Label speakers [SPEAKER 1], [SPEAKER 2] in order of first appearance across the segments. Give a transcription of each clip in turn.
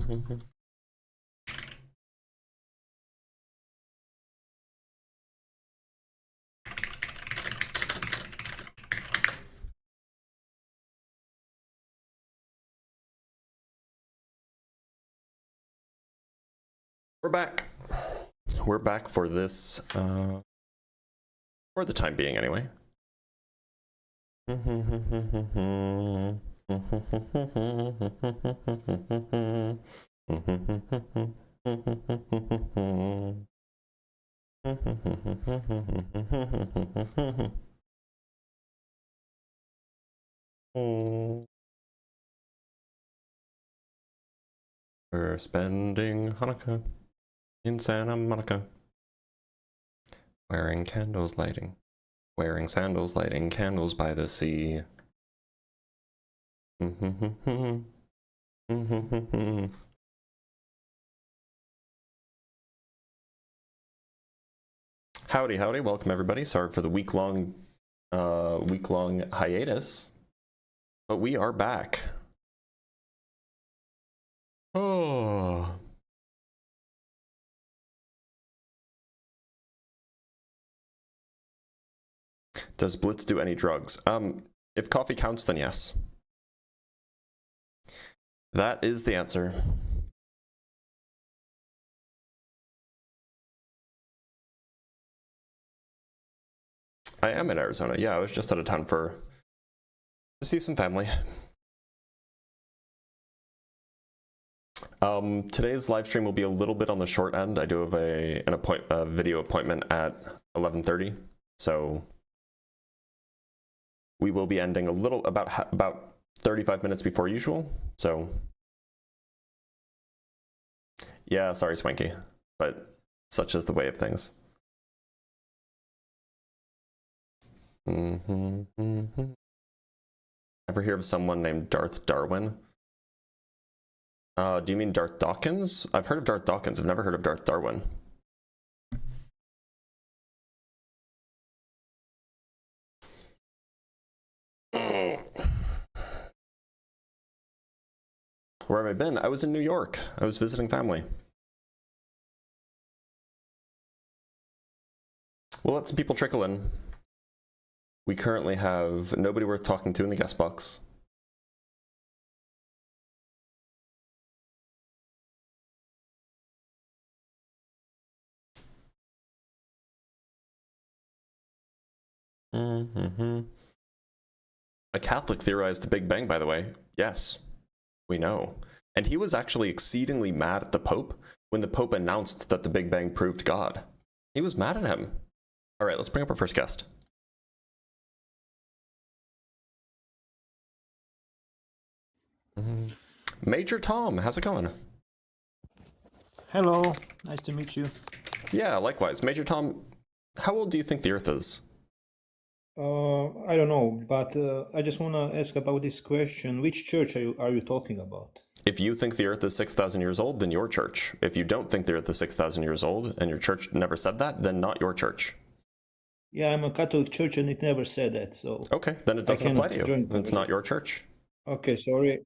[SPEAKER 1] We're back. We're back for this, for the time being anyway. We're spending Hanukkah in Santa Monica, wearing candles, lighting candles by the sea. Howdy, howdy, welcome everybody. Sorry for the week-long hiatus, but we are back. Oh. Does Blitz do any drugs? If coffee counts, then yes. That is the answer. I am in Arizona. Yeah, I was just out of town to see some family. Today's live stream will be a little bit on the short end. I do have a video appointment at 11:30, so we will be ending a little about 35 minutes before usual. So yeah, sorry, Swanky, but such is the way of things. Ever hear of someone named Darth Darwin? Do you mean Darth Dawkins? I've heard of Darth Dawkins. I've never heard of Darth Darwin. Where have I been? I was in New York. I was visiting family. We'll let some people trickle in. We currently have nobody worth talking to in the guest box. A Catholic theorized the Big Bang, by the way. Yes, we know. And he was actually exceedingly mad at the Pope when the Pope announced that the Big Bang proved God. He was mad at him. All right, let's bring up our first guest. Major Tom, how's it going?
[SPEAKER 2] Hello, nice to meet you.
[SPEAKER 1] Yeah, likewise. Major Tom, how old do you think the Earth is?
[SPEAKER 2] I don't know, but I just want to ask about this question. Which church are you talking about?
[SPEAKER 1] If you think the Earth is 6,000 years old, then your church. If you don't think the Earth is 6,000 years old and your church never said that, then not your church.
[SPEAKER 2] Yeah, I'm a Catholic church and it never said that, so...
[SPEAKER 1] Okay, then it doesn't apply to you. It's not your church.
[SPEAKER 2] Okay, sorry.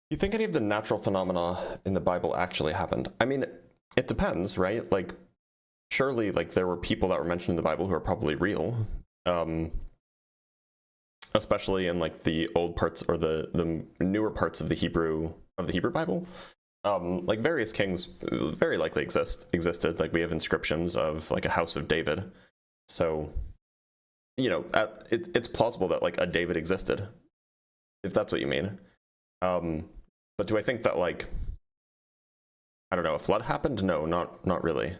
[SPEAKER 1] You think any of the natural phenomena in the Bible actually happened? I mean, it depends, right? Like, surely, like, there were people that were mentioned in the Bible who are probably real, especially in like the old parts or the newer parts of the Hebrew Bible. Like various kings very likely existed. Like we have inscriptions of like a house of David, so you know it's plausible that like a David existed, if that's what you mean. But do I think that, like, I don't know, a flood happened? No, not really.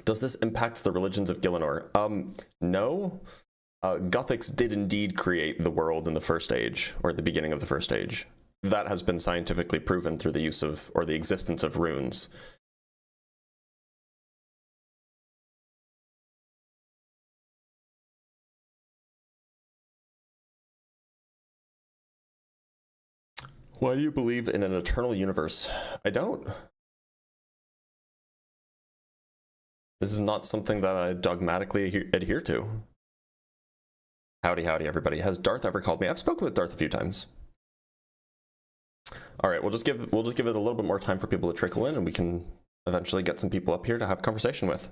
[SPEAKER 1] Does this impact the religions of Gielinor? No. Gothics did indeed create the world in the First Age, or at the beginning of the First Age. that has been scientifically proven through the use of, or the existence of runes. Why do you believe in an eternal universe? I don't. This is not something that I dogmatically adhere to. Howdy, howdy, everybody. Has Darth ever called me? I've spoken with Darth a few times. All right, we'll just give it a little bit more time for people to trickle in, and we can eventually get some people up here to have a conversation with.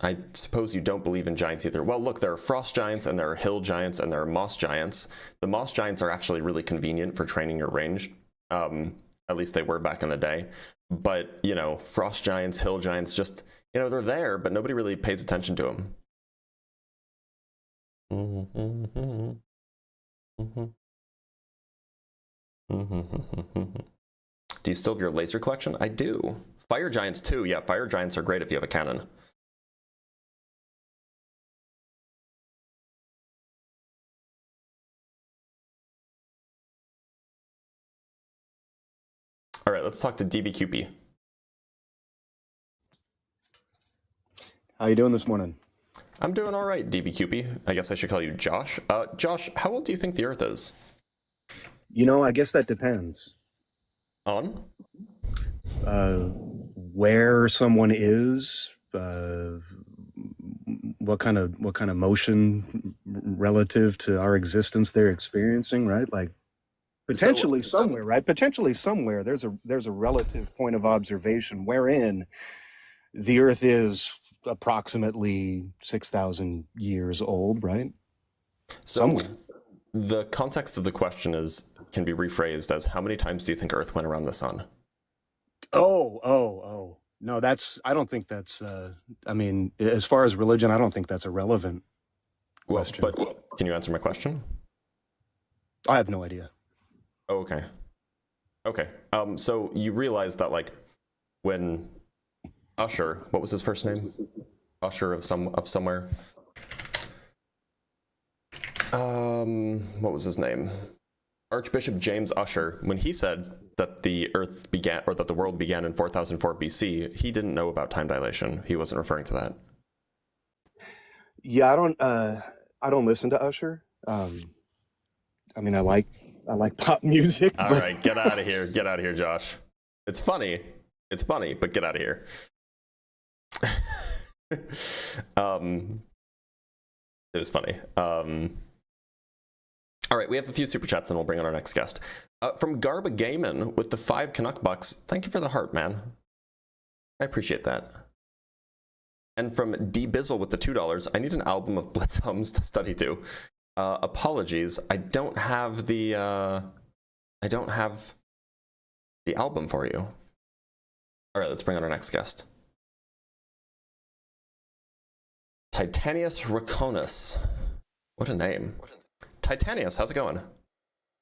[SPEAKER 1] I suppose you don't believe in giants either. Well, look, there are frost giants, and there are hill giants, and there are moss giants. The moss giants are actually really convenient for training your range. At least they were back in the day. But, you know, frost giants, hill giants, just, you know, they're there, but nobody really pays attention to them. Do you still have your laser collection? I do. Fire giants too. Yeah, fire giants are great if you have a cannon. All right, let's talk to DBQP.
[SPEAKER 3] How you doing this morning?
[SPEAKER 1] I'm doing all right, DBQP. I guess I should call you Josh. Josh, how old do you think the Earth is?
[SPEAKER 3] You know, I guess that depends.
[SPEAKER 1] On?
[SPEAKER 3] Where someone is, what kind of motion relative to our existence they're experiencing, right? Like potentially somewhere, right? Potentially somewhere there's a relative point of observation wherein the Earth is approximately 6,000 years old, right?
[SPEAKER 1] So somewhere. The context of the question can be rephrased as, how many times do you think Earth went around the sun?
[SPEAKER 3] Oh. No, I don't think that's, I mean, as far as religion, I don't think that's a relevant question.
[SPEAKER 1] But can you answer my question?
[SPEAKER 3] I have no idea.
[SPEAKER 1] Oh, okay. Okay. So you realize that, like, when Usher, what was his first name? Usher of somewhere. What was his name? Archbishop James Usher, when he said that the Earth began, or that the world began in 4004 BC, he didn't know about time dilation. He wasn't referring to that.
[SPEAKER 3] Yeah, I don't listen to Usher. I mean, I like pop music.
[SPEAKER 1] All right, get out of here. Get out of here, Josh. It's funny, but get out of here. It was funny. All right, we have a few super chats, and we'll bring on our next guest. From Garba Gaiman with the 5 Canuck bucks. Thank you for the heart, man. I appreciate that. And from D Bizzle with the $2. I need an album of Blitz hums to study to. Apologies, I don't have the album for you. All right, let's bring on our next guest. Titanius Raconus. What a name. Titanius, how's it going?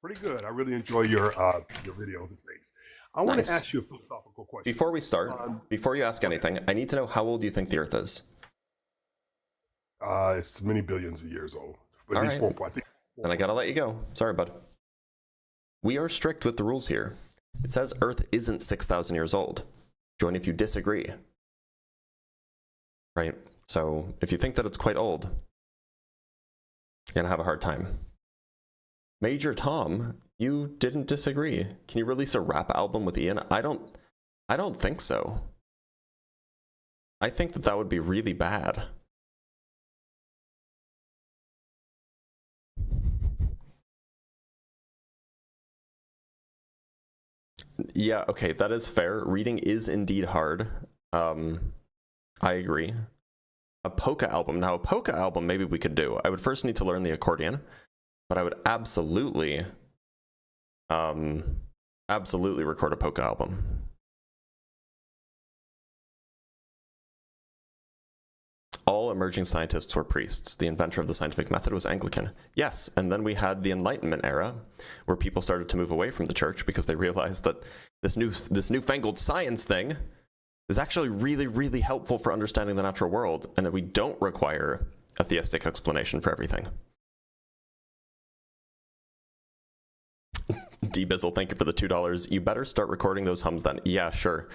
[SPEAKER 4] Pretty good. I really enjoy your videos and things. I want to ask you a philosophical question.
[SPEAKER 1] Before we start, before you ask anything, I need to know, how old do you think the Earth is?
[SPEAKER 4] It's many billions of years old. But
[SPEAKER 1] all right. Then I gotta let you go. Sorry, bud. We are strict with the rules here. It says Earth isn't 6,000 years old. Join if you disagree. Right? So if you think that it's quite old, you're gonna have a hard time. Major Tom, you didn't disagree. Can you release a rap album with Ian? I don't think so. I think that would be really bad. Yeah, okay, that is fair. Reading is indeed hard. I agree. A polka album. Now, a polka album maybe we could do. I would first need to learn the accordion, but I would absolutely record a polka album. All emerging scientists were priests. The inventor of the scientific method was Anglican. Yes, and then we had the Enlightenment era, where people started to move away from the church because they realized that this newfangled science thing is actually really, really helpful for understanding the natural world, and that we don't require a theistic explanation for everything. D-Bizzle, thank you for the $2. You better start recording those hums then. Yeah, sure.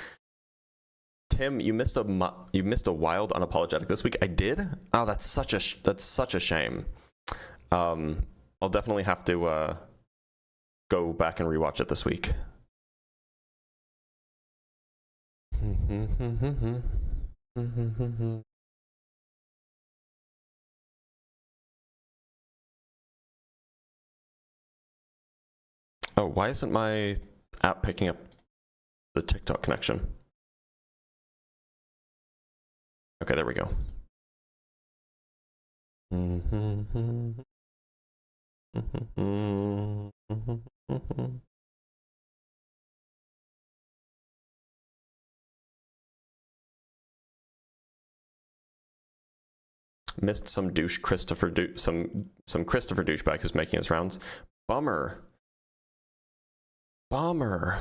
[SPEAKER 1] Tim, you missed a wild unapologetic this week. I did? Oh, that's such a shame. I'll definitely have to go back and rewatch it this week. Oh, why isn't my app picking up the TikTok connection? Okay, there we go. Missed some douche Christopher some Christopher douchebag who's making his rounds. Bummer. Bummer.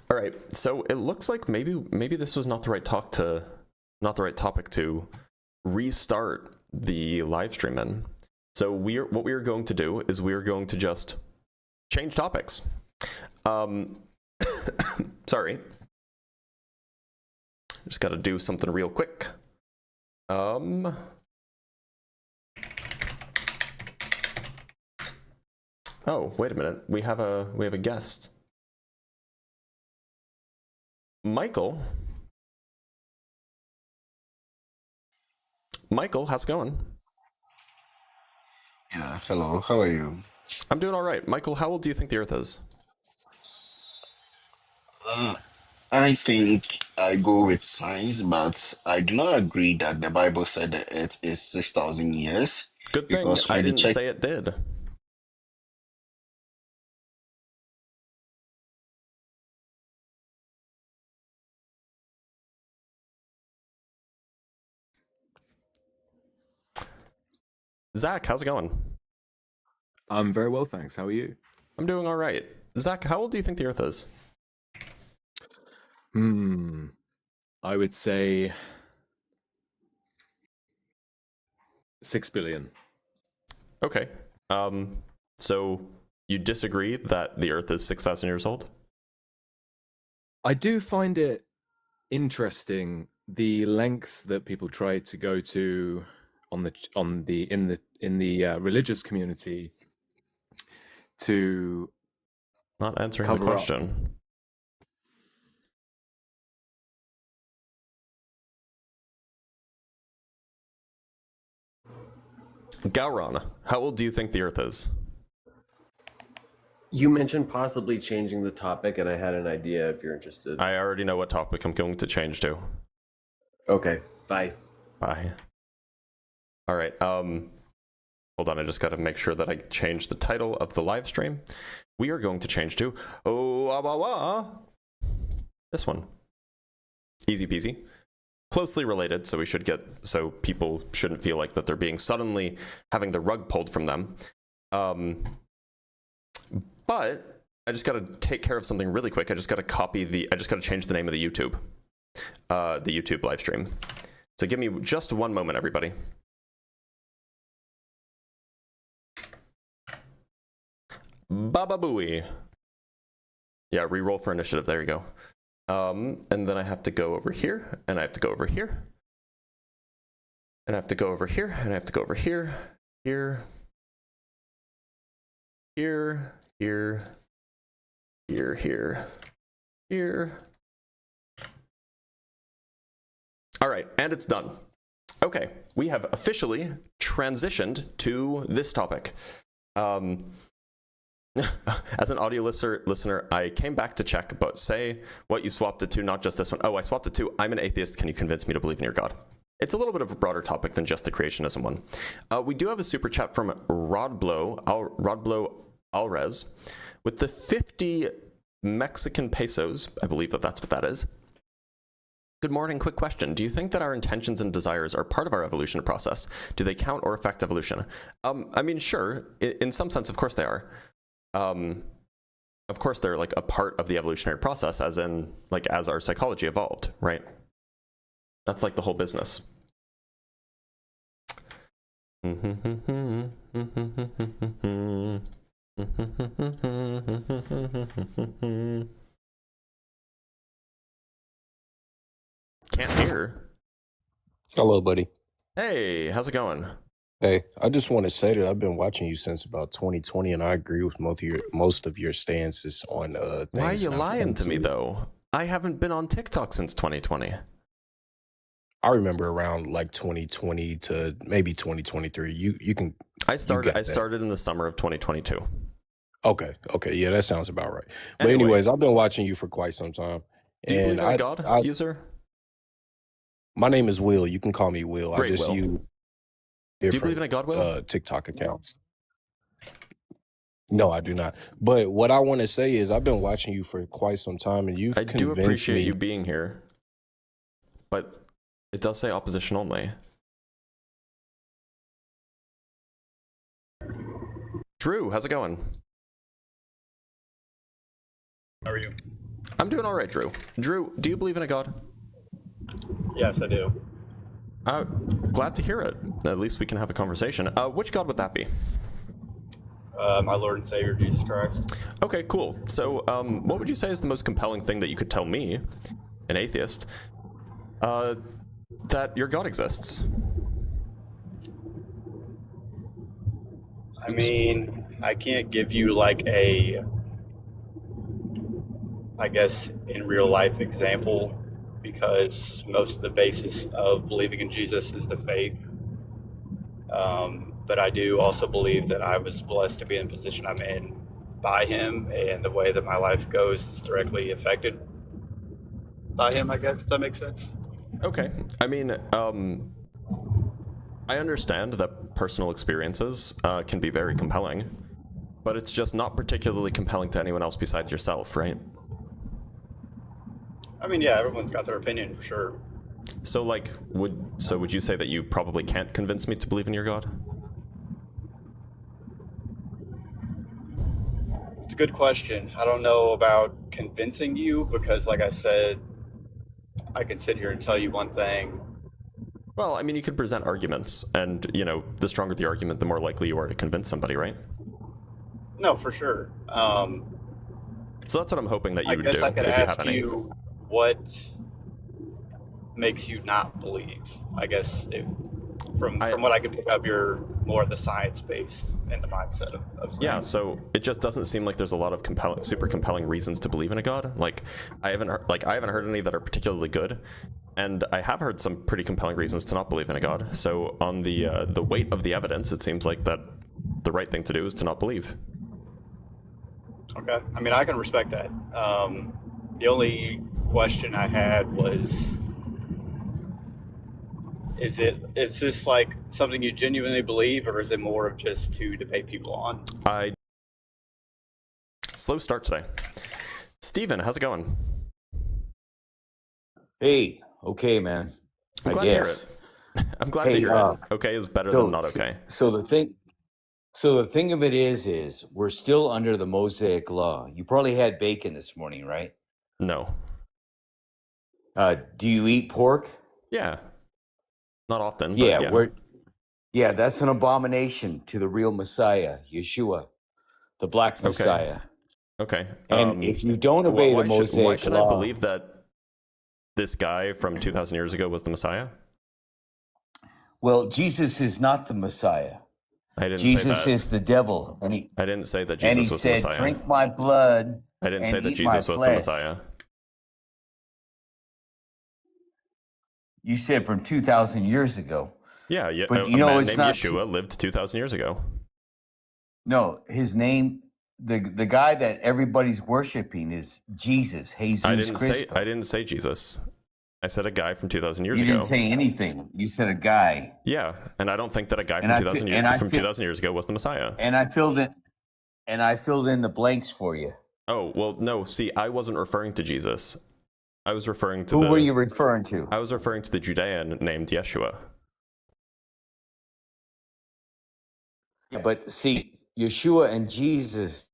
[SPEAKER 1] All right, so it looks like maybe this was not the right topic to restart the live stream in. So what we are going to do is we are going to just change topics. Sorry. Just got to do something real quick. Oh, wait a minute. We have a guest. Michael, how's it going?
[SPEAKER 5] Yeah, hello, how are you?
[SPEAKER 1] I'm doing all right. Michael, how old do you think the Earth is?
[SPEAKER 5] Uh, I think I go with science, but I do not agree that the Bible said that it is 6,000 years
[SPEAKER 1] Good thing
[SPEAKER 5] because
[SPEAKER 1] I
[SPEAKER 5] when you
[SPEAKER 1] didn't
[SPEAKER 5] check,
[SPEAKER 1] say it did. Zach, how's it going?
[SPEAKER 6] I'm very well, thanks. How are you?
[SPEAKER 1] I'm doing all right. Zach, how old do you think the Earth is?
[SPEAKER 6] I would say 6 billion.
[SPEAKER 1] Okay. So you disagree that the Earth is 6,000 years old?
[SPEAKER 6] I do find it interesting the lengths that people try to go to in the religious community to
[SPEAKER 1] Not answering the
[SPEAKER 6] cover up.
[SPEAKER 1] question. Gowron, how old do you think the Earth is?
[SPEAKER 7] You mentioned possibly changing the topic, and I had an idea if you're interested.
[SPEAKER 1] I already know what topic I'm going to change to.
[SPEAKER 7] Okay, bye.
[SPEAKER 1] Bye. All right. Hold on. I just got to make sure that I change the title of the live stream. We are going to change to this one. Easy peasy. Closely related, so people shouldn't feel like that they're being suddenly having the rug pulled from them. But I just got to take care of something really quick. I just got to change the name of the YouTube live stream. So give me just one moment, everybody. Baba Booey. Yeah, re-roll for initiative. There you go. And then I have to go over here, and I have to go over here, and I have to go over here, and I have to go over here, here, here, here, here, here, here. All right, and it's done. Okay, we have officially transitioned to this topic. As an audio listener, I came back to check, but say what you swapped it to, not just this one. Oh, I swapped it to, I'm an atheist, can you convince me to believe in your God? It's a little bit of a broader topic than just the creationism one. We do have a super chat from Rodblow Alres with the 50 Mexican pesos. I believe that's what that is. Good morning, quick question. Do you think that our intentions and desires are part of our evolution process? Do they count or affect evolution? I mean, sure, in some sense, of course they are. Of course they're like a part of the evolutionary process, as in like as our psychology evolved, right? That's like the whole business. Can't hear.
[SPEAKER 8] Hello, buddy.
[SPEAKER 1] Hey, how's it going?
[SPEAKER 8] Hey, I just want to say that I've been watching you since about 2020, and I agree with most of your stances on things.
[SPEAKER 1] Why are you
[SPEAKER 8] and I've
[SPEAKER 1] lying
[SPEAKER 8] come
[SPEAKER 1] to me though? I haven't been on TikTok since 2020.
[SPEAKER 8] I remember around like 2020 to maybe 2023. You can.
[SPEAKER 1] I
[SPEAKER 8] get
[SPEAKER 1] started
[SPEAKER 8] that.
[SPEAKER 1] in the summer of 2022.
[SPEAKER 8] Okay, yeah, that sounds about right. But
[SPEAKER 1] Anyway.
[SPEAKER 8] anyways, I've been watching you for quite some time.
[SPEAKER 1] Do you
[SPEAKER 8] and
[SPEAKER 1] believe in a God, user?
[SPEAKER 8] My name is Will. You can call me Will.
[SPEAKER 1] Great,
[SPEAKER 8] I just
[SPEAKER 1] Will.
[SPEAKER 8] use
[SPEAKER 1] Do you believe in a God, Will?
[SPEAKER 8] different TikTok accounts. No, I do not. But what I want to say is I've been watching you for quite some time, and you've
[SPEAKER 1] I do
[SPEAKER 8] convinced
[SPEAKER 1] appreciate
[SPEAKER 8] me.
[SPEAKER 1] you being here, but it does say opposition only. Drew, how's it going?
[SPEAKER 9] How are you?
[SPEAKER 1] I'm doing all right, Drew. Drew, do you believe in a God?
[SPEAKER 9] Yes, I do.
[SPEAKER 1] Glad to hear it. At least we can have a conversation. Which God would that be?
[SPEAKER 9] My Lord and Savior, Jesus Christ.
[SPEAKER 1] Okay, cool. So, what would you say is the most compelling thing that you could tell me, an atheist, that your God exists?
[SPEAKER 9] I mean, I can't give you like a, I guess, in real life example, because most of the basis of believing in Jesus is the faith. But I do also believe that I was blessed to be in the position I'm in by him, and the way that my life goes is directly affected by him, I guess, if that makes sense.
[SPEAKER 1] Okay. I mean, I understand that personal experiences can be very compelling, but it's just not particularly compelling to anyone else besides yourself, right?
[SPEAKER 9] I mean, yeah, everyone's got their opinion for sure.
[SPEAKER 1] So, like, would you say that you probably can't convince me to believe in your God?
[SPEAKER 9] It's a good question. I don't know about convincing you because, like I said, I can sit here and tell you one thing.
[SPEAKER 1] Well, I mean, you could present arguments, and, you know, the stronger the argument, the more likely you are to convince somebody, right?
[SPEAKER 9] No, for sure.
[SPEAKER 1] So that's what I'm hoping that you
[SPEAKER 9] I
[SPEAKER 1] would
[SPEAKER 9] guess
[SPEAKER 1] do,
[SPEAKER 9] I could
[SPEAKER 1] if you have
[SPEAKER 9] ask
[SPEAKER 1] any.
[SPEAKER 9] you what makes you not believe. I guess from what I could pick up, you're more the science based and the mindset of things.
[SPEAKER 1] Yeah, so it just doesn't seem like there's a lot of super compelling reasons to believe in a God. Like I haven't heard any that are particularly good, and I have heard some pretty compelling reasons to not believe in a God. So on the weight of the evidence, it seems like that the right thing to do is to not believe.
[SPEAKER 9] Okay, I mean, I can respect that. The only question I had was, is this like something you genuinely believe, or is it more of just to debate people on?
[SPEAKER 1] Slow start today. Steven, how's it going?
[SPEAKER 10] Hey, okay, man.
[SPEAKER 1] I'm glad to hear it. I'm glad to hear it. Okay is better than not okay.
[SPEAKER 10] So the thing of it is we're still under the Mosaic law. You probably had bacon this morning, right?
[SPEAKER 1] No.
[SPEAKER 10] Do you eat pork?
[SPEAKER 1] Yeah. Not often.
[SPEAKER 10] Yeah,
[SPEAKER 1] but
[SPEAKER 10] yeah, that's an abomination to the real Messiah, Yeshua, the Black Messiah.
[SPEAKER 1] Okay.
[SPEAKER 10] And if you don't obey the Mosaic
[SPEAKER 1] why should
[SPEAKER 10] law,
[SPEAKER 1] I believe that this guy from 2,000 years ago was the Messiah?
[SPEAKER 10] well, Jesus is not the Messiah.
[SPEAKER 1] I didn't
[SPEAKER 10] Jesus
[SPEAKER 1] say that.
[SPEAKER 10] is the devil, and
[SPEAKER 1] I didn't say that
[SPEAKER 10] and he
[SPEAKER 1] Jesus was the
[SPEAKER 10] said,
[SPEAKER 1] Messiah.
[SPEAKER 10] "Drink my blood."
[SPEAKER 1] I didn't say
[SPEAKER 10] and
[SPEAKER 1] that
[SPEAKER 10] eat my
[SPEAKER 1] Jesus was the
[SPEAKER 10] flesh.
[SPEAKER 1] Messiah.
[SPEAKER 10] You said from 2,000 years ago.
[SPEAKER 1] Yeah, yeah.
[SPEAKER 10] But
[SPEAKER 1] a man
[SPEAKER 10] it's
[SPEAKER 1] named
[SPEAKER 10] not
[SPEAKER 1] Yeshua lived 2,000 years ago.
[SPEAKER 10] No, his name, the guy that everybody's worshiping is Jesus, Jesus Christ.
[SPEAKER 1] I didn't say Jesus. I said a guy from 2,000 years
[SPEAKER 10] You
[SPEAKER 1] ago.
[SPEAKER 10] didn't say anything. You said a guy.
[SPEAKER 1] Yeah, and I don't think that a guy
[SPEAKER 10] And
[SPEAKER 1] from
[SPEAKER 10] I
[SPEAKER 1] 2,000
[SPEAKER 10] fi-
[SPEAKER 1] years
[SPEAKER 10] and I
[SPEAKER 1] from
[SPEAKER 10] fi-
[SPEAKER 1] 2,000 years ago was the Messiah.
[SPEAKER 10] And I filled in the blanks for you.
[SPEAKER 1] Oh, well, no, see, I wasn't referring to Jesus. I was referring to
[SPEAKER 10] Who were you referring to?
[SPEAKER 1] I was referring to the Judean named Yeshua.
[SPEAKER 10] Yeah, but see, Yeshua and Jesus,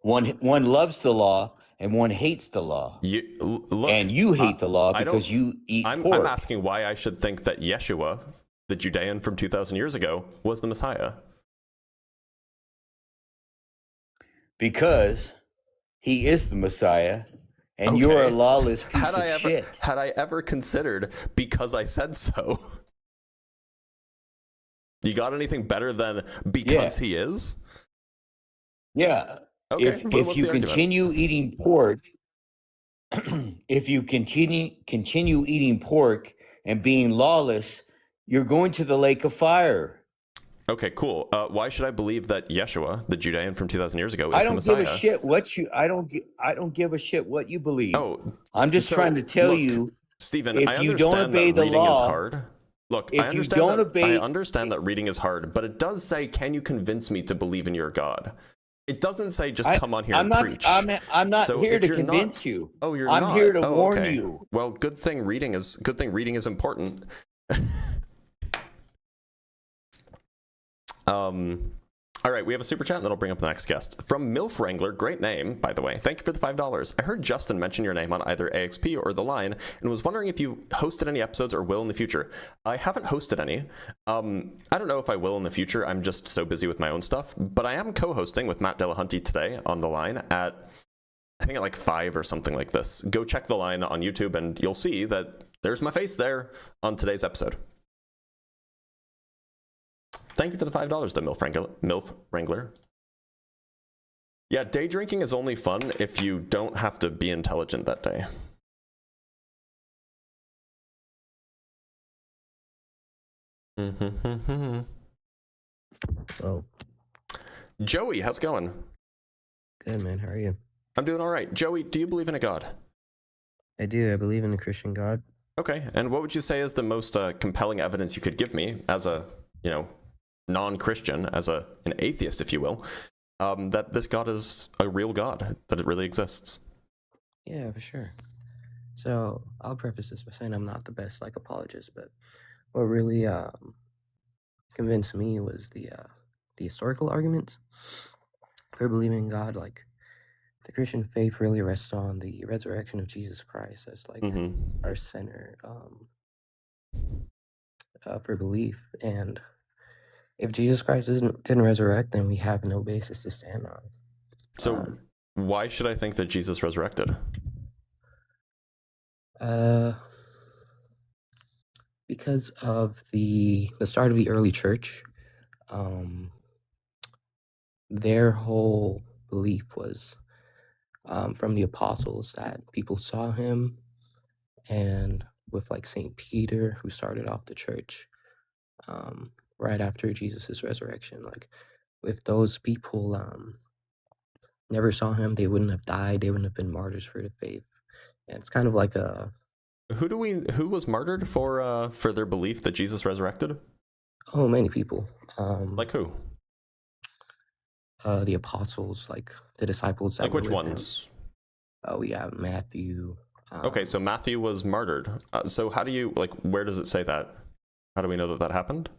[SPEAKER 10] one loves the law and one hates the law.
[SPEAKER 1] Look,
[SPEAKER 10] and you hate the law
[SPEAKER 1] I
[SPEAKER 10] because
[SPEAKER 1] don't-
[SPEAKER 10] you eat
[SPEAKER 1] I'm
[SPEAKER 10] pork.
[SPEAKER 1] asking why I should think that Yeshua, the Judean from 2,000 years ago, was the Messiah.
[SPEAKER 10] Because he is the Messiah, and you're a
[SPEAKER 1] Okay.
[SPEAKER 10] lawless piece of shit.
[SPEAKER 1] Had I ever considered because I said so? You got anything better than because he is?
[SPEAKER 10] Yeah.
[SPEAKER 1] Okay.
[SPEAKER 10] If you continue eating pork, if you continue eating pork and being lawless, you're going to the lake of fire.
[SPEAKER 1] Okay, cool. Why should I believe that Yeshua, the Judean from 2,000 years ago, is
[SPEAKER 10] I
[SPEAKER 1] the
[SPEAKER 10] don't
[SPEAKER 1] Messiah?
[SPEAKER 10] give a shit what you. I don't give a shit what you believe.
[SPEAKER 1] Oh,
[SPEAKER 10] I'm just
[SPEAKER 1] so,
[SPEAKER 10] trying to tell
[SPEAKER 1] look,
[SPEAKER 10] you,
[SPEAKER 1] Stephen,
[SPEAKER 10] if
[SPEAKER 1] I
[SPEAKER 10] you don't
[SPEAKER 1] understand
[SPEAKER 10] obey
[SPEAKER 1] that
[SPEAKER 10] the
[SPEAKER 1] reading is
[SPEAKER 10] law,
[SPEAKER 1] hard. Look,
[SPEAKER 10] if
[SPEAKER 1] I
[SPEAKER 10] you
[SPEAKER 1] understand
[SPEAKER 10] don't
[SPEAKER 1] that,
[SPEAKER 10] obey,
[SPEAKER 1] I understand that reading is hard, but it does say, "Can you convince me to believe in your God?" It doesn't say just come on here and preach.
[SPEAKER 10] I'm not
[SPEAKER 1] So
[SPEAKER 10] here
[SPEAKER 1] if
[SPEAKER 10] to
[SPEAKER 1] you're
[SPEAKER 10] convince you.
[SPEAKER 1] Oh, you're
[SPEAKER 10] I'm
[SPEAKER 1] not.
[SPEAKER 10] here to
[SPEAKER 1] Oh,
[SPEAKER 10] warn
[SPEAKER 1] okay.
[SPEAKER 10] you.
[SPEAKER 1] Well, good thing reading is important. All right, we have a super chat, and then I'll bring up the next guest. From MILF Wrangler, great name, by the way. Thank you for the $5. I heard Justin mention your name on either AXP or The Line, and was wondering if you hosted any episodes or will in the future. I haven't hosted any. I don't know if I will in the future. I'm just so busy with my own stuff. But I am co-hosting with Matt Delahunty today on The Line at, I think at like 5 or something like this. Go check The Line on YouTube, and you'll see that there's my face there on today's episode. Thank you for the $5, the MILF Wrangler. Yeah, day drinking is only fun if you don't have to be intelligent that day.
[SPEAKER 11] Oh.
[SPEAKER 1] Joey, how's it going?
[SPEAKER 11] Good, man. How are you?
[SPEAKER 1] I'm doing all right. Joey, do you believe in a God?
[SPEAKER 11] I do. I believe in a Christian God.
[SPEAKER 1] Okay, and what would you say is the most compelling evidence you could give me as a, non-Christian, as an atheist, if you will, that this God is a real God, that it really exists?
[SPEAKER 11] Yeah, for sure. So I'll preface this by saying I'm not the best apologist, but what really convinced me was the historical arguments for believing in God. Like, the Christian faith really rests on the resurrection of Jesus Christ as our center for belief. And if Jesus Christ didn't resurrect, then we have no basis to stand on.
[SPEAKER 1] So why should I think that Jesus resurrected?
[SPEAKER 11] Because of the start of the early church, their whole belief was from the apostles that people saw him, and with St. Peter, who started off the church right after Jesus' resurrection. If those people never saw him, they wouldn't have died. They wouldn't have been martyrs for the faith. And it's kind of like a...
[SPEAKER 1] Who was martyred for their belief that Jesus resurrected?
[SPEAKER 11] Oh, many people.
[SPEAKER 1] Like who?
[SPEAKER 11] The apostles, the disciples. That
[SPEAKER 1] which ones?
[SPEAKER 11] We have Matthew.
[SPEAKER 1] Okay, so Matthew was martyred. So how do you, where does it say that? How do we know that that happened?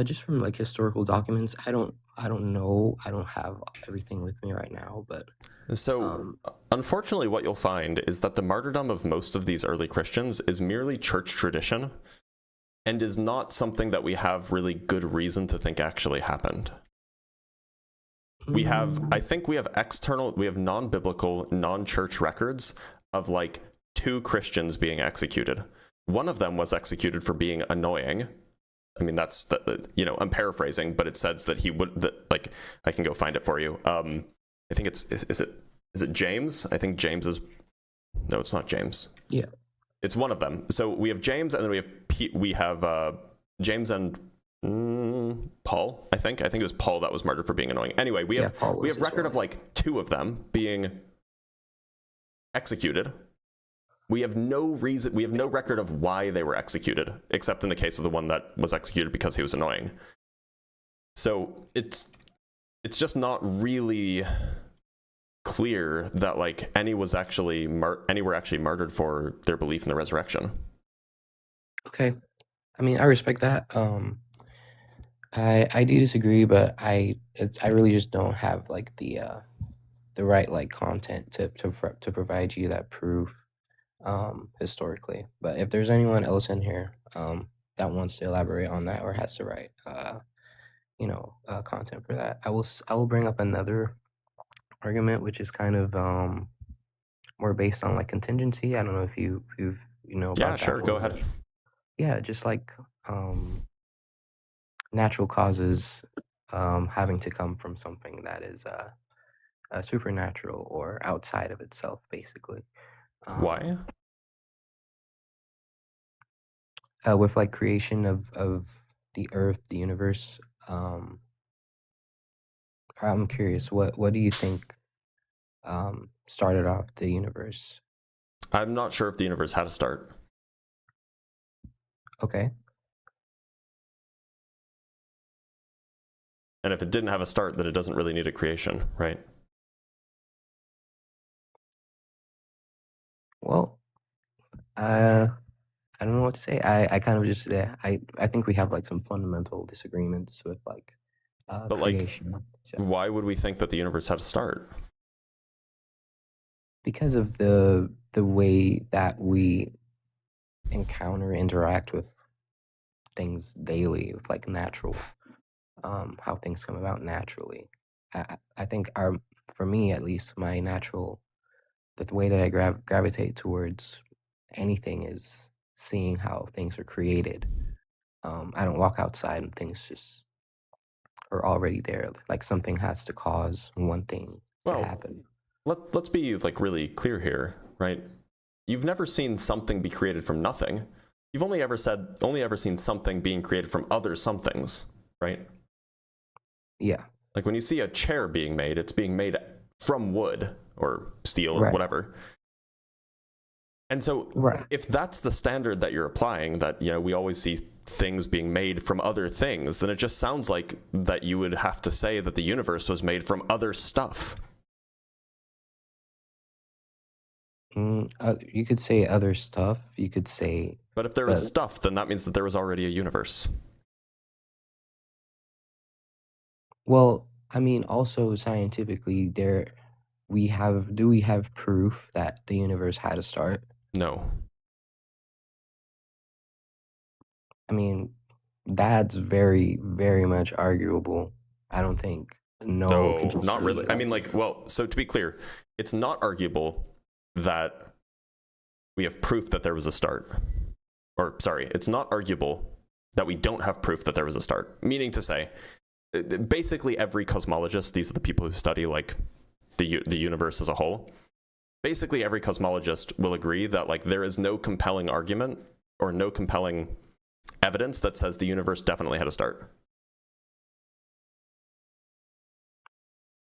[SPEAKER 11] Just from historical documents. I don't know. I don't have everything with me right now, but
[SPEAKER 1] so unfortunately what you'll find is that the martyrdom of most of these early Christians is merely church tradition and is not something that we have really good reason to think actually happened. We have, I think we have non-biblical, non-church records of 2 Christians being executed. One of them was executed for being annoying. I mean, that's, I'm paraphrasing, but it says that he would, I can go find it for you. I think is it James? I think James is, no, it's not James.
[SPEAKER 11] Yeah.
[SPEAKER 1] It's one of them. So we have James, and then we have James and Paul, I think it was Paul that was martyred for being annoying. Anyway, we have record of 2 of them being executed. We have no record of why they were executed, except in the case of the one that was executed because he was annoying. So it's just not really clear that any were actually martyred for their belief in the resurrection.
[SPEAKER 11] Okay. I mean, I respect that. I do disagree, but I really just don't have the right like content to provide you that proof historically. But if there's anyone else in here that wants to elaborate on that or has the right content for that, I will bring up another argument, which is kind of more based on like contingency. I don't know if you've
[SPEAKER 1] Yeah,
[SPEAKER 11] about that
[SPEAKER 1] sure. Go
[SPEAKER 11] whole,
[SPEAKER 1] ahead.
[SPEAKER 11] yeah, just like natural causes having to come from something that is supernatural or outside of itself, basically.
[SPEAKER 1] Why?
[SPEAKER 11] With like creation of the earth, the universe. I'm curious, what do you think started off the universe?
[SPEAKER 1] I'm not sure if the universe had a start.
[SPEAKER 11] Okay.
[SPEAKER 1] And if it didn't have a start, then it doesn't really need a creation, right?
[SPEAKER 11] Well, I don't know what to say. I kind of just I think we have like some fundamental disagreements with like
[SPEAKER 1] But
[SPEAKER 11] creation.
[SPEAKER 1] like,
[SPEAKER 11] So,
[SPEAKER 1] why would we think that the universe had a start?
[SPEAKER 11] because of the way that we interact with things daily, with like natural, how things come about naturally. I think for me at least, my natural, the way that I gravitate towards anything is seeing how things are created. I don't walk outside and things just are already there. Like something has to cause one thing to
[SPEAKER 1] Well,
[SPEAKER 11] happen.
[SPEAKER 1] let's be like really clear here, right? You've never seen something be created from nothing. You've only ever seen something being created from other somethings, right?
[SPEAKER 11] Yeah.
[SPEAKER 1] Like when you see a chair being made, it's being made from wood or steel or
[SPEAKER 11] Right.
[SPEAKER 1] whatever. And so
[SPEAKER 11] Right.
[SPEAKER 1] if that's the standard that you're applying, that we always see things being made from other things, then it just sounds like that you would have to say that the universe was made from other stuff.
[SPEAKER 11] You could say other stuff. You could say.
[SPEAKER 1] But if there was stuff, then that means that there was already a universe.
[SPEAKER 11] Well, I mean, also scientifically, do we have proof that the universe had a start?
[SPEAKER 1] No.
[SPEAKER 11] I mean, that's very, very much arguable. I don't think no could
[SPEAKER 1] No,
[SPEAKER 11] just
[SPEAKER 1] not
[SPEAKER 11] be
[SPEAKER 1] really. I
[SPEAKER 11] like,
[SPEAKER 1] mean, like, well, so to be clear, it's not arguable that we have proof that there was a start. Or, sorry, it's not arguable that we don't have proof that there was a start. Meaning to say, basically every cosmologist, these are the people who study like the universe as a whole, basically every cosmologist will agree that like there is no compelling argument or no compelling evidence that says the universe definitely had a start.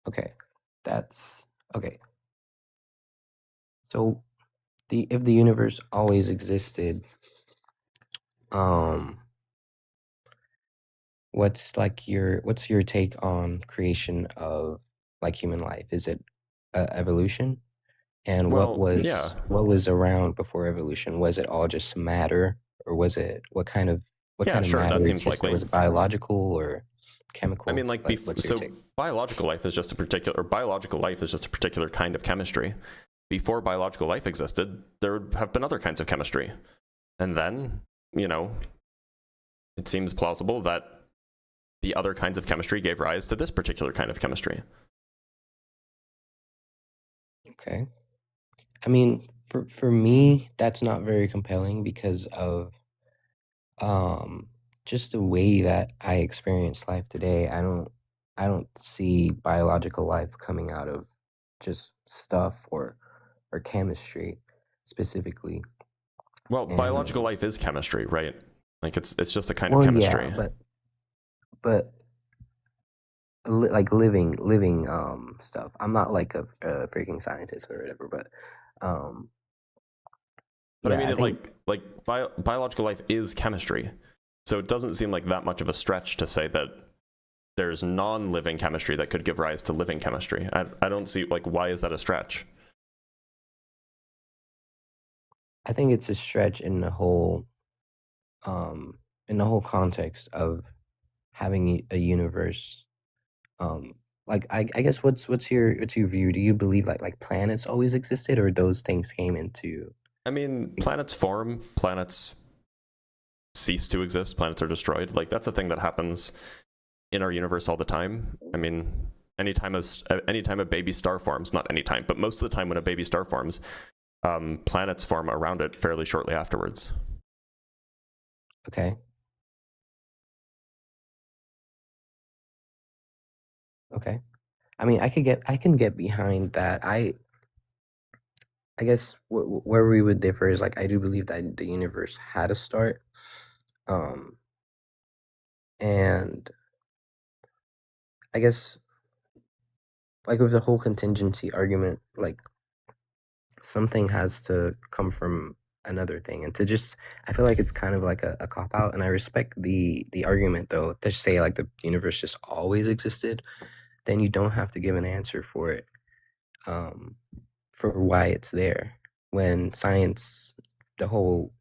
[SPEAKER 11] okay, that's okay. So if the universe always existed, what's your take on creation of like human life? Is it evolution? And
[SPEAKER 1] Well, yeah.
[SPEAKER 11] what was around before evolution? Was it all just matter, or was it what kind of
[SPEAKER 1] Yeah, sure,
[SPEAKER 11] matter
[SPEAKER 1] that seems
[SPEAKER 11] existed?
[SPEAKER 1] likely.
[SPEAKER 11] Was it biological or chemical?
[SPEAKER 1] I mean, like,
[SPEAKER 11] what's your
[SPEAKER 1] so
[SPEAKER 11] take?
[SPEAKER 1] biological life is just a particular kind of chemistry. Before biological life existed, there would have been other kinds of chemistry. And then, it seems plausible that the other kinds of chemistry gave rise to this particular kind of chemistry.
[SPEAKER 11] Okay. I mean, for me, that's not very compelling because of just the way that I experience life today. I don't see biological life coming out of just stuff or chemistry specifically.
[SPEAKER 1] Well,
[SPEAKER 11] And
[SPEAKER 1] biological life is chemistry, right? Like it's just a kind of chemistry.
[SPEAKER 11] yeah, but like living stuff. I'm not like a freaking scientist or whatever, but
[SPEAKER 1] But
[SPEAKER 11] yeah,
[SPEAKER 1] I mean,
[SPEAKER 11] I think
[SPEAKER 1] biological life is chemistry. So it doesn't seem like that much of a stretch to say that there's non-living chemistry that could give rise to living chemistry. I don't see, like, why is that a stretch?
[SPEAKER 11] I think it's a stretch in the whole context of having a universe like I guess what's your view? Do you believe like planets always existed, or those things came into?
[SPEAKER 1] I mean, planets form, planets cease to exist, planets are destroyed. Like that's a thing that happens in our universe all the time. I mean, anytime a baby star forms, not anytime, but most of the time when a baby star forms, planets form around it fairly shortly afterwards.
[SPEAKER 11] Okay. Okay. I mean, I can get behind that. I guess where we would differ is like I do believe that the universe had a start, and I guess like with the whole contingency argument, like something has to come from another thing, and to just I feel like it's kind of like a cop out, and I respect the argument though to say like the universe just always existed. Then you don't have to give an answer for it, for why it's there. When science, the whole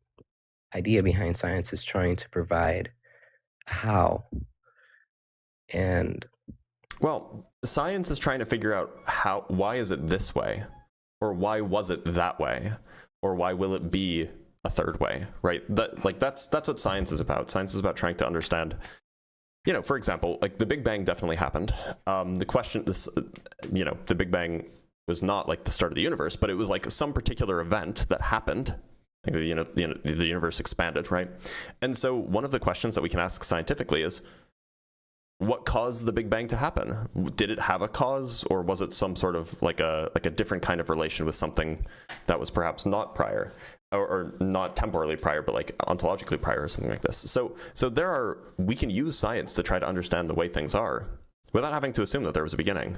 [SPEAKER 11] idea behind science is trying to provide a how. And
[SPEAKER 1] well, science is trying to figure out why is it this way, or why was it that way, or why will it be a third way, right? That's what science is about. Science is about trying to understand. You know, for example, like the Big Bang definitely happened. The Big Bang was not like the start of the universe, but it was like some particular event that happened. Like, the universe expanded, right? And so one of the questions that we can ask scientifically is, what caused the Big Bang to happen? Did it have a cause, or was it some sort of like a different kind of relation with something that was perhaps not prior, or not temporally prior, but like ontologically prior, or something like this? So we can use science to try to understand the way things are without having to assume that there was a beginning.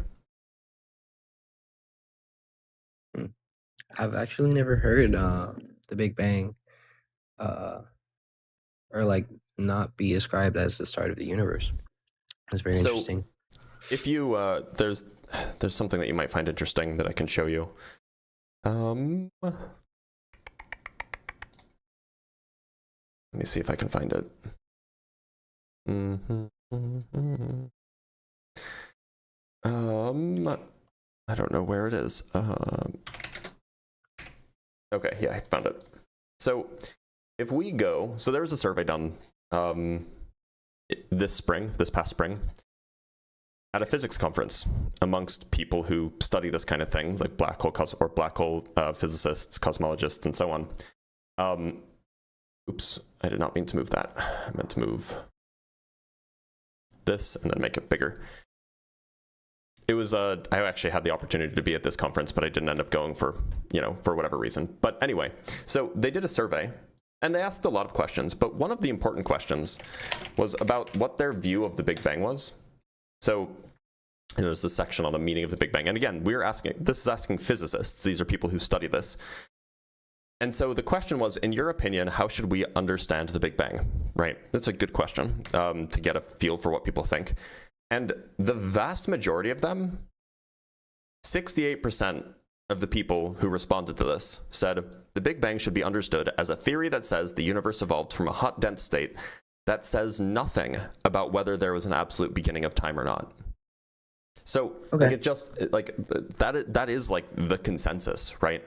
[SPEAKER 11] I've actually never heard the Big Bang or like not be ascribed as the start of the universe. It's very interesting.
[SPEAKER 1] If you there's something that you might find interesting that I can show you. Let me see if I can find it. I don't know where it is. Okay, yeah, I found it. So if we go, so there was a survey done this past spring, at a physics conference amongst people who study this kind of things, like black hole physicists, cosmologists, and so on. Oops, I did not mean to move that. I meant to move this and then make it bigger. It was I actually had the opportunity to be at this conference, but I didn't end up going for whatever reason. But anyway, so they did a survey and they asked a lot of questions, but one of the important questions was about what their view of the Big Bang was. So there's this section on the meaning of the Big Bang. And again, this is asking physicists. These are people who study this. And so the question was, in your opinion, how should we understand the Big Bang? Right? That's a good question to get a feel for what people think. And the vast majority of them, 68% of the people who responded to this said the Big Bang should be understood as a theory that says the universe evolved from a hot, dense state that says nothing about whether there was an absolute beginning of time or not. So okay. That is like the consensus, right?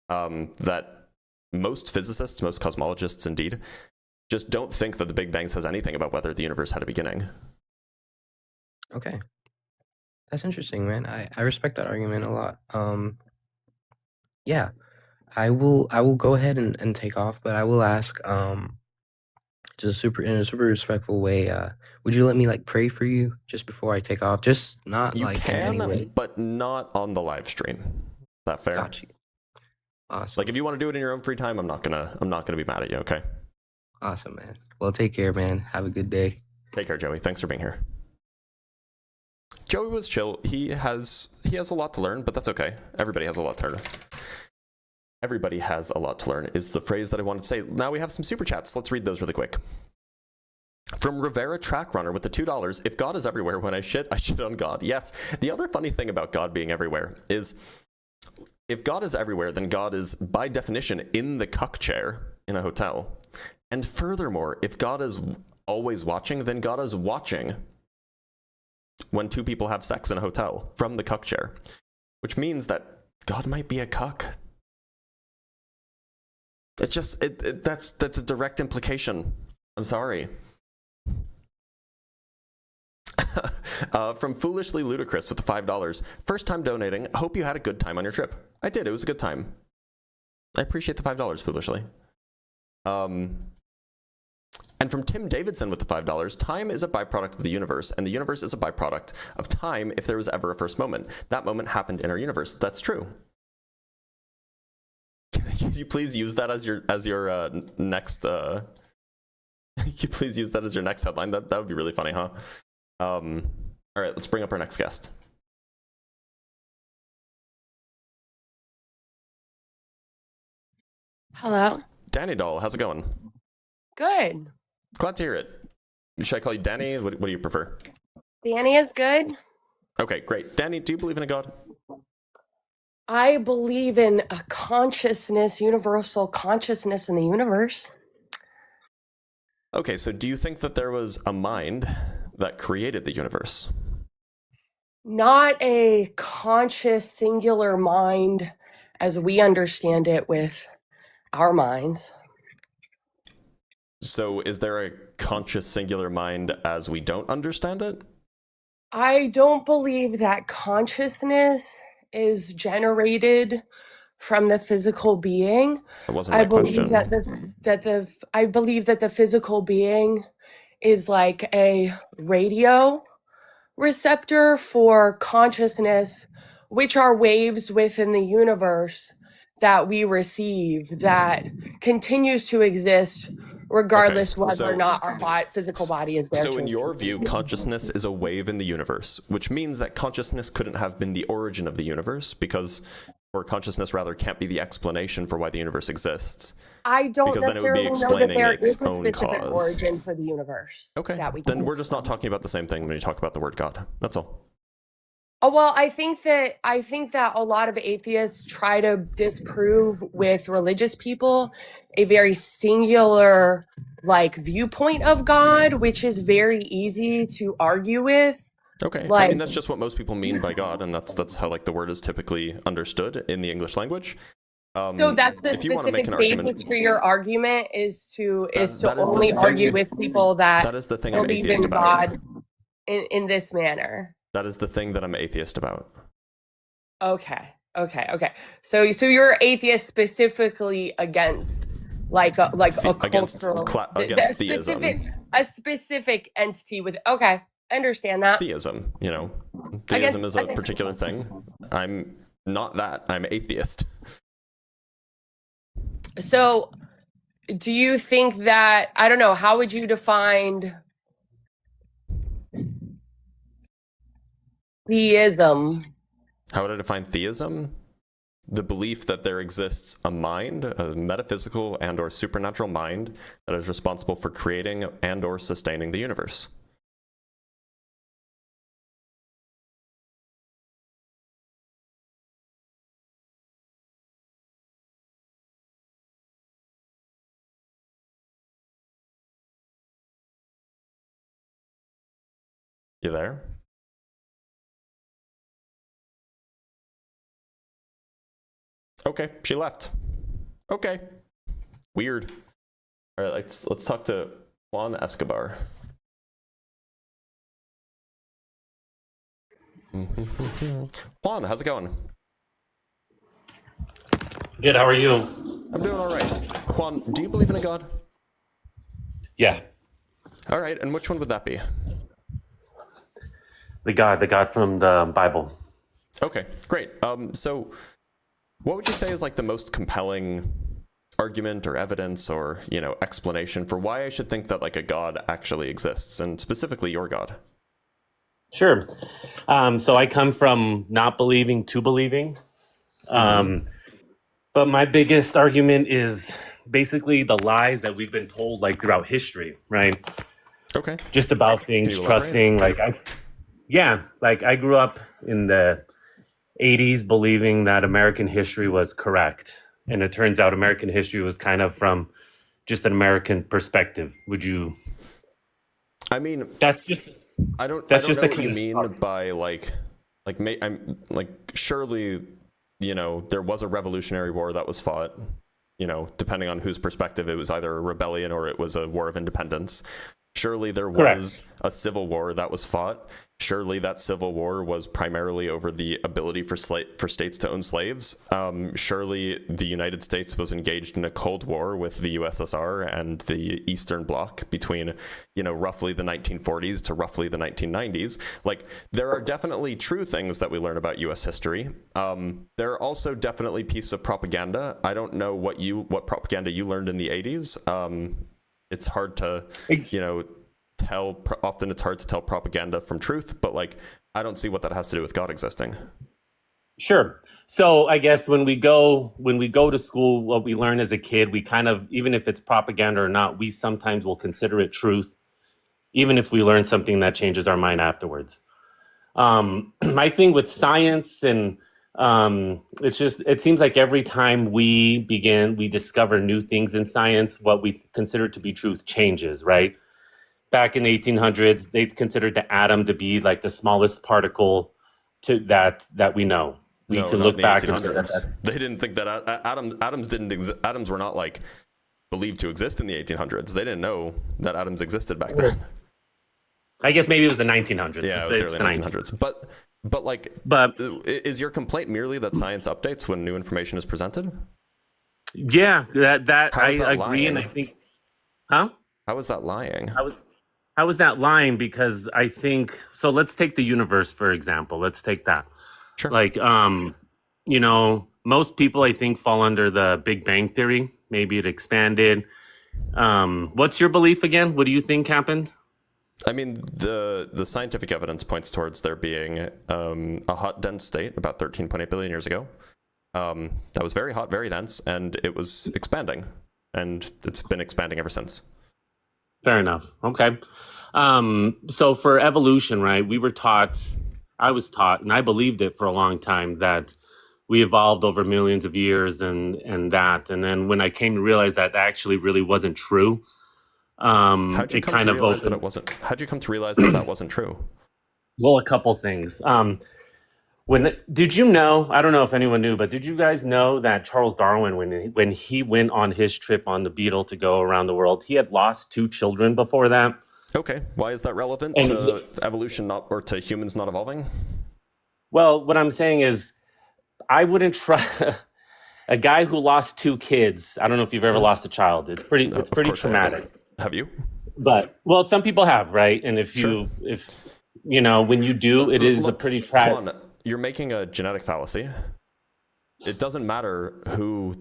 [SPEAKER 1] That most physicists, most cosmologists indeed, just don't think that the Big Bang says anything about whether the universe had a beginning.
[SPEAKER 11] Okay. That's interesting, man. I respect that argument a lot. Yeah. I will go ahead and take off, but I will ask just in a super respectful way, would you let me like pray for you just before I take off? Just not
[SPEAKER 1] you
[SPEAKER 11] like
[SPEAKER 1] can,
[SPEAKER 11] in any way.
[SPEAKER 1] But not on the live stream. Is that fair?
[SPEAKER 11] Got you. Awesome.
[SPEAKER 1] Like if you want to do it in your own free time, I'm not gonna be mad at you, okay?
[SPEAKER 11] Awesome, man. Well, take care, man. Have a good day.
[SPEAKER 1] Take care, Joey. Thanks for being here. Joey was chill. He has a lot to learn, but that's okay. Everybody has a lot to learn. Everybody has a lot to learn is the phrase that I wanted to say. Now we have some super chats. Let's read those really quick. From Rivera Track Runner with the $2. If God is everywhere, when I shit on God. Yes. The other funny thing about God being everywhere is if God is everywhere, then God is by definition in the cuck chair in a hotel. And furthermore, if God is always watching, then God is watching when two people have sex in a hotel from the cuck chair, which means that God might be a cuck. That's a direct implication. I'm sorry. From Foolishly Ludicrous with the $5. First time donating. Hope you had a good time on your trip. I did. It was a good time. I appreciate the $5, Foolishly. And from Tim Davidson with the $5, time is a byproduct of the universe, and the universe is a byproduct of time if there was ever a first moment. That moment happened in our universe. That's true. Can you please use that as your next can you please use that as your next headline? That would be really funny, huh? All right, let's bring up our next guest.
[SPEAKER 12] Hello.
[SPEAKER 1] Danny Doll, how's it going?
[SPEAKER 12] Good.
[SPEAKER 1] Glad to hear it. Should I call you Danny? What do you prefer?
[SPEAKER 12] Danny is good.
[SPEAKER 1] Okay, great. Danny, do you believe in a God?
[SPEAKER 12] I believe in a consciousness, universal consciousness in the universe.
[SPEAKER 1] Okay, so do you think that there was a mind that created the universe?
[SPEAKER 12] Not a conscious, singular mind as we understand it with our minds.
[SPEAKER 1] So is there a conscious, singular mind as we don't understand it?
[SPEAKER 12] I don't believe that consciousness is generated from the physical being.
[SPEAKER 1] That wasn't
[SPEAKER 12] I
[SPEAKER 1] my
[SPEAKER 12] believe
[SPEAKER 1] question.
[SPEAKER 12] I believe that the physical being is like a radio receptor for consciousness, which are waves within the universe that we receive that continues to exist regardless whether or not our physical body is there.
[SPEAKER 1] So in your view, consciousness is a wave in the universe, which means that consciousness couldn't have been the origin of the universe or consciousness rather can't be the explanation for why the universe exists.
[SPEAKER 12] I don't
[SPEAKER 1] Because then it would be
[SPEAKER 12] necessarily know that
[SPEAKER 1] explaining
[SPEAKER 12] there
[SPEAKER 1] its
[SPEAKER 12] is a
[SPEAKER 1] own
[SPEAKER 12] specific
[SPEAKER 1] cause.
[SPEAKER 12] origin for the universe.
[SPEAKER 1] Okay,
[SPEAKER 12] that we
[SPEAKER 1] then
[SPEAKER 12] can
[SPEAKER 1] we're just not talking about the same thing when you talk about the word God. That's all.
[SPEAKER 12] Oh, well, I think that a lot of atheists try to disprove with religious people a very singular viewpoint of God, which is very easy to argue with.
[SPEAKER 1] Okay, I mean that's just what most people mean by God, and that's how the word is typically understood in the English language.
[SPEAKER 12] So that's the
[SPEAKER 1] if you want to make
[SPEAKER 12] specific
[SPEAKER 1] an argument,
[SPEAKER 12] basis for your argument is to
[SPEAKER 1] that is
[SPEAKER 12] only
[SPEAKER 1] the
[SPEAKER 12] argue
[SPEAKER 1] thing-
[SPEAKER 12] with people that
[SPEAKER 1] that is the thing I'm
[SPEAKER 12] believe
[SPEAKER 1] atheist
[SPEAKER 12] in
[SPEAKER 1] about.
[SPEAKER 12] God in this manner.
[SPEAKER 1] That is the thing that I'm atheist about.
[SPEAKER 12] Okay. So you're atheist specifically against a
[SPEAKER 1] Against
[SPEAKER 12] cultural
[SPEAKER 1] against theism.
[SPEAKER 12] a specific entity with. Okay, I understand that.
[SPEAKER 1] Theism, theism is a particular thing. I'm not that. I'm atheist.
[SPEAKER 12] So, do you think that I don't know? How would you define theism?
[SPEAKER 1] How would I define theism? The belief that there exists a mind, a metaphysical and or supernatural mind that is responsible for creating and or sustaining the universe. You there? Okay, she left. Okay. Weird. All right, let's talk to Juan Escobar. Juan, how's it going?
[SPEAKER 13] Good, how are you?
[SPEAKER 1] I'm doing all right. Juan, do you believe in a God?
[SPEAKER 13] Yeah.
[SPEAKER 1] All right, and which one would that be?
[SPEAKER 13] The God from the Bible.
[SPEAKER 1] Okay, great. So what would you say is the most compelling argument or evidence or, explanation for why I should think that a God actually exists, and specifically your God?
[SPEAKER 13] Sure. So I come from not believing to believing. But my biggest argument is basically the lies that we've been told throughout history, right?
[SPEAKER 1] Okay.
[SPEAKER 13] Just about things, trusting. I grew up in the 80s believing that American history was correct. And it turns out American history was kind of from just an American perspective. Would you
[SPEAKER 1] I mean,
[SPEAKER 13] That's just
[SPEAKER 1] I don't
[SPEAKER 13] that's
[SPEAKER 1] know
[SPEAKER 13] just the
[SPEAKER 1] what
[SPEAKER 13] kind
[SPEAKER 1] you
[SPEAKER 13] of
[SPEAKER 1] mean
[SPEAKER 13] start.
[SPEAKER 1] by I'm like, surely, there was a revolutionary war that was fought, depending on whose perspective, it was either a rebellion or it was a war of independence. Surely there
[SPEAKER 13] Correct.
[SPEAKER 1] was a civil war that was fought. Surely that civil war was primarily over the ability for states to own slaves. Surely the United States was engaged in a Cold War with the USSR and the Eastern Bloc between, roughly the 1940s to roughly the 1990s. Like, there are definitely true things that we learn about U.S. history. There are also definitely pieces of propaganda. I don't know what propaganda you learned in the 80s. It's hard to, tell. Often it's hard to tell propaganda from truth, but I don't see what that has to do with God existing.
[SPEAKER 13] Sure. So I guess when we go to school, what we learn as a kid, we kind of, even if it's propaganda or not, we sometimes will consider it truth, even if we learn something that changes our mind afterwards. My thing with science and it seems like every time we discover new things in science, what we consider to be truth changes, right? Back in the 1800s, they considered the atom to be like the smallest particle that we know. We
[SPEAKER 1] No,
[SPEAKER 13] can
[SPEAKER 1] not
[SPEAKER 13] look
[SPEAKER 1] in the
[SPEAKER 13] back and
[SPEAKER 1] 1800s. They didn't think that atoms didn't exist. Atoms were not believed to exist in the 1800s. They didn't know that atoms existed back then.
[SPEAKER 13] I guess maybe it was the 1900s.
[SPEAKER 1] Yeah, it was the early 1900s. But is your complaint merely that science updates when new information is presented?
[SPEAKER 13] Yeah, that
[SPEAKER 1] How
[SPEAKER 13] I
[SPEAKER 1] is that
[SPEAKER 13] agree,
[SPEAKER 1] lying?
[SPEAKER 13] and I think, huh?
[SPEAKER 1] How is that lying?
[SPEAKER 13] How is that lying? Because I think so. Let's take the universe for example. Let's take that.
[SPEAKER 1] Sure.
[SPEAKER 13] Most people I think fall under the Big Bang theory. Maybe it expanded. What's your belief again? What do you think happened?
[SPEAKER 1] I mean, the scientific evidence points towards there being a hot, dense state about 13.8 billion years ago. That was very hot, very dense, and it was expanding, and it's been expanding ever since.
[SPEAKER 13] Fair enough. Okay. So for evolution, right? I was taught, and I believed it for a long time, that we evolved over millions of years and that. And then when I came to realize that actually really wasn't true,
[SPEAKER 1] How'd you come to realize that wasn't true?
[SPEAKER 13] Well, a couple things. Did you know? I don't know if anyone knew, but did you guys know that Charles Darwin, when he went on his trip on the Beetle to go around the world, he had lost 2 children before that?
[SPEAKER 1] Okay, why is that relevant to evolution or to humans not evolving?
[SPEAKER 13] Well, what I'm saying is, I wouldn't try a guy who lost 2 kids. I don't know if you've ever lost a child. It's pretty traumatic.
[SPEAKER 1] Have you?
[SPEAKER 13] But some people have, right? And if when you do, it is a pretty tragic.
[SPEAKER 1] You're making a genetic fallacy. It doesn't matter who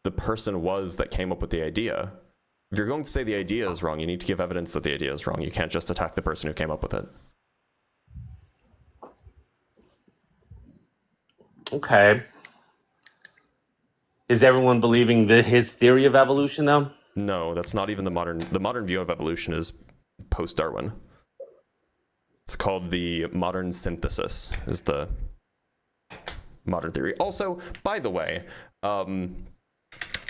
[SPEAKER 1] the person was that came up with the idea. If you're going to say the idea is wrong, you need to give evidence that the idea is wrong. You can't just attack the person who came up with it.
[SPEAKER 13] Okay. Is everyone believing his theory of evolution, though?
[SPEAKER 1] No, that's not even the modern view of evolution is post-Darwin. It's called the modern synthesis, is the modern theory. Also, by the way, I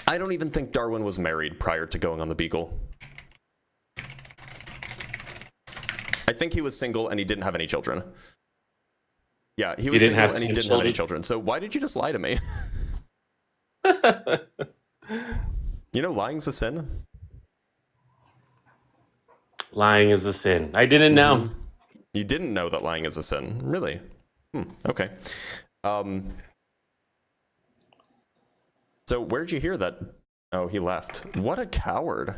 [SPEAKER 1] don't even think Darwin was married prior to going on the Beagle. I think he was single and he didn't have any children. Yeah, he was single and he didn't have any children. So why did you just lie to me? Lying's a sin.
[SPEAKER 13] Lying is a sin. I didn't know.
[SPEAKER 1] You didn't know that lying is a sin, really? Okay. So where'd you hear that? Oh, he left. What a coward.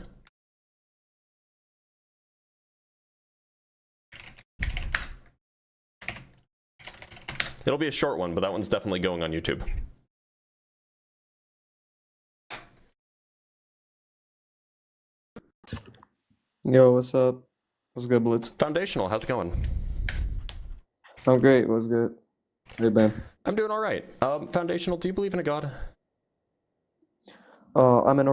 [SPEAKER 1] It'll be a short one, but that one's definitely going on YouTube.
[SPEAKER 14] Yo, what's up? What's good, Blitz?
[SPEAKER 1] Foundational, how's it going?
[SPEAKER 14] I'm great. What's good? Hey, Ben.
[SPEAKER 1] I'm doing all right. Foundational, do you believe in a God?
[SPEAKER 14] I'm an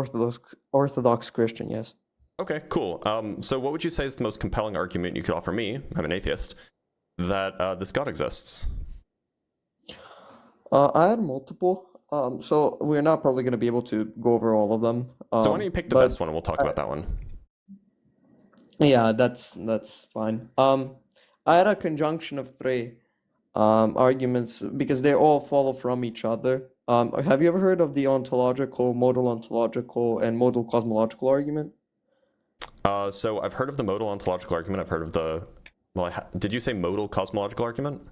[SPEAKER 14] Orthodox Christian, yes.
[SPEAKER 1] Okay, cool. So what would you say is the most compelling argument you could offer me, I'm an atheist, that this God exists?
[SPEAKER 14] I had multiple, so we're not probably going to be able to go over all of them.
[SPEAKER 1] So why don't you pick the best one and we'll talk about that one.
[SPEAKER 14] Yeah, that's fine. I had a conjunction of three arguments because they all follow from each other. Have you ever heard of the modal ontological, and modal cosmological argument?
[SPEAKER 1] So I've heard of the modal ontological argument. I've heard of the, did you say modal cosmological argument?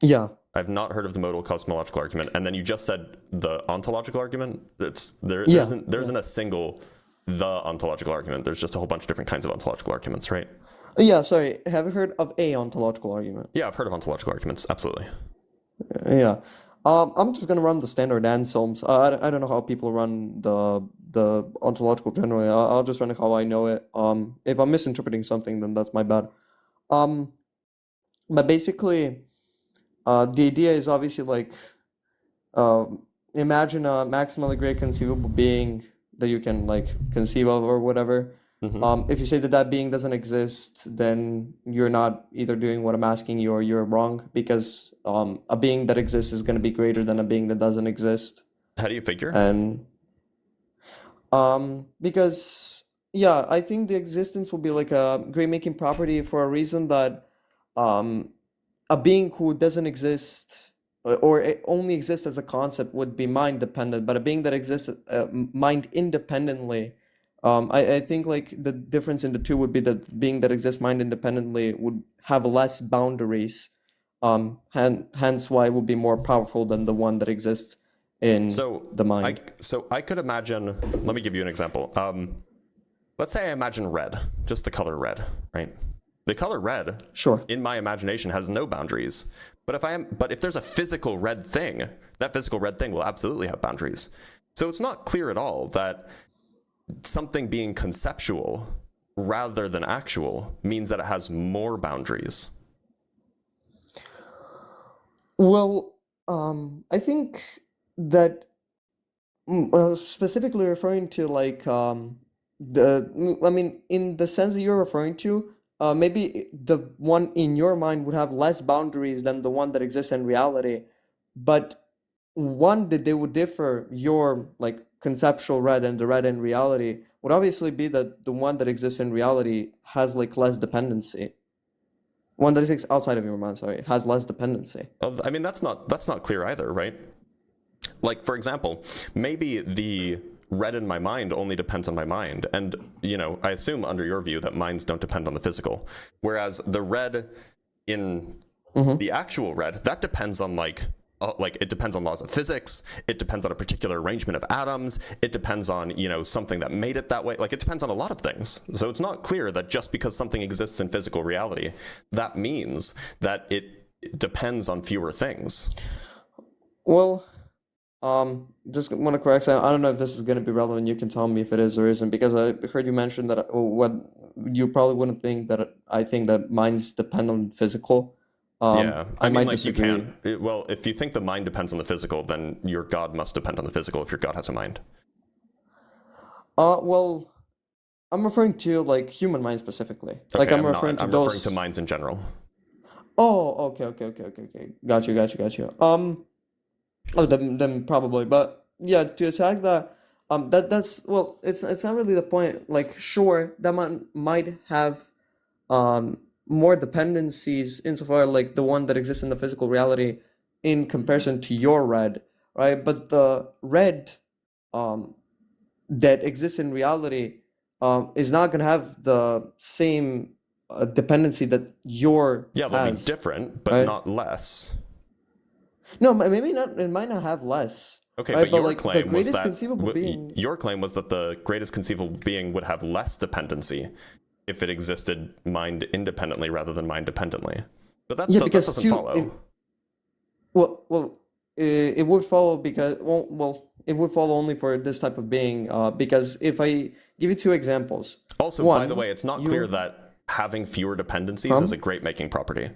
[SPEAKER 14] Yeah.
[SPEAKER 1] I've not heard of the modal cosmological argument. And then you just said the ontological argument. There
[SPEAKER 14] Yeah,
[SPEAKER 1] isn't a single the ontological argument. There's just a whole bunch of different kinds of ontological arguments, right?
[SPEAKER 14] Yeah, sorry. Have you heard of a ontological argument?
[SPEAKER 1] Yeah, I've heard of ontological arguments. Absolutely.
[SPEAKER 14] Yeah. I'm just gonna run the standard Anselms. I don't know how people run the ontological generally. I'll just run it how I know it. If I'm misinterpreting something, then that's my bad. But basically, the idea is obviously like, imagine a maximally great conceivable being that you can like conceive of or whatever. If you say that that being doesn't exist, then you're not either doing what I'm asking you or you're wrong, because a being that exists is going to be greater than a being that doesn't exist.
[SPEAKER 1] How do you figure?
[SPEAKER 14] And because yeah, I think the existence will be like a great making property for a reason that a being who doesn't exist or it only exists as a concept would be mind dependent, but a being that exists mind independently. I think like the difference in the two would be that being that exists mind independently would have less boundaries, hence why it would be more powerful than the one that exists in the mind.
[SPEAKER 1] So I could imagine, let me give you an example. Let's say I imagine red, just the color red, right? The color red,
[SPEAKER 14] sure,
[SPEAKER 1] in my imagination has no boundaries. But if there's a physical red thing, that physical red thing will absolutely have boundaries. So it's not clear at all that something being conceptual rather than actual means that it has more boundaries.
[SPEAKER 14] Well, I think that specifically referring to like in the sense that you're referring to, maybe the one in your mind would have less boundaries than the one that exists in reality, but one that they would differ, your like conceptual red and the red in reality, would obviously be that the one that exists in reality has like less dependency. One that exists outside of your mind, sorry, has less dependency.
[SPEAKER 1] I mean, that's not clear either, right? Like, for example, maybe the red in my mind only depends on my mind. And, you know, I assume under your view that minds don't depend on the physical. Whereas the red in the actual red, that depends on like it depends on laws of physics. It depends on a particular arrangement of atoms. It depends on, you know, something that made it that way. Like, it depends on a lot of things. So it's not clear that just because something exists in physical reality, that means that it depends on fewer things.
[SPEAKER 14] Well, just want to correct something. I don't know if this is going to be relevant. You can tell me if it is or isn't, because I heard you mention that what you probably wouldn't think that I think that minds depend on physical.
[SPEAKER 1] Yeah, I mean,
[SPEAKER 14] might
[SPEAKER 1] like
[SPEAKER 14] disagree.
[SPEAKER 1] you can. Well, if you think the mind depends on the physical, then your God must depend on the physical if your God has a mind.
[SPEAKER 14] Well, I'm referring to like human mind specifically.
[SPEAKER 1] Okay,
[SPEAKER 14] Like I'm
[SPEAKER 1] not.
[SPEAKER 14] referring to
[SPEAKER 1] I'm
[SPEAKER 14] those.
[SPEAKER 1] referring to minds in general.
[SPEAKER 14] Oh, okay. Got you. Oh, then probably, but yeah, to attack that, that's well, it's not really the point. Like, sure, that might have more dependencies insofar like the one that exists in the physical reality in comparison to your red, right? But the red that exists in reality is not going to have the same dependency that your
[SPEAKER 1] Yeah, they'll
[SPEAKER 14] has,
[SPEAKER 1] be different, but
[SPEAKER 14] right?
[SPEAKER 1] not less.
[SPEAKER 14] No, maybe not. It might not have less.
[SPEAKER 1] Okay,
[SPEAKER 14] right?
[SPEAKER 1] but your
[SPEAKER 14] like,
[SPEAKER 1] claim
[SPEAKER 14] the greatest
[SPEAKER 1] was that
[SPEAKER 14] conceivable being.
[SPEAKER 1] your claim was that the greatest conceivable being would have less dependency if it existed mind independently rather than mind dependently. But that doesn't follow.
[SPEAKER 14] It would follow because it would follow only for this type of being. Because if I give you two examples.
[SPEAKER 1] Also,
[SPEAKER 14] one,
[SPEAKER 1] by the way, it's not clear that having fewer dependencies is a great making property.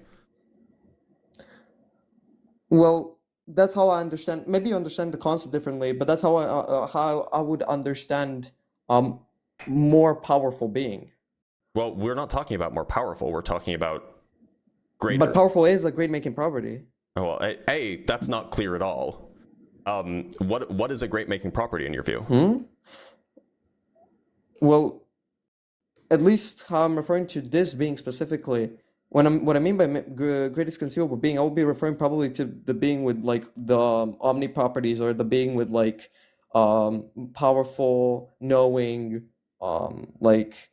[SPEAKER 14] Well, that's how I understand. Maybe you understand the concept differently, but that's how I would understand more powerful being.
[SPEAKER 1] Well, we're not talking about more powerful. We're talking about greater.
[SPEAKER 14] But powerful is a great making property.
[SPEAKER 1] Oh, well, that's not clear at all. What is a great making property in your view?
[SPEAKER 14] Well, at least how I'm referring to this being specifically, what I mean by greatest conceivable being, I will be referring probably to the being with like the omni properties, or the being with like powerful, knowing, like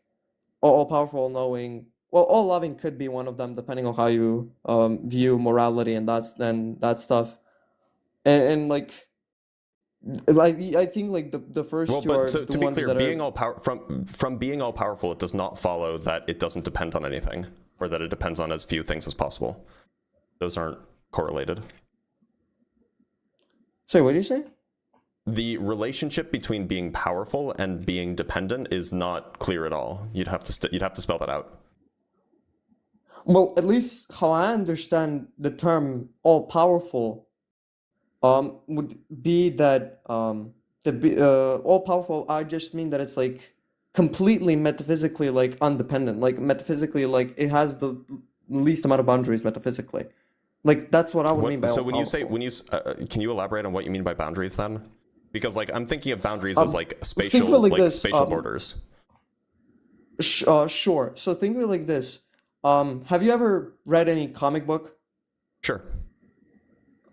[SPEAKER 14] all powerful, knowing. Well, all loving could be one of them, depending on how you view morality and that stuff. And like I think like the first
[SPEAKER 1] Well,
[SPEAKER 14] two are
[SPEAKER 1] but so
[SPEAKER 14] the
[SPEAKER 1] to be
[SPEAKER 14] ones
[SPEAKER 1] clear,
[SPEAKER 14] that
[SPEAKER 1] being
[SPEAKER 14] are.
[SPEAKER 1] all from being all powerful, it does not follow that it doesn't depend on anything, or that it depends on as few things as possible. Those aren't correlated.
[SPEAKER 14] Sorry, what did you say?
[SPEAKER 1] The relationship between being powerful and being dependent is not clear at all. You'd have to spell that out.
[SPEAKER 14] Well, at least how I understand the term all powerful would be that all powerful, I just mean that it's like completely metaphysically like undependent, like metaphysically like it has the least amount of boundaries metaphysically. Like that's what I would mean by
[SPEAKER 1] So
[SPEAKER 14] all
[SPEAKER 1] when
[SPEAKER 14] powerful.
[SPEAKER 1] you say can you elaborate on what you mean by boundaries then? Because like I'm thinking of boundaries as like
[SPEAKER 14] Think
[SPEAKER 1] spatial
[SPEAKER 14] of it like this,
[SPEAKER 1] spatial borders.
[SPEAKER 14] Sure. So think of it like this. Have you ever read any comic book?
[SPEAKER 1] Sure.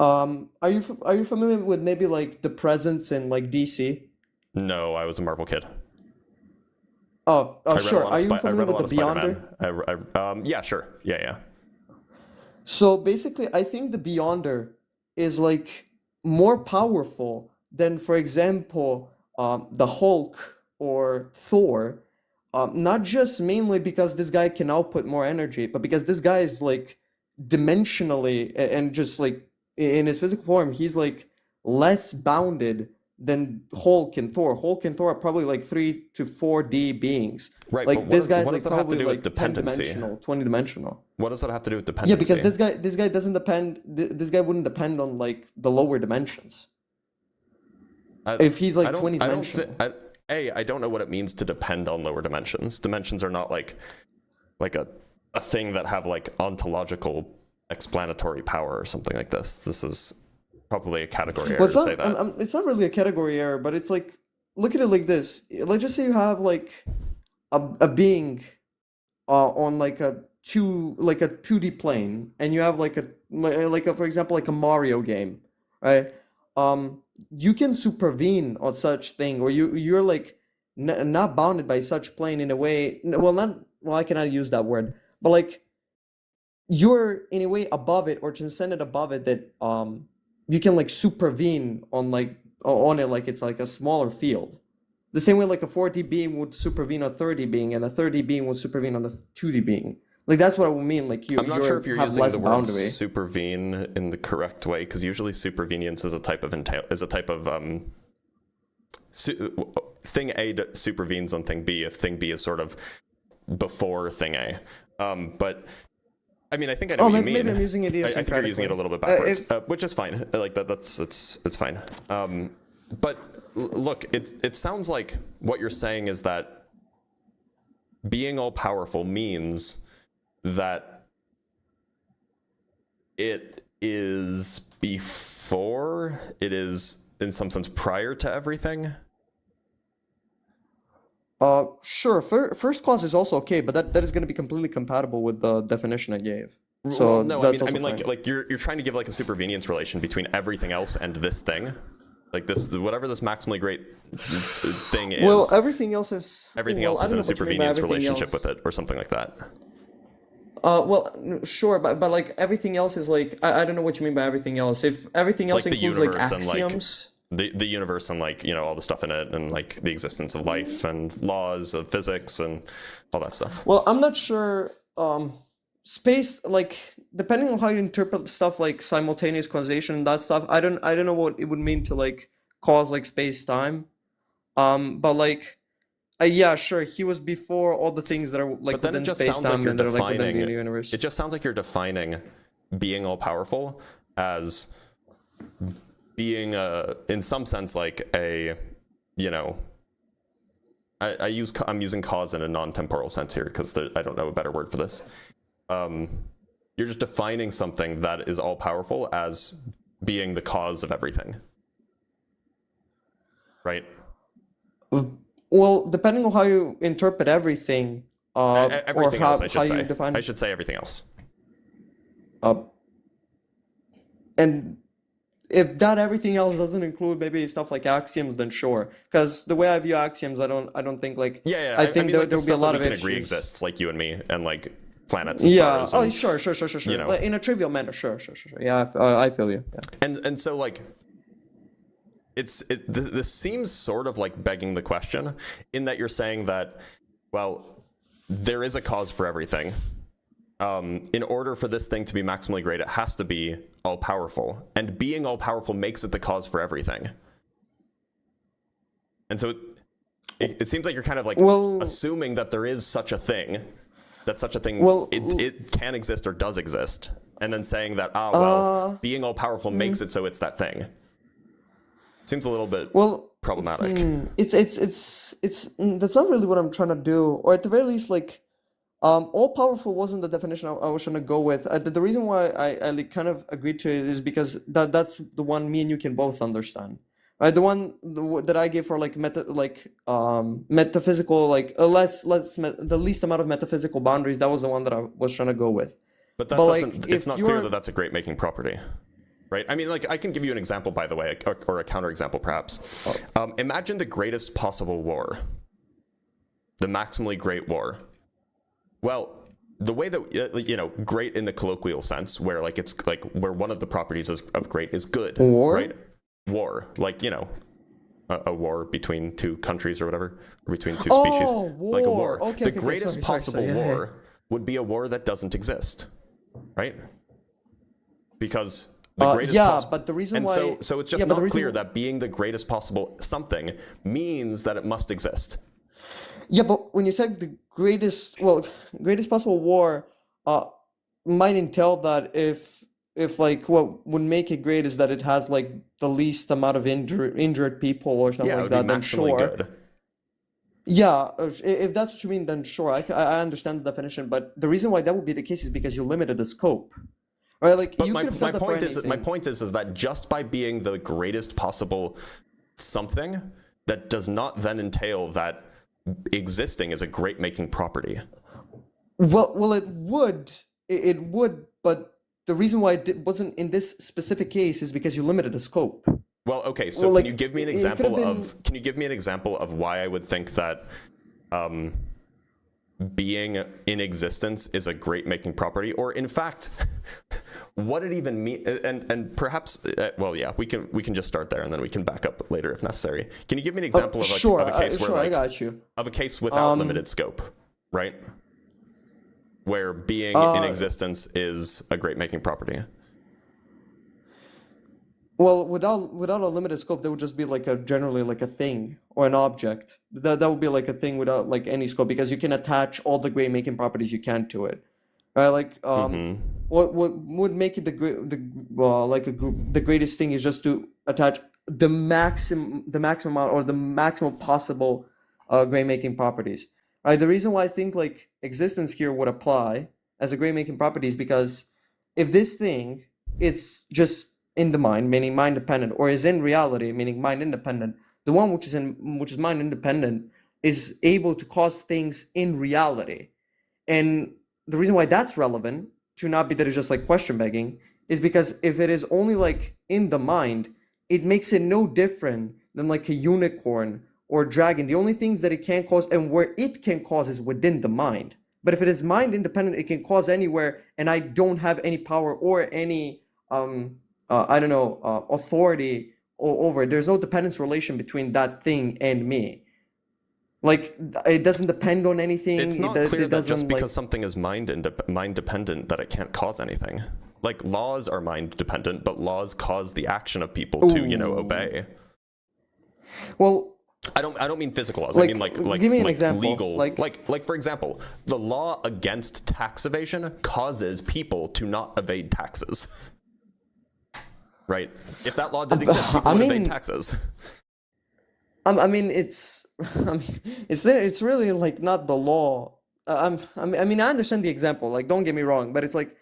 [SPEAKER 14] Are you familiar with maybe like the presence in like DC?
[SPEAKER 1] No, I was a Marvel kid.
[SPEAKER 14] Sure. Are you
[SPEAKER 1] I
[SPEAKER 14] familiar
[SPEAKER 1] read a lot
[SPEAKER 14] with
[SPEAKER 1] of
[SPEAKER 14] the Beyonder?
[SPEAKER 1] Spider-Man. Yeah, sure. Yeah.
[SPEAKER 14] So basically, I think the Beyonder is like more powerful than, for example, the Hulk or Thor. Not just mainly because this guy can output more energy, but because this guy is like dimensionally and just like in his physical form, he's like less bounded than Hulk and Thor. Hulk and Thor are probably like 3 to 4D beings.
[SPEAKER 1] Right,
[SPEAKER 14] Like
[SPEAKER 1] but
[SPEAKER 14] this guy's
[SPEAKER 1] what
[SPEAKER 14] like
[SPEAKER 1] does that have to
[SPEAKER 14] probably
[SPEAKER 1] do with
[SPEAKER 14] like
[SPEAKER 1] dependency?
[SPEAKER 14] 10-dimensional, 20-dimensional.
[SPEAKER 1] What does that have to do with dependency?
[SPEAKER 14] Yeah, because this guy doesn't depend. This guy wouldn't depend on like the lower dimensions. If he's like 20-dimensional.
[SPEAKER 1] I don't know what it means to depend on lower dimensions. Dimensions are not like a thing that have like ontological explanatory power or something like this. This is probably a category error
[SPEAKER 14] Well,
[SPEAKER 1] to say that.
[SPEAKER 14] it's not really a category error, but it's like, look at it like this. Let's just say you have like a being on like a 2D plane, and you have like a for example like a Mario game, right? You can supervene on such thing, or you're like not bounded by such plane in a way. I cannot use that word, but like you're in a way above it or transcended above it, that you can like supervene on it like it's like a smaller field. The same way like a 4D being would supervene on a 3D being, and a 3D being would supervene on a 2D being. Like that's what I would mean. Like
[SPEAKER 1] I'm not sure if you're
[SPEAKER 14] have
[SPEAKER 1] using
[SPEAKER 14] less
[SPEAKER 1] the word
[SPEAKER 14] boundary.
[SPEAKER 1] supervene in the correct way, because usually supervenience is a type of thing A supervenes on thing B if thing B is sort of before thing A. But I mean, I think I know what you mean.
[SPEAKER 14] Maybe I'm using it
[SPEAKER 1] I think you're using it a little bit backwards, which is fine. Like it's fine. But look, it sounds like what you're saying is that being all powerful means that it is before, it is in some sense prior to everything.
[SPEAKER 14] Sure. First clause is also okay, but that is going to be completely compatible with the definition I gave. So
[SPEAKER 1] Well, no,
[SPEAKER 14] that's
[SPEAKER 1] I mean
[SPEAKER 14] also fine.
[SPEAKER 1] like you're trying to give like a supervenience relation between everything else and this thing. Like this, whatever this maximally great thing is.
[SPEAKER 14] Well, everything else is
[SPEAKER 1] everything
[SPEAKER 14] well,
[SPEAKER 1] else is in a
[SPEAKER 14] I don't know what you mean by
[SPEAKER 1] supervenience
[SPEAKER 14] everything
[SPEAKER 1] relationship
[SPEAKER 14] else.
[SPEAKER 1] with it, or something like that.
[SPEAKER 14] Sure, but like everything else is like I don't know what you mean by everything else. If everything else
[SPEAKER 1] Like the
[SPEAKER 14] includes like
[SPEAKER 1] universe and like
[SPEAKER 14] axioms,
[SPEAKER 1] the universe and like all the stuff in it, and like the existence of life and laws of physics and all that stuff.
[SPEAKER 14] well, I'm not sure. Space, like depending on how you interpret stuff like simultaneous causation and that stuff, I don't know what it would mean to like cause like space time. But like, yeah, sure, he was before all the things that are like
[SPEAKER 1] But then it
[SPEAKER 14] within
[SPEAKER 1] just
[SPEAKER 14] space
[SPEAKER 1] sounds like
[SPEAKER 14] time
[SPEAKER 1] you're
[SPEAKER 14] and that are like within
[SPEAKER 1] defining.
[SPEAKER 14] the universe.
[SPEAKER 1] It just sounds like you're defining being all powerful as being in some sense like a, I'm using cause in a non-temporal sense here because I don't know a better word for this. You're just defining something that is all powerful as being the cause of everything, right?
[SPEAKER 14] Well, depending on how you interpret everything, or
[SPEAKER 1] Everything else, I
[SPEAKER 14] how
[SPEAKER 1] should
[SPEAKER 14] you
[SPEAKER 1] say.
[SPEAKER 14] define
[SPEAKER 1] I should say everything else.
[SPEAKER 14] and if that everything else doesn't include maybe stuff like axioms, then sure. Because the way I view axioms, I don't think like
[SPEAKER 1] Yeah.
[SPEAKER 14] I think
[SPEAKER 1] mean, like,
[SPEAKER 14] there will be a
[SPEAKER 1] stuff
[SPEAKER 14] lot
[SPEAKER 1] that we
[SPEAKER 14] of
[SPEAKER 1] can agree
[SPEAKER 14] issues.
[SPEAKER 1] exists, like you and me, and like planets and
[SPEAKER 14] Yeah.
[SPEAKER 1] stars.
[SPEAKER 14] Oh,
[SPEAKER 1] And,
[SPEAKER 14] sure.
[SPEAKER 1] you know.
[SPEAKER 14] Like, in a trivial manner, sure. Yeah, I feel you. Yeah.
[SPEAKER 1] And so like this seems sort of like begging the question in that you're saying that, well, there is a cause for everything. In order for this thing to be maximally great, it has to be all powerful, and being all powerful makes it the cause for everything. And so it seems like you're kind of like assuming that there is such a thing, it can exist or does exist, and then saying that being all powerful makes it so it's that thing. Seems a little bit problematic.
[SPEAKER 14] It's that's not really what I'm trying to do, or at the very least, like, all powerful wasn't the definition I was trying to go with. The reason why I like kind of agreed to it is because that's the one me and you can both understand. Right, the one that I gave for like metaphysical, like the least amount of metaphysical boundaries. That was the one that I was trying to go with.
[SPEAKER 1] But that doesn't. It's not clear that that's a great making property, right? I mean, like, I can give you an example, by the way, or a counterexample, perhaps. Imagine the greatest possible war, the maximally great war. Well, the way that great in the colloquial sense, where like it's like where one of the properties of great is good, right? War, like, a war between two countries or whatever, or between two species, like a war. The greatest possible war would be a war that doesn't exist, right? Because the greatest
[SPEAKER 14] but the reason
[SPEAKER 1] and
[SPEAKER 14] why
[SPEAKER 1] so it's just not clear that being the greatest possible something means that it must exist.
[SPEAKER 14] Yeah, but when you said the greatest possible war, might entail that if like what would make it great is that it has like the least amount of injured people or something like that, then sure.
[SPEAKER 1] Good.
[SPEAKER 14] Yeah, if that's what you mean, then sure. I understand the definition, but the reason why that would be the case is because you limited the scope. Right? Like,
[SPEAKER 1] but
[SPEAKER 14] you
[SPEAKER 1] my
[SPEAKER 14] could have said that for
[SPEAKER 1] point
[SPEAKER 14] anything.
[SPEAKER 1] my point is that just by being the greatest possible something, that does not then entail that existing is a great making property.
[SPEAKER 14] Well, it would, but the reason why it wasn't in this specific case is because you limited the scope.
[SPEAKER 1] Well, okay, so can you give me an example of why I would think that being in existence is a great making property, or in fact, what it even mean? And perhaps, we can just start there, and then we can back up later if necessary. Can you give me an example of a case where
[SPEAKER 14] I got you.
[SPEAKER 1] Of a case without limited scope, right? Where being in existence is a great making property.
[SPEAKER 14] Well, without a limited scope, there would just be like generally like a thing or an object. That would be like a thing without like any scope, because you can attach all the great making properties you can to it, right? Like what would make it the greatest thing is just to attach the maximum amount or the maximum possible great making properties. Right? The reason why I think like existence here would apply as a great making property is because if this thing it's just in the mind, meaning mind dependent, or is in reality, meaning mind independent, the one which is mind independent is able to cause things in reality. And the reason why that's relevant to not be that it's just like question begging is because if it is only like in the mind, it makes it no different than like a unicorn or dragon. The only things that it can cause and where it can cause is within the mind. But if it is mind independent, it can cause anywhere, and I don't have any power or any authority over it. There's no dependence relation between that thing and me. Like, it doesn't depend on anything.
[SPEAKER 1] It's not clear that just because something is mind dependent that it can't cause anything. Like, laws are mind dependent, but laws cause the action of people to, obey.
[SPEAKER 14] Well,
[SPEAKER 1] I don't mean physical laws. I mean like
[SPEAKER 14] give me an
[SPEAKER 1] like
[SPEAKER 14] example.
[SPEAKER 1] Legal, like for example, the law against tax evasion causes people to not evade taxes. Right? If that law didn't exist, people would evade taxes.
[SPEAKER 14] It's really like not the law. I understand the example. Like, don't get me wrong, but it's like,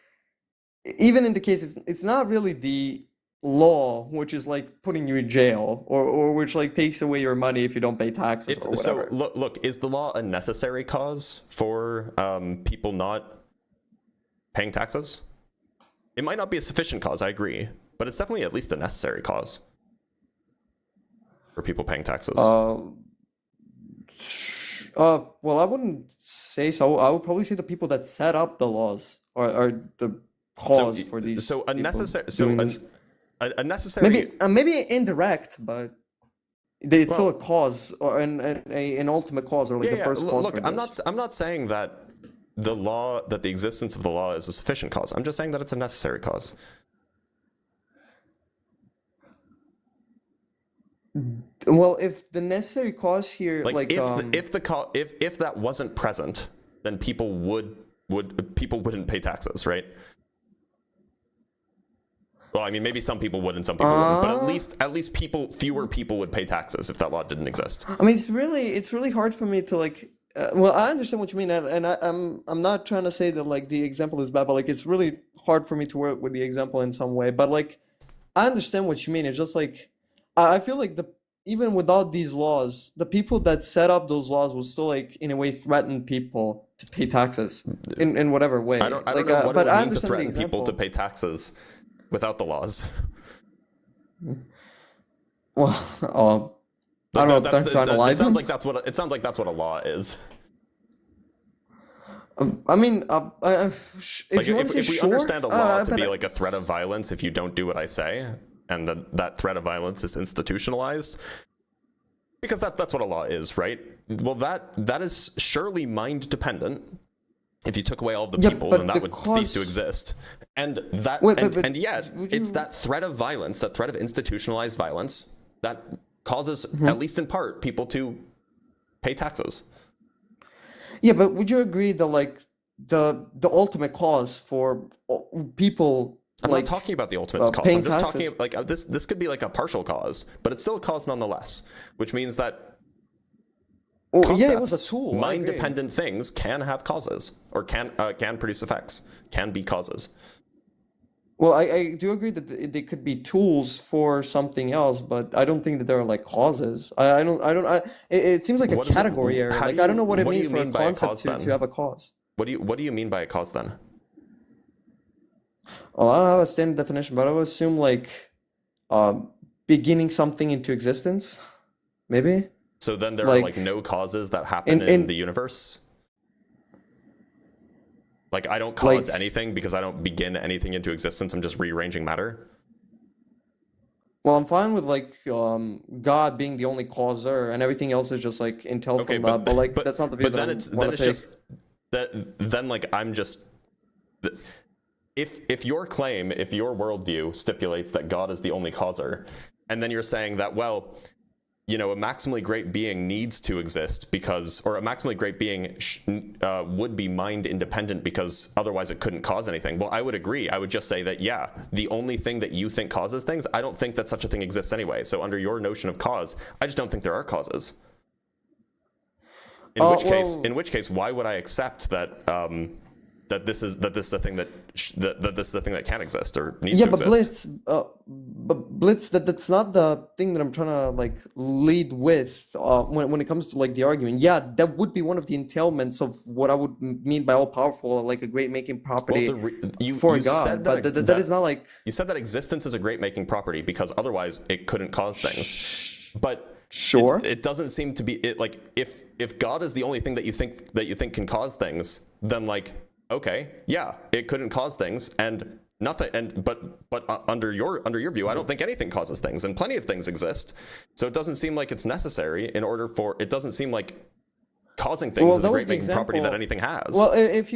[SPEAKER 14] even in the case, it's not really the law which is like putting you in jail, or which like takes away your money if you don't pay taxes or whatever.
[SPEAKER 1] So look, is the law a necessary cause for people not paying taxes? It might not be a sufficient cause, I agree, but it's definitely at least a necessary cause for people paying taxes.
[SPEAKER 14] Well, I wouldn't say so. I would probably say the people that set up the laws are the cause for these.
[SPEAKER 1] So a
[SPEAKER 14] people
[SPEAKER 1] necessary,
[SPEAKER 14] doing this.
[SPEAKER 1] a necessary.
[SPEAKER 14] Maybe indirect, but it's still a cause or an ultimate cause, or like the first cause.
[SPEAKER 1] Look,
[SPEAKER 14] for this.
[SPEAKER 1] I'm not saying that the existence of the law is a sufficient cause. I'm just saying that it's a necessary cause.
[SPEAKER 14] Well, if the necessary cause here,
[SPEAKER 1] if that wasn't present, then people wouldn't pay taxes, right? Well, I mean, maybe some people would and some people wouldn't, but at least fewer people would pay taxes if that law didn't exist.
[SPEAKER 14] I mean, it's really hard for me to like. Well, I understand what you mean, and I'm not trying to say that like the example is bad, but like it's really hard for me to work with the example in some way. But like, I understand what you mean. It's just like I feel like even without these laws, the people that set up those laws will still like in a way threaten people to pay taxes in whatever way.
[SPEAKER 1] I don't know what it would mean to threaten people to pay taxes without the laws.
[SPEAKER 14] Well, I don't know. Trying to lie.
[SPEAKER 1] It sounds like that's what a law is.
[SPEAKER 14] I mean, if
[SPEAKER 1] we understand a law to be like a threat of violence if you don't do what I say, and that threat of violence is institutionalized, because that's what a law is, right? Well, that is surely mind dependent. If you took away all of the people, then that would cease to exist. And yet it's that threat of violence, that threat of institutionalized violence, that causes, at least in part, people to pay taxes.
[SPEAKER 14] Yeah, but would you agree that like the ultimate cause for people?
[SPEAKER 1] I'm not talking about the ultimate cause. I'm just talking like this could be like a partial cause, but it's still a cause nonetheless, which means that
[SPEAKER 14] it was a tool.
[SPEAKER 1] Mind-dependent things can have causes, or can produce effects, can be causes.
[SPEAKER 14] Well, I do agree that they could be tools for something else, but I don't think that they're like causes. It seems like a category area. Like I don't know what it means for a concept to have a cause.
[SPEAKER 1] What do you mean by a cause then?
[SPEAKER 14] Well, I don't have a standard definition, but I would assume like beginning something into existence, maybe.
[SPEAKER 1] So then there are like no causes that happen in the universe? Like I don't cause anything because I don't begin anything into existence. I'm just rearranging matter?
[SPEAKER 14] Well, I'm fine with like God being the only causer and everything else is just like intel from that. But like that's not the view that I want to take.
[SPEAKER 1] Then like I'm just... If your worldview stipulates that God is the only causer, and then you're saying that, well, you know, a maximally great being needs to exist or a maximally great being would be mind independent because otherwise it couldn't cause anything. Well, I would agree. I would just say that, yeah, the only thing that you think causes things, I don't think that such a thing exists anyway. So under your notion of cause, I just don't think there are causes. In which case, why would I accept that that this is a thing that this is a thing that can exist or needs to exist?
[SPEAKER 14] But Blitz, that's not the thing that I'm trying to like lead with when it comes to like the argument. Yeah, that would be one of the entailments of what I would mean by all powerful, like a great making property for God. But that is not like...
[SPEAKER 1] You said that existence is a great making property because otherwise it couldn't cause things. But
[SPEAKER 14] sure,
[SPEAKER 1] it doesn't seem to be it. Like if God is the only thing that you think can cause things, then like, okay, yeah, it couldn't cause things and nothing. But under your view, I don't think anything causes things, and plenty of things exist. So it doesn't seem like it's necessary in order for... It doesn't seem like causing things is a great making property that anything has.
[SPEAKER 14] Well, if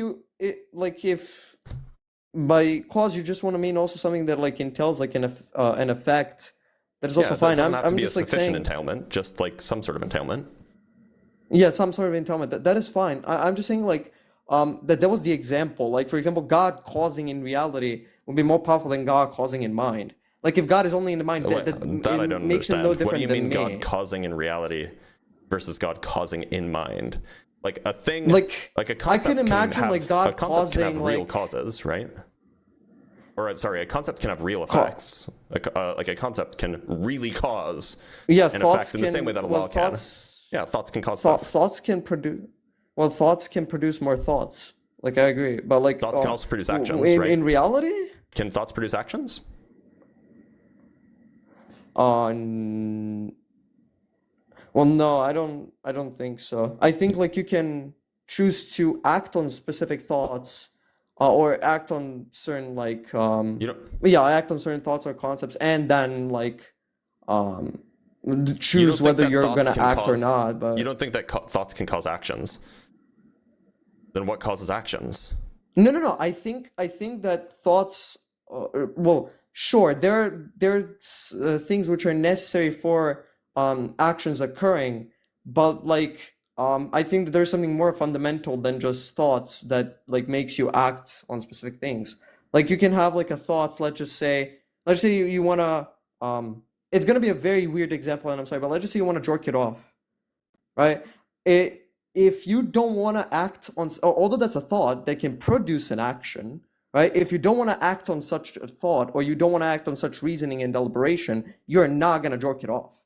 [SPEAKER 14] by cause you just want to mean also something that like entails like an effect, that is also fine.
[SPEAKER 1] It doesn't have to be
[SPEAKER 14] just
[SPEAKER 1] a
[SPEAKER 14] like
[SPEAKER 1] sufficient
[SPEAKER 14] saying
[SPEAKER 1] entailment, just like some sort of entailment.
[SPEAKER 14] Yeah, some sort of entailment. That is fine. I'm just saying like that was the example. Like for example, God causing in reality would be more powerful than God causing in mind. Like if God is only in the mind, that
[SPEAKER 1] I don't
[SPEAKER 14] makes
[SPEAKER 1] understand.
[SPEAKER 14] him no different
[SPEAKER 1] What do you
[SPEAKER 14] than
[SPEAKER 1] mean
[SPEAKER 14] me.
[SPEAKER 1] God causing in reality versus God causing in mind? Like a thing,
[SPEAKER 14] like
[SPEAKER 1] a concept
[SPEAKER 14] I can imagine
[SPEAKER 1] have,
[SPEAKER 14] like God
[SPEAKER 1] a concept can
[SPEAKER 14] causing
[SPEAKER 1] have real
[SPEAKER 14] like
[SPEAKER 1] causes, right? or sorry, a concept can have real effects. Like a concept can really cause
[SPEAKER 14] Yeah,
[SPEAKER 1] an
[SPEAKER 14] thoughts
[SPEAKER 1] effect in the same way that a law can. Yeah, thoughts can cause stuff.
[SPEAKER 14] Thoughts can produce. Well, thoughts can produce more thoughts. Like, I agree, but like
[SPEAKER 1] Thoughts can also produce actions, right?
[SPEAKER 14] in reality.
[SPEAKER 1] Can thoughts produce actions?
[SPEAKER 14] Well, no, I don't think so. I think like you can choose to act on specific thoughts, or act on certain like act on certain thoughts or concepts, and then like choose whether you're gonna act or not. But
[SPEAKER 1] you don't think that thoughts can cause actions? Then what causes actions?
[SPEAKER 14] No. I think that thoughts. Well, sure, there are things which are necessary for actions occurring, but like I think that there's something more fundamental than just thoughts that like makes you act on specific things. Like you can have like a thoughts. Let's say you wanna it's gonna be a very weird example, and I'm sorry, but let's just say you want to jerk it off, right? If you don't want to act on, although that's a thought that can produce an action, right? If you don't want to act on such a thought, or you don't want to act on such reasoning and deliberation, you're not gonna jerk it off.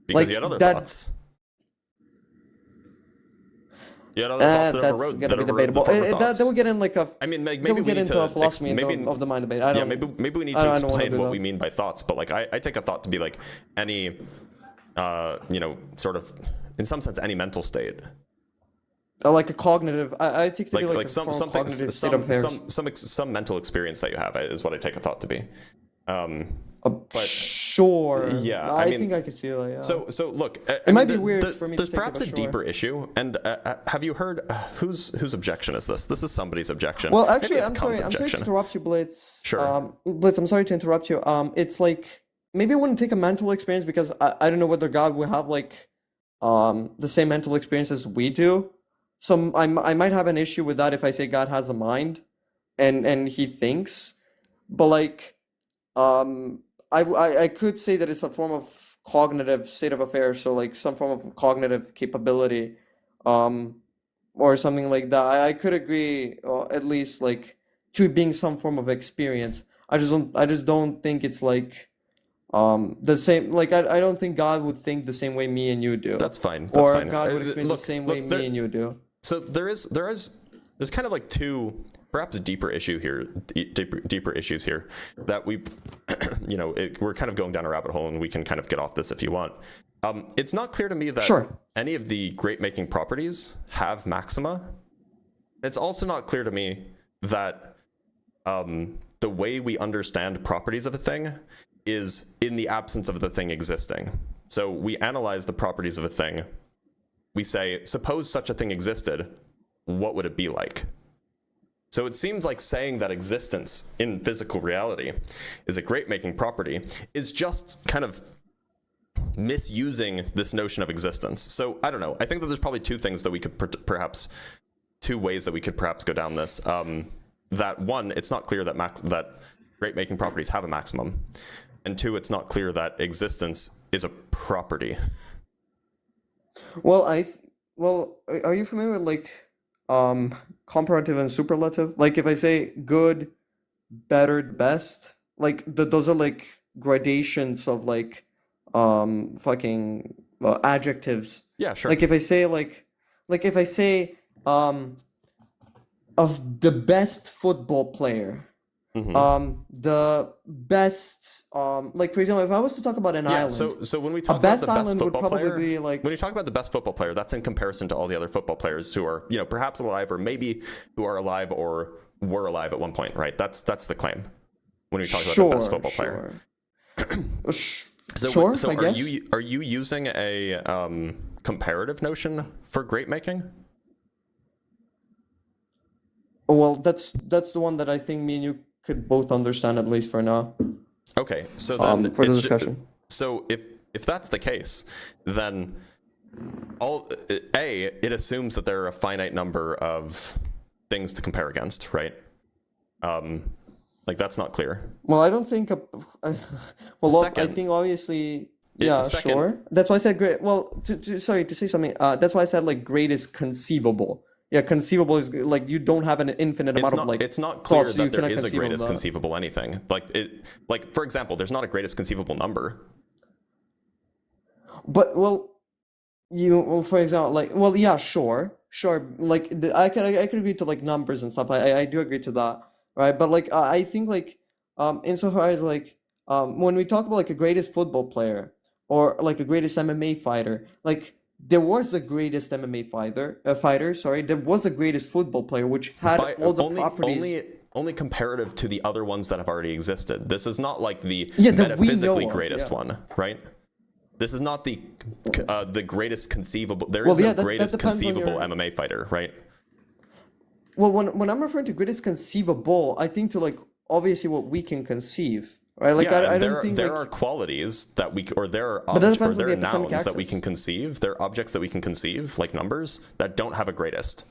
[SPEAKER 1] Because
[SPEAKER 14] Like
[SPEAKER 1] you had other
[SPEAKER 14] that-
[SPEAKER 1] thoughts. You had other thoughts that
[SPEAKER 14] That's
[SPEAKER 1] overrode
[SPEAKER 14] gonna be
[SPEAKER 1] that overrode the
[SPEAKER 14] debatable.
[SPEAKER 1] former
[SPEAKER 14] That
[SPEAKER 1] thoughts.
[SPEAKER 14] will get in like a.
[SPEAKER 1] I mean, like,
[SPEAKER 14] that
[SPEAKER 1] maybe
[SPEAKER 14] will
[SPEAKER 1] we
[SPEAKER 14] get
[SPEAKER 1] need
[SPEAKER 14] into a
[SPEAKER 1] to
[SPEAKER 14] philosophy
[SPEAKER 1] maybe
[SPEAKER 14] of the mind debate.
[SPEAKER 1] yeah, maybe we need to
[SPEAKER 14] I don't wanna
[SPEAKER 1] explain
[SPEAKER 14] do
[SPEAKER 1] what
[SPEAKER 14] that.
[SPEAKER 1] we mean by thoughts. But like, I take a thought to be like any, sort of, in some sense, any mental state.
[SPEAKER 14] Like a cognitive. I take it to be like a
[SPEAKER 1] some
[SPEAKER 14] form of
[SPEAKER 1] something
[SPEAKER 14] cognitive state of affairs.
[SPEAKER 1] some mental experience that you have is what I take a thought to be.
[SPEAKER 14] Sure.
[SPEAKER 1] Yeah,
[SPEAKER 14] I
[SPEAKER 1] mean,
[SPEAKER 14] think I can see that. Yeah.
[SPEAKER 1] So look,
[SPEAKER 14] It might be weird for me to
[SPEAKER 1] There's
[SPEAKER 14] take it,
[SPEAKER 1] perhaps
[SPEAKER 14] but
[SPEAKER 1] a
[SPEAKER 14] sure.
[SPEAKER 1] deeper issue, and have you heard whose objection is this? This is somebody's objection.
[SPEAKER 14] Well,
[SPEAKER 1] Maybe
[SPEAKER 14] actually,
[SPEAKER 1] it's
[SPEAKER 14] I'm
[SPEAKER 1] Kant's
[SPEAKER 14] sorry to
[SPEAKER 1] objection.
[SPEAKER 14] interrupt you, Blitz.
[SPEAKER 1] Sure.
[SPEAKER 14] Blitz, I'm sorry to interrupt you. It's like maybe I wouldn't take a mental experience because I don't know whether God will have like the same mental experience as we do. So I might have an issue with that if I say God has a mind, and he thinks, but like I could say that it's a form of cognitive state of affairs, so like some form of cognitive capability, or something like that. I could agree, at least like to it being some form of experience. I just don't think it's like the same. Like I don't think God would think the same way me and you do.
[SPEAKER 1] That's fine. That's
[SPEAKER 14] Or
[SPEAKER 1] fine.
[SPEAKER 14] God would experience the same way
[SPEAKER 1] there-
[SPEAKER 14] me and you do.
[SPEAKER 1] So there's kind of like two perhaps deeper issues here that we we're kind of going down a rabbit hole, and we can kind of get off this if you want. It's not clear to me that any of the great making properties have maxima. It's also not clear to me that the way we understand properties of a thing is in the absence of the thing existing. So we analyze the properties of a thing. We say, suppose such a thing existed, what would it be like? So it seems like saying that existence in physical reality is a great making property is just kind of misusing this notion of existence. So I don't know. I think that there's probably two ways that we could perhaps go down this. That one, it's not clear that great making properties have a maximum, and two, it's not clear that existence is a property.
[SPEAKER 14] Well, are you familiar with like comparative and superlative? Like if I say good, better, best, like those are like gradations of like fucking adjectives.
[SPEAKER 1] Yeah, sure.
[SPEAKER 14] Like if I say if I say of the best football player, the best like for example, if I was to talk about an island,
[SPEAKER 1] so when we talk about
[SPEAKER 14] best
[SPEAKER 1] the best
[SPEAKER 14] island would
[SPEAKER 1] football
[SPEAKER 14] probably
[SPEAKER 1] player,
[SPEAKER 14] be like
[SPEAKER 1] when you talk about the best football player, that's in comparison to all the other football players who are, perhaps alive or maybe who are alive or were alive at one point, right? That's the claim when we talk about the best football player. So
[SPEAKER 14] I guess.
[SPEAKER 1] are you using a comparative notion for great making?
[SPEAKER 14] Well, that's the one that I think me and you could both understand, at least for now.
[SPEAKER 1] Okay, so then
[SPEAKER 14] for the discussion.
[SPEAKER 1] So if that's the case, then it assumes that there are a finite number of things to compare against, right? Like that's not clear.
[SPEAKER 14] Well, I don't think. I think obviously. Yeah, sure. That's why I said great. Well, to say something. That's why I said like great is conceivable. yeah, conceivable is like you don't have an infinite amount of like.
[SPEAKER 1] It's not clear
[SPEAKER 14] thoughts, so you
[SPEAKER 1] that there
[SPEAKER 14] cannot
[SPEAKER 1] is a
[SPEAKER 14] conceive of
[SPEAKER 1] greatest
[SPEAKER 14] that.
[SPEAKER 1] conceivable anything. Like for example, there's not a greatest conceivable number.
[SPEAKER 14] But well, for example, like, well, yeah, sure, like I can agree to like numbers and stuff. I do agree to that, right? But like I think like insofar as like when we talk about like a greatest football player or like a greatest MMA fighter, like there was a greatest MMA fighter, sorry, there was a greatest football player which had all the properties.
[SPEAKER 1] Only comparative to the other ones that have already existed. This is not like the
[SPEAKER 14] Yeah, that we know
[SPEAKER 1] metaphysically
[SPEAKER 14] of,
[SPEAKER 1] greatest
[SPEAKER 14] yeah.
[SPEAKER 1] one, right? This is not the greatest conceivable. There is
[SPEAKER 14] Well,
[SPEAKER 1] no
[SPEAKER 14] yeah, that
[SPEAKER 1] greatest
[SPEAKER 14] depends on
[SPEAKER 1] conceivable
[SPEAKER 14] your-
[SPEAKER 1] MMA fighter, right?
[SPEAKER 14] Well, when I'm referring to greatest conceivable, I think to like obviously what we can conceive, right? Like
[SPEAKER 1] Yeah,
[SPEAKER 14] I
[SPEAKER 1] there
[SPEAKER 14] don't think
[SPEAKER 1] there
[SPEAKER 14] like
[SPEAKER 1] are qualities that we or there are
[SPEAKER 14] But that
[SPEAKER 1] objects or
[SPEAKER 14] depends on
[SPEAKER 1] there are
[SPEAKER 14] the epistemic
[SPEAKER 1] nouns that we
[SPEAKER 14] axis.
[SPEAKER 1] can conceive. There are objects that we can conceive, like numbers, that don't have a greatest.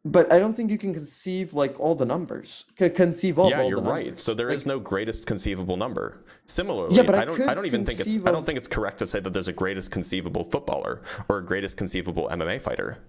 [SPEAKER 14] But I don't think you can conceive like all the numbers. Conceive of
[SPEAKER 1] Yeah,
[SPEAKER 14] all
[SPEAKER 1] you're
[SPEAKER 14] the
[SPEAKER 1] right.
[SPEAKER 14] numbers.
[SPEAKER 1] So there is
[SPEAKER 14] Like,
[SPEAKER 1] no greatest conceivable number. Similarly,
[SPEAKER 14] Yeah, but I
[SPEAKER 1] I
[SPEAKER 14] could
[SPEAKER 1] don't even think it's
[SPEAKER 14] conceive
[SPEAKER 1] I don't
[SPEAKER 14] of-
[SPEAKER 1] think it's correct to say that there's a greatest conceivable footballer or a greatest conceivable MMA fighter.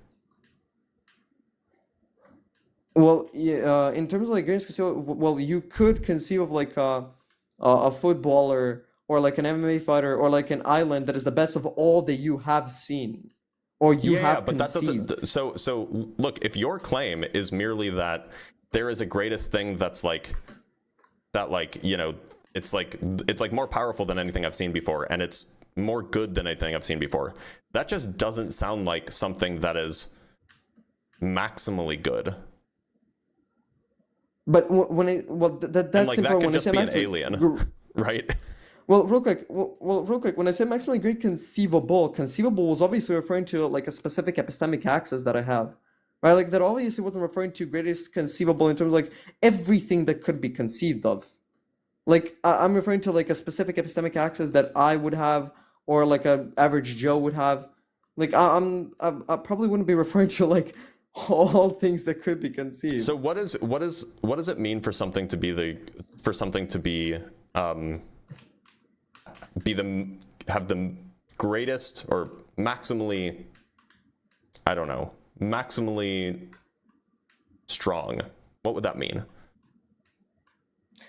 [SPEAKER 14] well, yeah, in terms of like greatest conceivable, well, you could conceive of like a footballer or like an MMA fighter or like an island that is the best of all that you have seen or you
[SPEAKER 1] Yeah,
[SPEAKER 14] have
[SPEAKER 1] but that
[SPEAKER 14] conceived.
[SPEAKER 1] doesn't. So look, if your claim is merely that there is a greatest thing that's like that, like it's like more powerful than anything I've seen before, and it's more good than anything I've seen before. That just doesn't sound like something that is maximally good.
[SPEAKER 14] But when it well that's
[SPEAKER 1] And like that
[SPEAKER 14] important
[SPEAKER 1] could
[SPEAKER 14] when I
[SPEAKER 1] just
[SPEAKER 14] say
[SPEAKER 1] be an
[SPEAKER 14] maximum
[SPEAKER 1] alien, right?
[SPEAKER 14] Well, real quick, when I say maximally great conceivable was obviously referring to like a specific epistemic axis that I have, right? Like that obviously wasn't referring to greatest conceivable in terms of like everything that could be conceived of. Like I'm referring to like a specific epistemic axis that I would have, or like a average Joe would have. Like I probably wouldn't be referring to like all things that could be conceived.
[SPEAKER 1] So what does it mean for something to be have the greatest or maximally, I don't know, maximally strong? What would that mean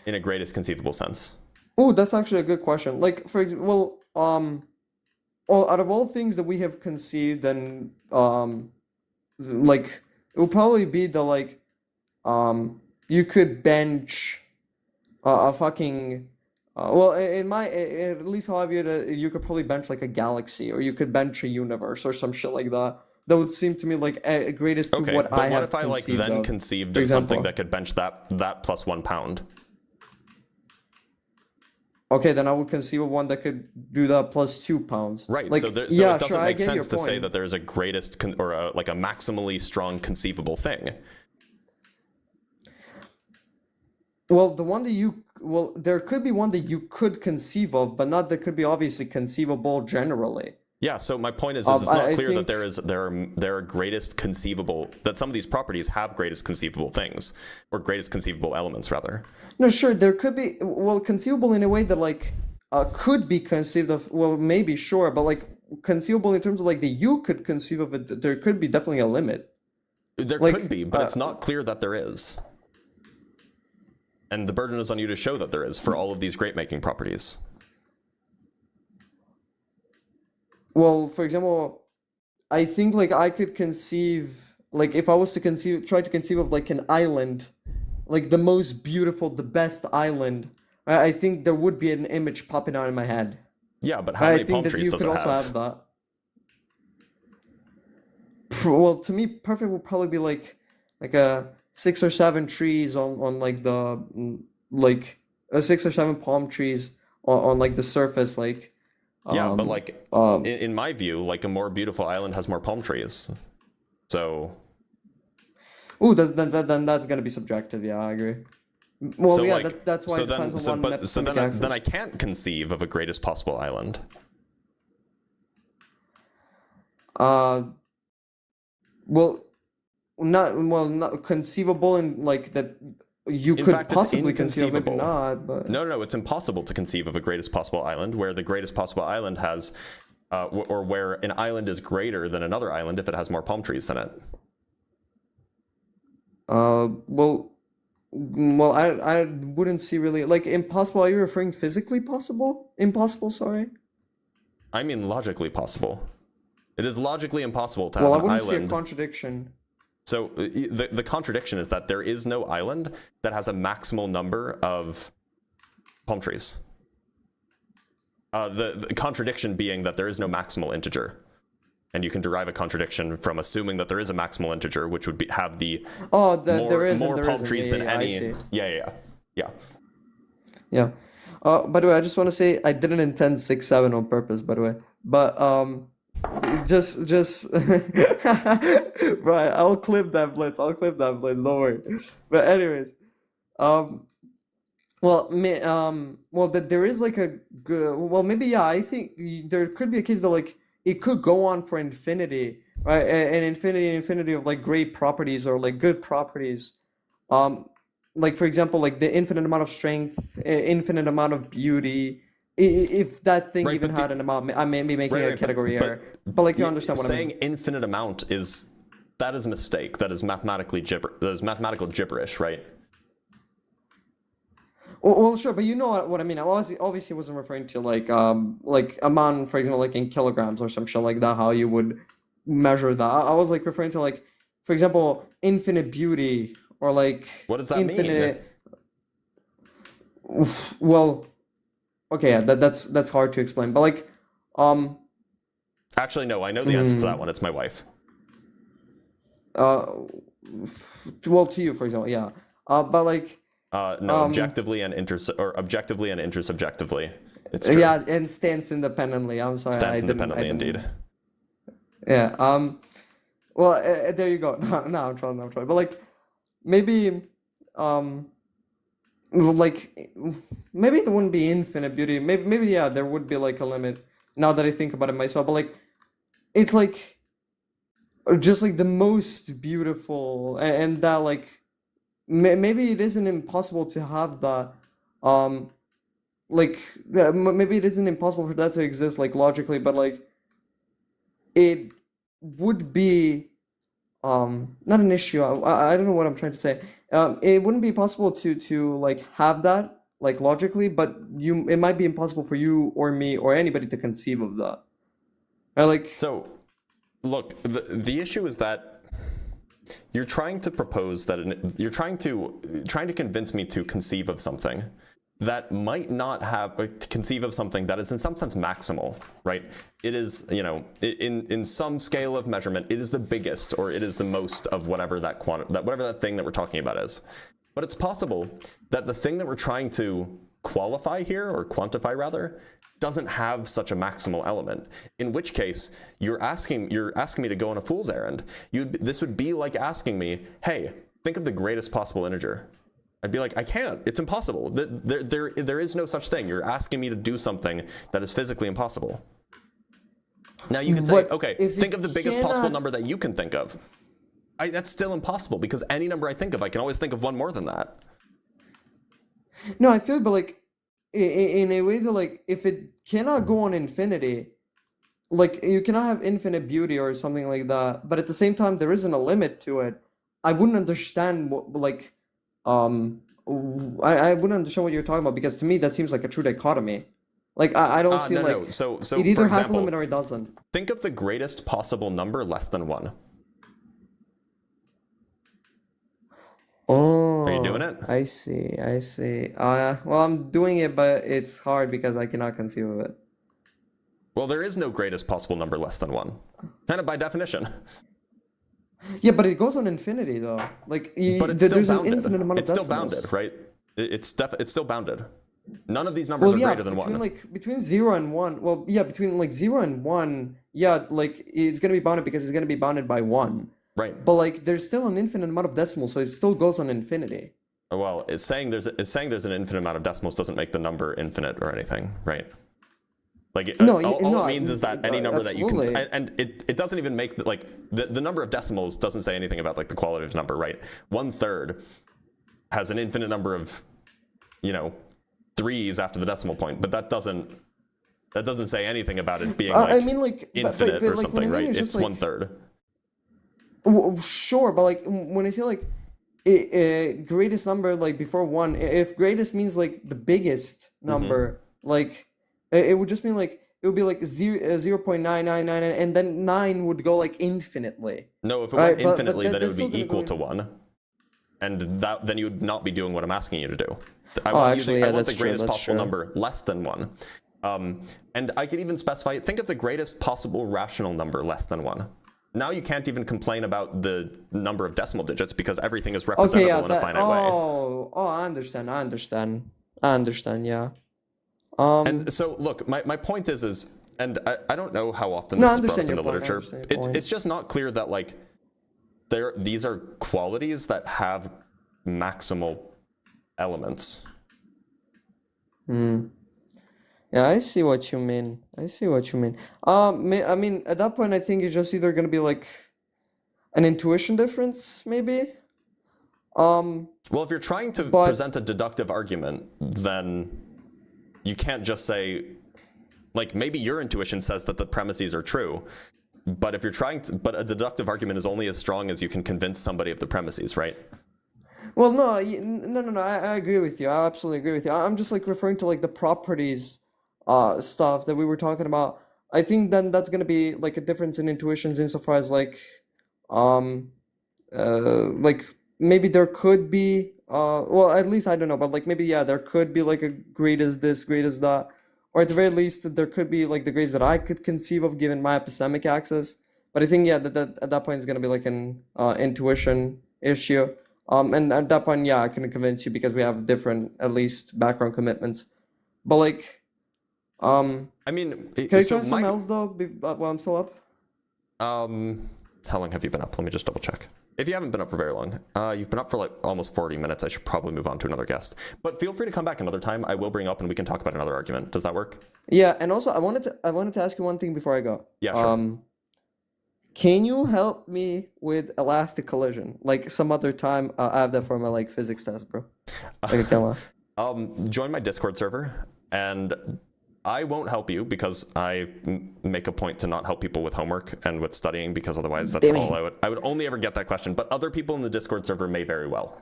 [SPEAKER 1] in a greatest conceivable sense?
[SPEAKER 14] Oh, that's actually a good question. Like for example, well, out of all things that we have conceived, and like it will probably be the like you could bench a fucking well, in my at least how I view it, you could probably bench like a galaxy, or you could bench a universe or some shit like that. That would seem to me like a greatest to
[SPEAKER 1] Okay,
[SPEAKER 14] what
[SPEAKER 1] but
[SPEAKER 14] I
[SPEAKER 1] what
[SPEAKER 14] have
[SPEAKER 1] if I like
[SPEAKER 14] conceived
[SPEAKER 1] then
[SPEAKER 14] of.
[SPEAKER 1] conceived
[SPEAKER 14] For
[SPEAKER 1] of something
[SPEAKER 14] example.
[SPEAKER 1] that could bench that plus 1 pound?
[SPEAKER 14] Okay, then I would conceive of one that could do that plus 2 pounds.
[SPEAKER 1] Right.
[SPEAKER 14] Like,
[SPEAKER 1] so
[SPEAKER 14] yeah,
[SPEAKER 1] it doesn't
[SPEAKER 14] sure, I
[SPEAKER 1] make
[SPEAKER 14] get your
[SPEAKER 1] sense to say
[SPEAKER 14] point.
[SPEAKER 1] that there's a greatest or a maximally strong conceivable thing.
[SPEAKER 14] Well, there could be one that you could conceive of, but not that could be obviously conceivable generally.
[SPEAKER 1] Yeah, so my point is it's not
[SPEAKER 14] I
[SPEAKER 1] clear
[SPEAKER 14] think-
[SPEAKER 1] that there are greatest conceivable, that some of these properties have greatest conceivable things, or greatest conceivable elements rather.
[SPEAKER 14] No, sure, there could be, well, conceivable in a way that like could be conceived of, well, maybe sure, but like conceivable in terms of like that you could conceive of it, there could be definitely a limit.
[SPEAKER 1] There
[SPEAKER 14] Like,
[SPEAKER 1] could be, but it's not clear that there is. And the burden is on you to show that there is for all of these great making properties.
[SPEAKER 14] Well, for example, I think like I could conceive, like if I was to try to conceive of like an island, like the most beautiful, the best island, I think there would be an image popping out in my head.
[SPEAKER 1] Yeah, but how
[SPEAKER 14] I
[SPEAKER 1] many
[SPEAKER 14] think
[SPEAKER 1] palm
[SPEAKER 14] that
[SPEAKER 1] trees
[SPEAKER 14] you
[SPEAKER 1] does
[SPEAKER 14] could
[SPEAKER 1] it
[SPEAKER 14] also
[SPEAKER 1] have?
[SPEAKER 14] have that. Well, to me, perfect would probably be like a 6 or 7 trees on like the like 6 or 7 palm trees on like the surface, like.
[SPEAKER 1] Yeah, but like in my view, like a more beautiful island has more palm trees. So
[SPEAKER 14] Ooh, then that's gonna be subjective. Yeah, I agree. Well,
[SPEAKER 1] so
[SPEAKER 14] yeah,
[SPEAKER 1] like,
[SPEAKER 14] that's why
[SPEAKER 1] so
[SPEAKER 14] it
[SPEAKER 1] then,
[SPEAKER 14] depends
[SPEAKER 1] so,
[SPEAKER 14] on one
[SPEAKER 1] but, so
[SPEAKER 14] epistemic
[SPEAKER 1] then,
[SPEAKER 14] axis.
[SPEAKER 1] then I can't conceive of a greatest possible island.
[SPEAKER 14] Well, not conceivable in like that you
[SPEAKER 1] In
[SPEAKER 14] could
[SPEAKER 1] fact, it's
[SPEAKER 14] possibly conceive, maybe
[SPEAKER 1] inconceivable.
[SPEAKER 14] not, but
[SPEAKER 1] No, it's impossible to conceive of a greatest possible island where the greatest possible island has or where an island is greater than another island if it has more palm trees than it.
[SPEAKER 14] Well, I wouldn't see really like impossible. Are you referring physically possible? Impossible, sorry.
[SPEAKER 1] I mean logically possible. It is logically impossible to
[SPEAKER 14] Well, I
[SPEAKER 1] have an
[SPEAKER 14] wouldn't see a
[SPEAKER 1] island.
[SPEAKER 14] contradiction.
[SPEAKER 1] So the contradiction is that there is no island that has a maximal number of palm trees. The contradiction being that there is no maximal integer. And you can derive a contradiction from assuming that there is a maximal integer, which would have the more palm trees than any.
[SPEAKER 14] Yeah. By the way, I just want to say I didn't intend 6-7 on purpose. By the way, but just right. I'll clip that Blitz. Don't worry. But anyways, that there is like a good. Well, maybe yeah. I think there could be a case that like it could go on for infinity, right? An infinity of like great properties or like good properties. Like for example, like the infinite amount of strength, infinite amount of beauty. If that thing even had an amount, I may be making a category error. But like you understand what I mean.
[SPEAKER 1] Saying infinite amount is a mistake. That is mathematical gibberish, right?
[SPEAKER 14] Well, sure, but you know what I mean. I obviously wasn't referring to like amount, for example, like in kilograms or some shit like that. How you would measure that? I was like referring to like, for example, infinite beauty or like.
[SPEAKER 1] What does that mean?
[SPEAKER 14] Well, okay, yeah, that's hard to explain, but like,
[SPEAKER 1] Actually, no, I know the answer to that one. It's my wife.
[SPEAKER 14] Well, to you, for example, yeah, but like.
[SPEAKER 1] No, objectively and intersubjectively. It's true.
[SPEAKER 14] Yeah, and stands independently. I'm sorry.
[SPEAKER 1] Stands independently, indeed.
[SPEAKER 14] Yeah. Well, there you go. No, I'm trying. But like, maybe, like, maybe it wouldn't be infinite beauty. Maybe yeah, there would be like a limit. Now that I think about it myself, but like, it's like, just like the most beautiful, and that like. Maybe it isn't impossible to have that, maybe it isn't impossible for that to exist, like, logically, but, like, it would be, not an issue, I don't know what I'm trying to say, it wouldn't be possible to, like, have that, like, logically, but it might be impossible for you or me or anybody to conceive of that, right? Like...
[SPEAKER 1] So, look, the issue is that you're trying to propose that you're trying to convince me to conceive of something that might not have to conceive of something that is in some sense maximal, right? It is, you know, in some scale of measurement, it is the biggest or it is the most of whatever whatever that thing that we're talking about is. But it's possible that the thing that we're trying to qualify here, or quantify rather, doesn't have such a maximal element, in which case you're asking me to go on a fool's errand. This would be like asking me, hey, think of the greatest possible integer. I'd be like, I can't, it's impossible. There is no such thing. You're asking me to do something that is physically impossible. Now you can say, okay, think of the biggest possible number that you can think of. That's still impossible, because any number I think of, I can always think of one more than that.
[SPEAKER 14] No, I feel, but like, in a way that, like, if it cannot go on infinity, like, you cannot have infinite beauty or something like that, but at the same time there isn't a limit to it, I wouldn't understand what, like, I wouldn't understand what you're talking about, because to me that seems like a true dichotomy. Like, I don't see, like,
[SPEAKER 1] So
[SPEAKER 14] it either
[SPEAKER 1] for
[SPEAKER 14] has
[SPEAKER 1] example,
[SPEAKER 14] a limit or it doesn't.
[SPEAKER 1] Think of the greatest possible number less than 1.
[SPEAKER 14] Oh,
[SPEAKER 1] are you doing it?
[SPEAKER 14] I see. Well, I'm doing it, but it's hard because I cannot conceive of it.
[SPEAKER 1] Well, there is no greatest possible number less than 1, kind of by definition.
[SPEAKER 14] Yeah, but it goes on infinity though. Like,
[SPEAKER 1] but it's
[SPEAKER 14] there's
[SPEAKER 1] still
[SPEAKER 14] an
[SPEAKER 1] bounded.
[SPEAKER 14] infinite amount of
[SPEAKER 1] It's still
[SPEAKER 14] decimals.
[SPEAKER 1] bounded, right? It's still bounded. None of these numbers are greater than 1.
[SPEAKER 14] Between 0 and 1. Well, yeah, between like 0 and 1. Yeah, like it's gonna be bounded because it's gonna be bounded by 1.
[SPEAKER 1] Right.
[SPEAKER 14] But like, there's still an infinite amount of decimals, so it still goes on infinity.
[SPEAKER 1] Well, it's saying there's an infinite amount of decimals doesn't make the number infinite or anything, right? Like, all it means is that any number that you can, and it doesn't even make the number of decimals doesn't say anything about like the qualitative number, right? 1/3 has an infinite number of, you know, 3s after the decimal point, but that doesn't That doesn't say anything about it being like
[SPEAKER 14] I mean, like,
[SPEAKER 1] infinite or
[SPEAKER 14] like,
[SPEAKER 1] something,
[SPEAKER 14] what I mean
[SPEAKER 1] right?
[SPEAKER 14] is
[SPEAKER 1] It's
[SPEAKER 14] just, like,
[SPEAKER 1] 1/3.
[SPEAKER 14] Sure, but like when I say like greatest number like before one, if greatest means like the biggest number, like it would just mean like it would be like 0.9999, and then 9 would go like infinitely.
[SPEAKER 1] No, if it
[SPEAKER 14] Right,
[SPEAKER 1] went infinitely, then it
[SPEAKER 14] that's
[SPEAKER 1] would
[SPEAKER 14] still
[SPEAKER 1] be
[SPEAKER 14] gonna go
[SPEAKER 1] equal to 1. And that then you would not be doing what I'm asking you to do. I
[SPEAKER 14] Oh,
[SPEAKER 1] want,
[SPEAKER 14] actually,
[SPEAKER 1] I
[SPEAKER 14] yeah,
[SPEAKER 1] want the
[SPEAKER 14] that's true,
[SPEAKER 1] greatest
[SPEAKER 14] that's
[SPEAKER 1] possible
[SPEAKER 14] true.
[SPEAKER 1] number less than 1. And I could even specify, think of the greatest possible rational number less than 1. Now you can't even complain about the number of decimal digits because everything is representable
[SPEAKER 14] Okay, yeah,
[SPEAKER 1] in a finite way.
[SPEAKER 14] I understand, yeah.
[SPEAKER 1] And so, look, my point is, and I don't know how often
[SPEAKER 14] No,
[SPEAKER 1] this
[SPEAKER 14] I
[SPEAKER 1] is brought up
[SPEAKER 14] understand
[SPEAKER 1] in
[SPEAKER 14] your
[SPEAKER 1] the
[SPEAKER 14] point, I
[SPEAKER 1] literature.
[SPEAKER 14] understand your point.
[SPEAKER 1] It's just not clear that, like, these are qualities that have maximal elements.
[SPEAKER 14] Yeah, I see what you mean. I mean, at that point, I think it's just either gonna be like an intuition difference, maybe.
[SPEAKER 1] Well, if you're trying to present a deductive argument, then you can't just say, like, maybe your intuition says that the premises are true, but if you're trying to, but a deductive argument is only as strong as you can convince somebody of the premises, right?
[SPEAKER 14] Well, no, no. I agree with you. I absolutely agree with you. I'm just like referring to like the properties, stuff that we were talking about. I think then that's gonna be like a difference in intuitions insofar as like maybe there could be well, at least I don't know, but like maybe yeah, there could be like a great as this, great as that, or at the very least there could be like the grades that I could conceive of given my epistemic access. But I think yeah, that at that point is gonna be like an intuition issue. And at that point, yeah, I can convince you because we have different at least background commitments. But like,
[SPEAKER 1] I mean,
[SPEAKER 14] can I
[SPEAKER 1] so
[SPEAKER 14] try something else though while I'm still up?
[SPEAKER 1] How long have you been up? Let me just double check. If you haven't been up for very long, you've been up for like almost 40 minutes. I should probably move on to another guest. But feel free to come back another time. I will bring up and we can talk about another argument. Does that work?
[SPEAKER 14] Yeah, and also I wanted to ask you one thing before I go.
[SPEAKER 1] Yeah, sure.
[SPEAKER 14] Can you help me with elastic collision? Like some other time, I have that for my like physics test, bro. Like a camera.
[SPEAKER 1] Join my Discord server, and I won't help you because I make a point to not help people with homework and with studying because otherwise that's all I would only ever get that question. But other people in the Discord server may very well.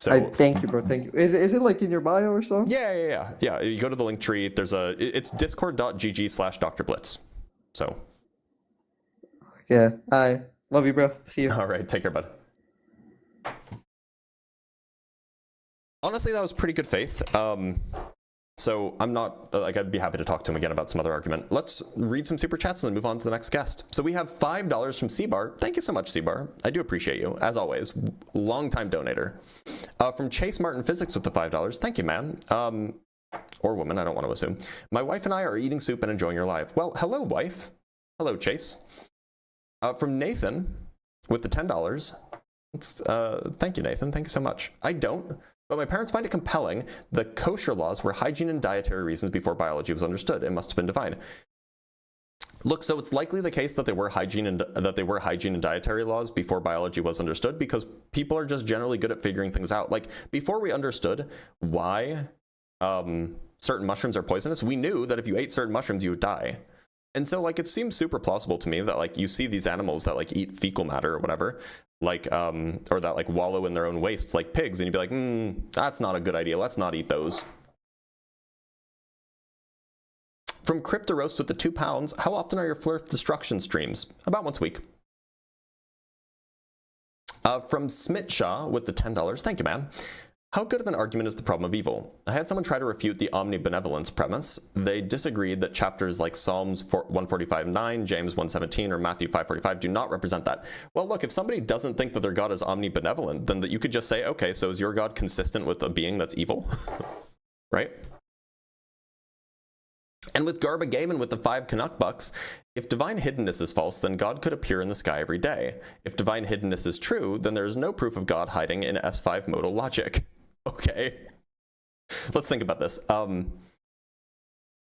[SPEAKER 1] So
[SPEAKER 14] thank you, bro. Thank you. Is it like in your bio or something?
[SPEAKER 1] Yeah. You go to the link tree. It's discord.gg/Dr. Blitz. So.
[SPEAKER 14] Yeah. I love you, bro. See you.
[SPEAKER 1] All right. Take care, bud. Honestly, that was pretty good faith. So I'm not, like, I'd be happy to talk to him again about some other argument. Let's read some super chats and then move on to the next guest. So we have $5 from C-Bar. Thank you so much, C-Bar. I do appreciate you, as always. Long-time donator. From Chase Martin Physics with the $5. Thank you, man. Or woman, I don't want to assume. My wife and I are eating soup and enjoying your live. Well, hello, wife. Hello, Chase. From Nathan with the $10. Thank you, Nathan. Thank you so much. I don't. But my parents find it compelling that kosher laws were hygiene and dietary reasons before biology was understood. It must have been defined. Look, so it's likely the case that they were hygiene and dietary laws before biology was understood because people are just generally good at figuring things out. Like before we understood why certain mushrooms are poisonous, we knew that if you ate certain mushrooms, you would die. And so, like, it seems super plausible to me that, like, you see these animals that, like, eat fecal matter or whatever, like, or that, like, wallow in their own wastes, like pigs, and you'd be like, that's not a good idea. Let's not eat those. From Crypto Roast with the £2, how often are your Flirth Destruction streams? About once a week. From Smitshaw with the $10, thank you, man. How good of an argument is the problem of evil? I had someone try to refute the omnibenevolence premise. They disagreed that chapters like Psalms 145:9, James 1:17, or Matthew 5:45 do not represent that. Well, look, if somebody doesn't think that their God is omnibenevolent, then you could just say, okay, so is your God consistent with a being that's evil? Right? And with Garba Gaiman with the 5 Canuck bucks, if divine hiddenness is false, then God could appear in the sky every day. If divine hiddenness is true, then there is no proof of God hiding in S5 modal logic. Okay. Let's think about this.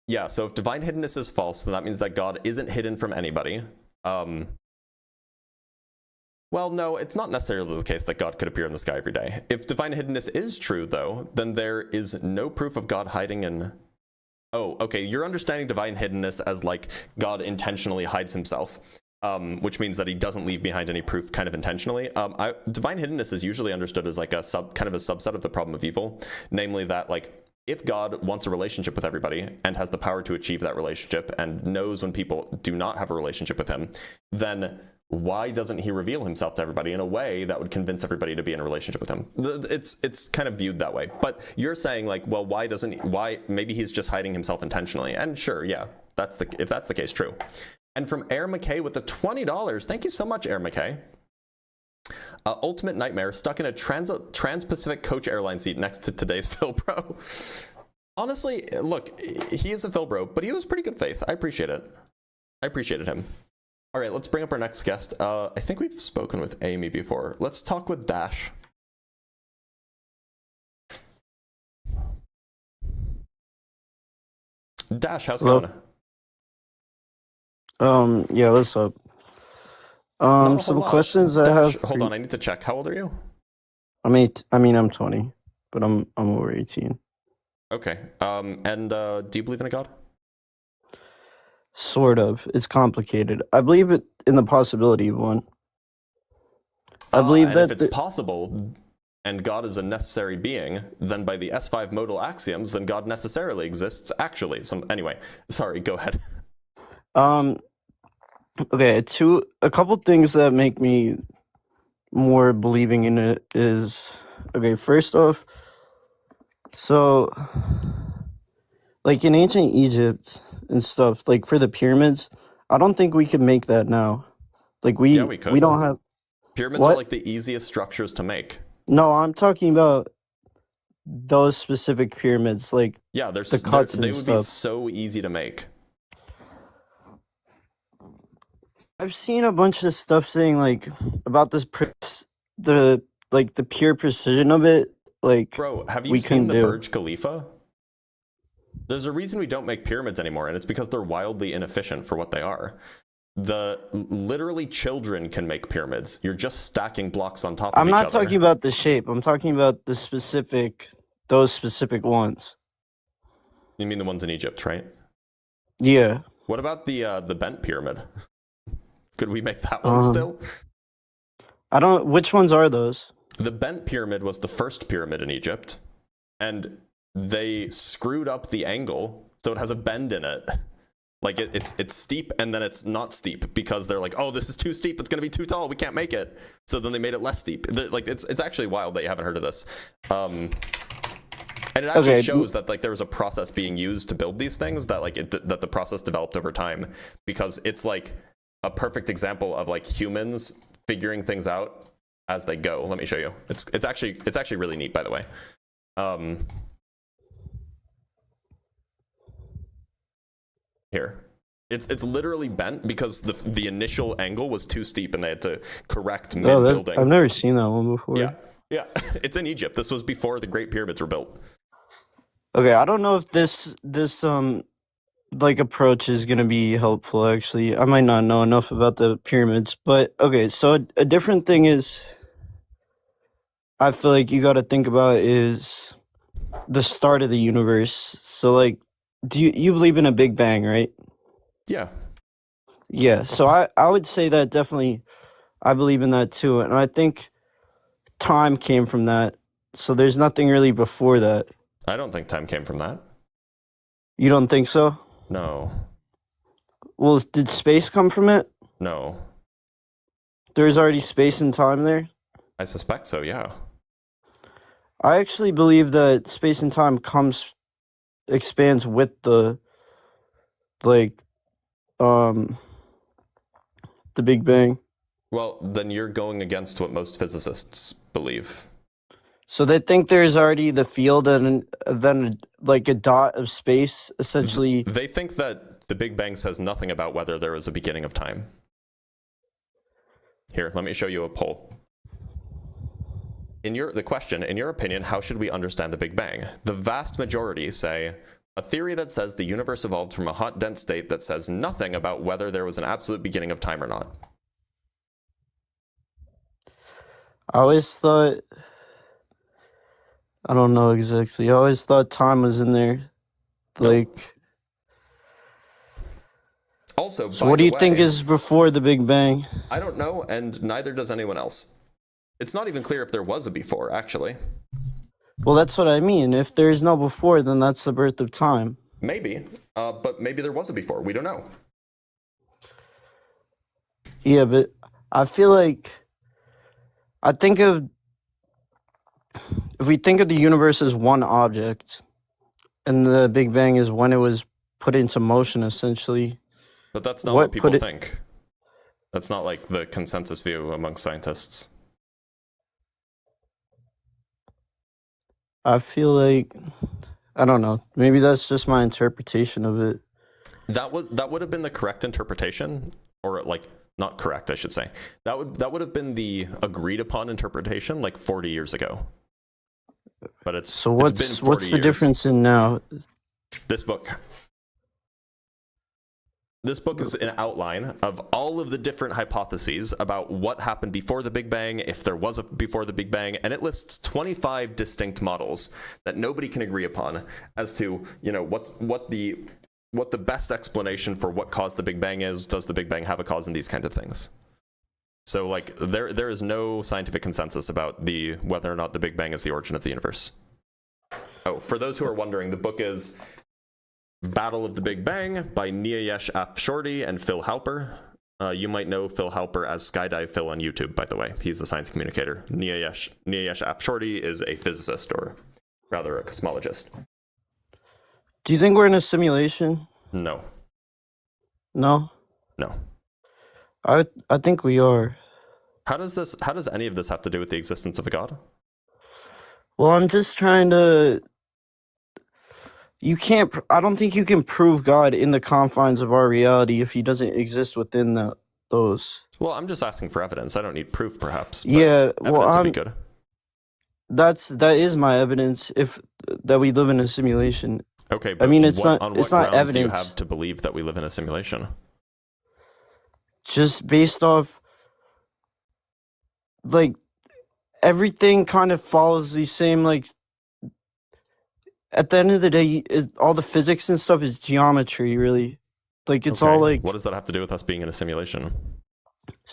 [SPEAKER 1] Yeah, so if divine hiddenness is false, then that means that God isn't hidden from anybody. Well, no, it's not necessarily the case that God could appear in the sky every day. If divine hiddenness is true, though, then there is no proof of God hiding in Oh, okay. You're understanding divine hiddenness as like God intentionally hides himself, which means that he doesn't leave behind any proof kind of intentionally. Divine hiddenness is usually understood as like a subset of the problem of evil, namely that like if God wants a relationship with everybody and has the power to achieve that relationship and knows when people do not have a relationship with him, then why doesn't he reveal himself to everybody in a way that would convince everybody to be in a relationship with him? It's kind of viewed that way. But you're saying like, well, why maybe he's just hiding himself intentionally. And sure, yeah, if that's the case, true. And from Air McKay with the $20, thank you so much, Air McKay. Ultimate Nightmare, stuck in a Trans-Pacific coach airline seat next to today's Phil Bro. Honestly, look, he is a Phil Bro, but he was pretty good faith. I appreciate it. I appreciated him. All right, let's bring up our next guest. I think we've spoken with Amy before. Let's talk with Dash. Dash, how's it going?
[SPEAKER 15] Yeah, what's up? Some questions I
[SPEAKER 1] Dash,
[SPEAKER 15] have.
[SPEAKER 1] Hold on, I need to check. How old are you?
[SPEAKER 15] I'm 20, but I'm over 18.
[SPEAKER 1] Okay. And do you believe in a God?
[SPEAKER 15] Sort of. It's complicated. I believe in the possibility of one. I believe
[SPEAKER 1] and
[SPEAKER 15] that
[SPEAKER 1] if it's possible, and God is a necessary being, then by the S5 modal axioms, then God necessarily exists actually. Anyway, sorry, go ahead.
[SPEAKER 15] Okay, a couple things that make me more believing in it is, okay, first off, so like in ancient Egypt and stuff, like for the pyramids, I don't think we could make that now. Like we don't have
[SPEAKER 1] Pyramids are like the easiest structures to make.
[SPEAKER 15] No, I'm talking about those specific pyramids, like
[SPEAKER 1] yeah,
[SPEAKER 15] the cuts and
[SPEAKER 1] they would
[SPEAKER 15] stuff.
[SPEAKER 1] be so easy to make.
[SPEAKER 15] I've seen a bunch of stuff saying like about this the pure precision of it. Like,
[SPEAKER 1] bro, have you seen the Burj Khalifa? There's a reason we don't make pyramids anymore, and it's because they're wildly inefficient for what they are. Literally children can make pyramids. You're just stacking blocks on top of each other.
[SPEAKER 15] I'm not talking about the shape. I'm talking about those specific ones.
[SPEAKER 1] You mean the ones in Egypt, right?
[SPEAKER 15] Yeah.
[SPEAKER 1] What about the bent pyramid? Could we make that one still?
[SPEAKER 15] Which ones are those?
[SPEAKER 1] The bent pyramid was the first pyramid in Egypt, and they screwed up the angle so it has a bend in it. Like it's steep and then it's not steep because they're like, oh, this is too steep. It's going to be too tall. We can't make it. So then they made it less steep. Like it's actually wild that you haven't heard of this. And it actually shows that like there was a process being used to build these things that like that the process developed over time, because it's like a perfect example of like humans figuring things out as they go. Let me show you. It's actually really neat, by the way. Here, it's literally bent because the initial angle was too steep and they had to correct mid building.
[SPEAKER 15] I've never seen that one before.
[SPEAKER 1] Yeah, it's in Egypt. This was before the Great Pyramids were built.
[SPEAKER 15] Okay, I don't know if this like approach is gonna be helpful. Actually, I might not know enough about the pyramids, but okay. So a different thing is, I feel like you got to think about is the start of the universe. So like, do you believe in a Big Bang, right?
[SPEAKER 1] Yeah.
[SPEAKER 15] Yeah. So I would say that definitely, I believe in that too, and I think time came from that. So there's nothing really before that.
[SPEAKER 1] I don't think time came from that.
[SPEAKER 15] You don't think so?
[SPEAKER 1] No.
[SPEAKER 15] Well, did space come from it?
[SPEAKER 1] No.
[SPEAKER 15] There's already space and time there?
[SPEAKER 1] I suspect so, yeah.
[SPEAKER 15] I actually believe that space and time expands with the Big Bang.
[SPEAKER 1] Well, then you're going against what most physicists believe.
[SPEAKER 15] So they think there's already the field and then like a dot of space, essentially.
[SPEAKER 1] They think that the Big Bang says nothing about whether there was a beginning of time. Here, let me show you a poll. The question, in your opinion, how should we understand the Big Bang? The vast majority say, a theory that says the universe evolved from a hot, dense state that says nothing about whether there was an absolute beginning of time or not.
[SPEAKER 15] I always thought, I don't know exactly. I always thought time was in there. Like,
[SPEAKER 1] Also,
[SPEAKER 15] So
[SPEAKER 1] by
[SPEAKER 15] what do
[SPEAKER 1] the
[SPEAKER 15] you think
[SPEAKER 1] way,
[SPEAKER 15] is before the Big Bang?
[SPEAKER 1] I don't know, and neither does anyone else. It's not even clear if there was a before, actually.
[SPEAKER 15] Well, that's what I mean. If there is no before, then that's the birth of time.
[SPEAKER 1] Maybe, but maybe there was a before. We don't know.
[SPEAKER 15] Yeah, but I feel like if we think of the universe as one object, and the Big Bang is when it was put into motion, essentially.
[SPEAKER 1] But that's not what people think. That's not like the consensus view among scientists.
[SPEAKER 15] I feel like, I don't know, maybe that's just my interpretation of it.
[SPEAKER 1] That would have been the correct interpretation, or like not correct, I should say. That would have been the agreed upon interpretation like 40 years ago. But it's
[SPEAKER 15] what's the
[SPEAKER 1] years.
[SPEAKER 15] difference in now?
[SPEAKER 1] This book is an outline of all of the different hypotheses about what happened before the Big Bang, if there was a before the Big Bang, and it lists 25 distinct models that nobody can agree upon as to, you know, what the best explanation for what caused the Big Bang is. Does the Big Bang have a cause, and these kinds of things. So like there is no scientific consensus about whether or not the Big Bang is the origin of the universe. Oh, for those who are wondering, the book is Battle of the Big Bang by Niayesh Afshorty and Phil Halper. You might know Phil Halper as Skydive Phil on YouTube, by the way. He's a science communicator. Niayesh Afshorty is a physicist, or rather a cosmologist.
[SPEAKER 15] Do you think we're in a simulation?
[SPEAKER 1] No.
[SPEAKER 15] No?
[SPEAKER 1] No.
[SPEAKER 15] I think we are.
[SPEAKER 1] How does any of this have to do with the existence of a god?
[SPEAKER 15] Well, I'm just trying to... I don't think you can prove God in the confines of our reality if he doesn't exist within those.
[SPEAKER 1] Well, I'm just asking for evidence. I don't need proof, perhaps. But
[SPEAKER 15] yeah, well,
[SPEAKER 1] evidence would be good.
[SPEAKER 15] That is my evidence that we live in a simulation.
[SPEAKER 1] Okay, but
[SPEAKER 15] I mean, it's not
[SPEAKER 1] grounds
[SPEAKER 15] evidence.
[SPEAKER 1] Do you have to believe that we live in a simulation?
[SPEAKER 15] Just based off, like, everything kind of follows the same, like, at the end of the day, all the physics and stuff is geometry, really. Like, it's all like...
[SPEAKER 1] What does that have to do with us being in a simulation?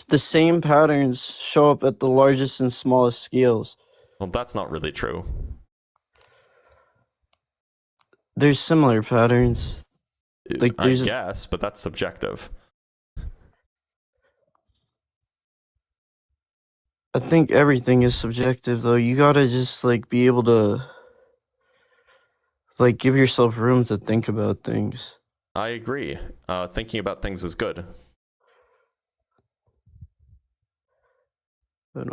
[SPEAKER 15] The same patterns show up at the largest and smallest scales.
[SPEAKER 1] Well, that's not really true.
[SPEAKER 15] There's similar patterns. Like,
[SPEAKER 1] I guess, but that's subjective.
[SPEAKER 15] I think everything is subjective, though. You gotta just, like, be able to, like, give yourself room to think about things.
[SPEAKER 1] I agree. Thinking about things is good.
[SPEAKER 15] But,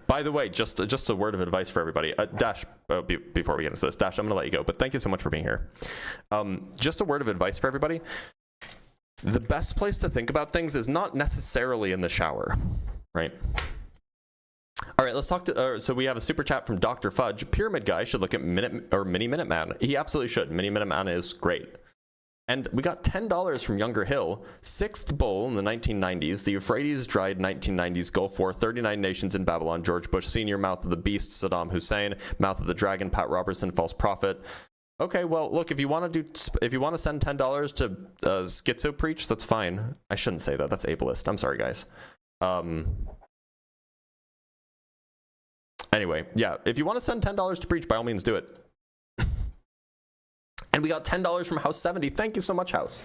[SPEAKER 1] by the way, just a word of advice for everybody. Dash, before we get into this, Dash, I'm going to let you go, but thank you so much for being here. Just a word of advice for everybody. The best place to think about things is not necessarily in the shower, right? All right, let's talk to, so we have a super chat from Dr. Fudge. Pyramid Guy should look at Mini Minuteman. He absolutely should. Mini Minuteman is great. And we got $10 from Younger Hill. Sixth Bull in the 1990s. The Euphrates dried 1990s Gulf War. 39 nations in Babylon. George Bush Sr. Mouth of the Beast. Saddam Hussein. Mouth of the Dragon. Pat Robertson. False Prophet. Okay, well, look, if you want to send $10 to Schizo Preach, that's fine. I shouldn't say that. That's ableist. I'm sorry, guys. Anyway, yeah, if you want to send $10 to Preach, by all means, do it. And we got $10 from House 70. Thank you so much, House.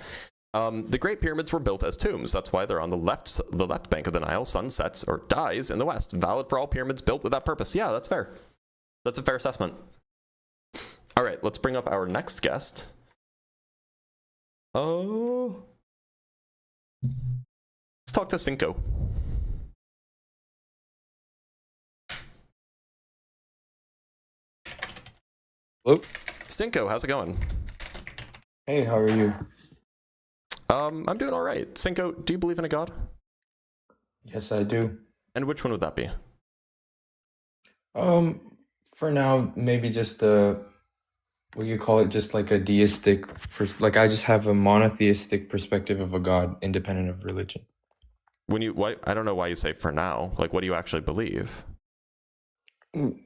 [SPEAKER 1] The Great Pyramids were built as tombs. That's why they're on the left bank of the Nile. Sun sets or dies in the west. Valid for all pyramids built with that purpose. Yeah, that's fair. That's a fair assessment. All right, let's bring up our next guest. Oh, let's talk to Cinco.
[SPEAKER 16] Hello?
[SPEAKER 1] Cinco, how's it going?
[SPEAKER 16] Hey, how are you?
[SPEAKER 1] I'm doing all right. Cinco, do you believe in a god?
[SPEAKER 16] Yes, I do.
[SPEAKER 1] And which one would that be?
[SPEAKER 16] For now, maybe just what you call it, just like a deistic, like I just have a monotheistic perspective of a god, independent of religion.
[SPEAKER 1] I don't know why you say for now. Like, what do you actually believe?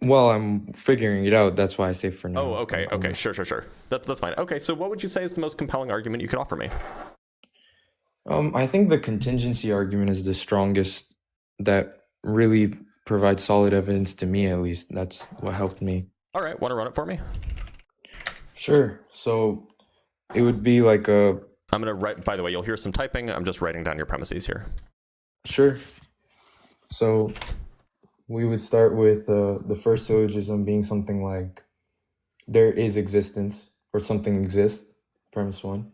[SPEAKER 16] Well, I'm figuring it out. That's why I say for now.
[SPEAKER 1] Oh, okay, sure. That's fine. Okay, so what would you say is the most compelling argument you could offer me?
[SPEAKER 16] I think the contingency argument is the strongest that really provides solid evidence to me, at least. That's what helped me.
[SPEAKER 1] All right, want to run it for me?
[SPEAKER 16] Sure. So it would be like a...
[SPEAKER 1] I'm going to write, by the way, you'll hear some typing. I'm just writing down your premises here.
[SPEAKER 16] Sure. So we would start with the first syllogism being something like, there is existence, or something exists, premise 1.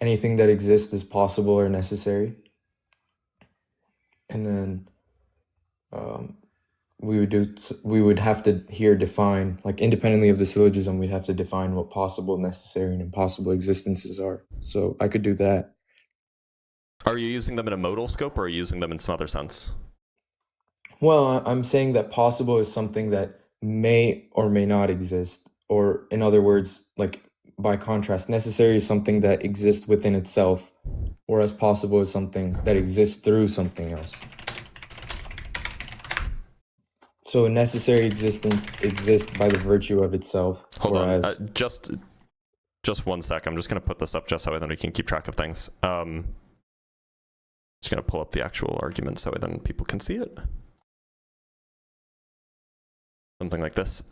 [SPEAKER 16] Anything that exists is possible or necessary. And then we would have to here define, like independently of the syllogism, we'd have to define what possible, necessary, and impossible existences are. So I could do that.
[SPEAKER 1] Are you using them in a modal scope, or are you using them in some other sense?
[SPEAKER 16] Well, I'm saying that possible is something that may or may not exist, or in other words, like by contrast, necessary is something that exists within itself, whereas possible is something that exists through something else. So a necessary existence exists by the virtue of itself.
[SPEAKER 1] Hold on, just 1 sec. I'm just going to put this up just so then we can keep track of things. Just going to pull up the actual argument so then people can see it. Something like this.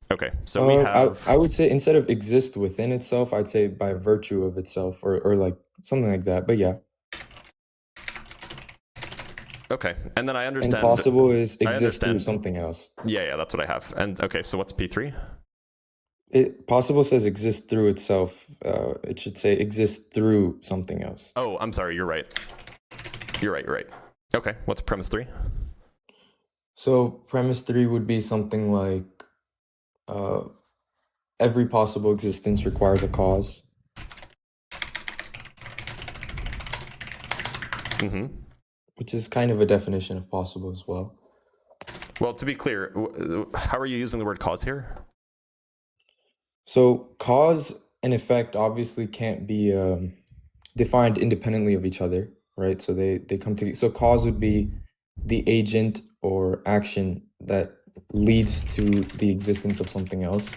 [SPEAKER 1] Okay, so we have...
[SPEAKER 16] I would say instead of exist within itself, I'd say by virtue of itself, or like something like that, but yeah.
[SPEAKER 1] Okay, and then I understand...
[SPEAKER 16] And possible is exist through something else.
[SPEAKER 1] Yeah, that's what I have. And okay, so what's P3?
[SPEAKER 16] Possible says exist through itself. It should say exist through something else.
[SPEAKER 1] Oh, I'm sorry, you're right. You're right. Okay, what's premise 3?
[SPEAKER 16] So premise 3 would be something like, every possible existence requires a cause.
[SPEAKER 1] Mm-hmm.
[SPEAKER 16] Which is kind of a definition of possible as well.
[SPEAKER 1] Well, to be clear, how are you using the word cause here?
[SPEAKER 16] So cause and effect obviously can't be defined independently of each other, right? So they come together. So cause would be the agent or action that leads to the existence of something else,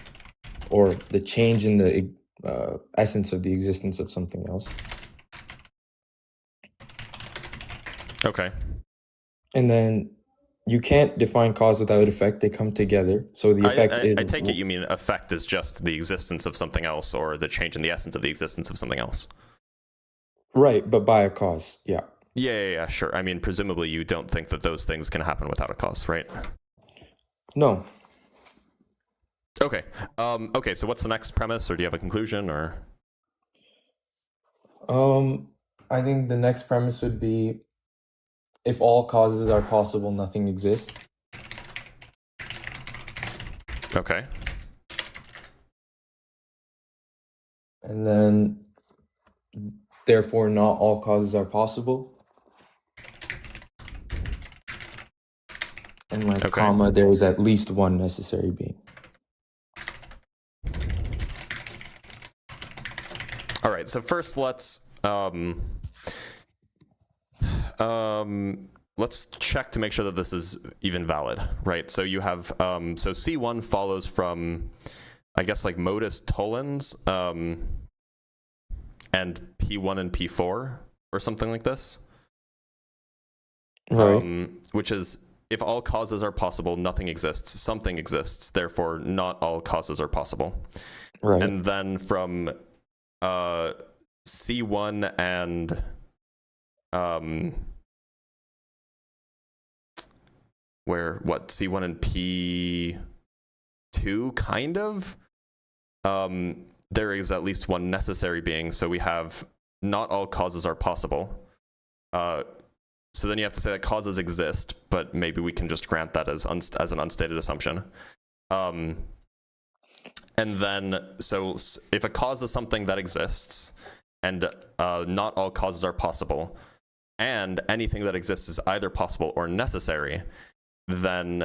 [SPEAKER 16] or the change in the essence of the existence of something else.
[SPEAKER 1] Okay.
[SPEAKER 16] And then you can't define cause without effect. They come together. So the effect is...
[SPEAKER 1] I take it you mean effect is just the existence of something else, or the change in the essence of the existence of something else.
[SPEAKER 16] Right, but by a cause, yeah.
[SPEAKER 1] Yeah, sure. I mean, presumably you don't think that those things can happen without a cause, right?
[SPEAKER 16] No.
[SPEAKER 1] Okay. Okay, so what's the next premise, or do you have a conclusion, or?
[SPEAKER 16] I think the next premise would be, if all causes are possible, nothing exists.
[SPEAKER 1] Okay.
[SPEAKER 16] And then, therefore, not all causes are possible. And like comma, there is at least one necessary being.
[SPEAKER 1] All right, so first let's check to make sure that this is even valid, right? So you have so C1 follows from, I guess, like modus tollens, and P1 and P4 or something like this.
[SPEAKER 16] Right.
[SPEAKER 1] Which is, if all causes are possible, nothing exists. Something exists, therefore not all causes are possible.
[SPEAKER 16] Right.
[SPEAKER 1] And then from C1 and C1 and P2 kind of, there is at least one necessary being. So we have not all causes are possible. So then you have to say that causes exist, but maybe we can just grant that as an unstated assumption. And then, so if a cause is something that exists, and not all causes are possible, and anything that exists is either possible or necessary, then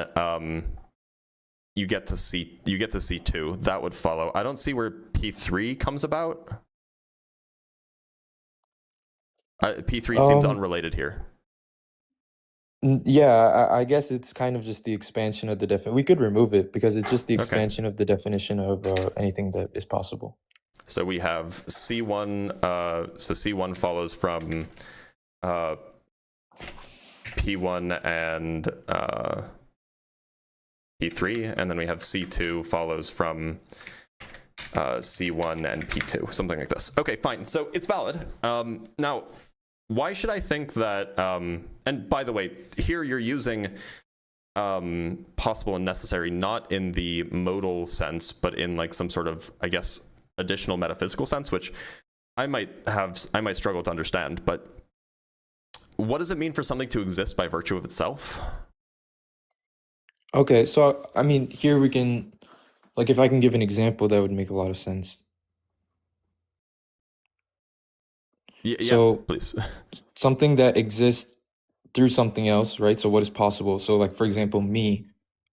[SPEAKER 1] you get to C2. That would follow. I don't see where P3 comes about. P3 seems unrelated here.
[SPEAKER 16] Yeah, I guess it's kind of just the expansion of the definition. We could remove it because it's just the expansion of the definition of anything that is possible.
[SPEAKER 1] So we have C1, so C1 follows from P1 and P3, and then we have C2 follows from C1 and P2, something like this. Okay, fine. So it's valid. Now, why should I think that, and by the way, here you're using possible and necessary not in the modal sense, but in like some sort of, I guess, additional metaphysical sense, which I might struggle to understand. But what does it mean for something to exist by virtue of itself?
[SPEAKER 16] Okay, so I mean, here we can, like, if I can give an example, that would make a lot of sense.
[SPEAKER 1] Yeah,
[SPEAKER 16] So,
[SPEAKER 1] please.
[SPEAKER 16] something that exists through something else, right? So, what is possible? So, like, for example, me,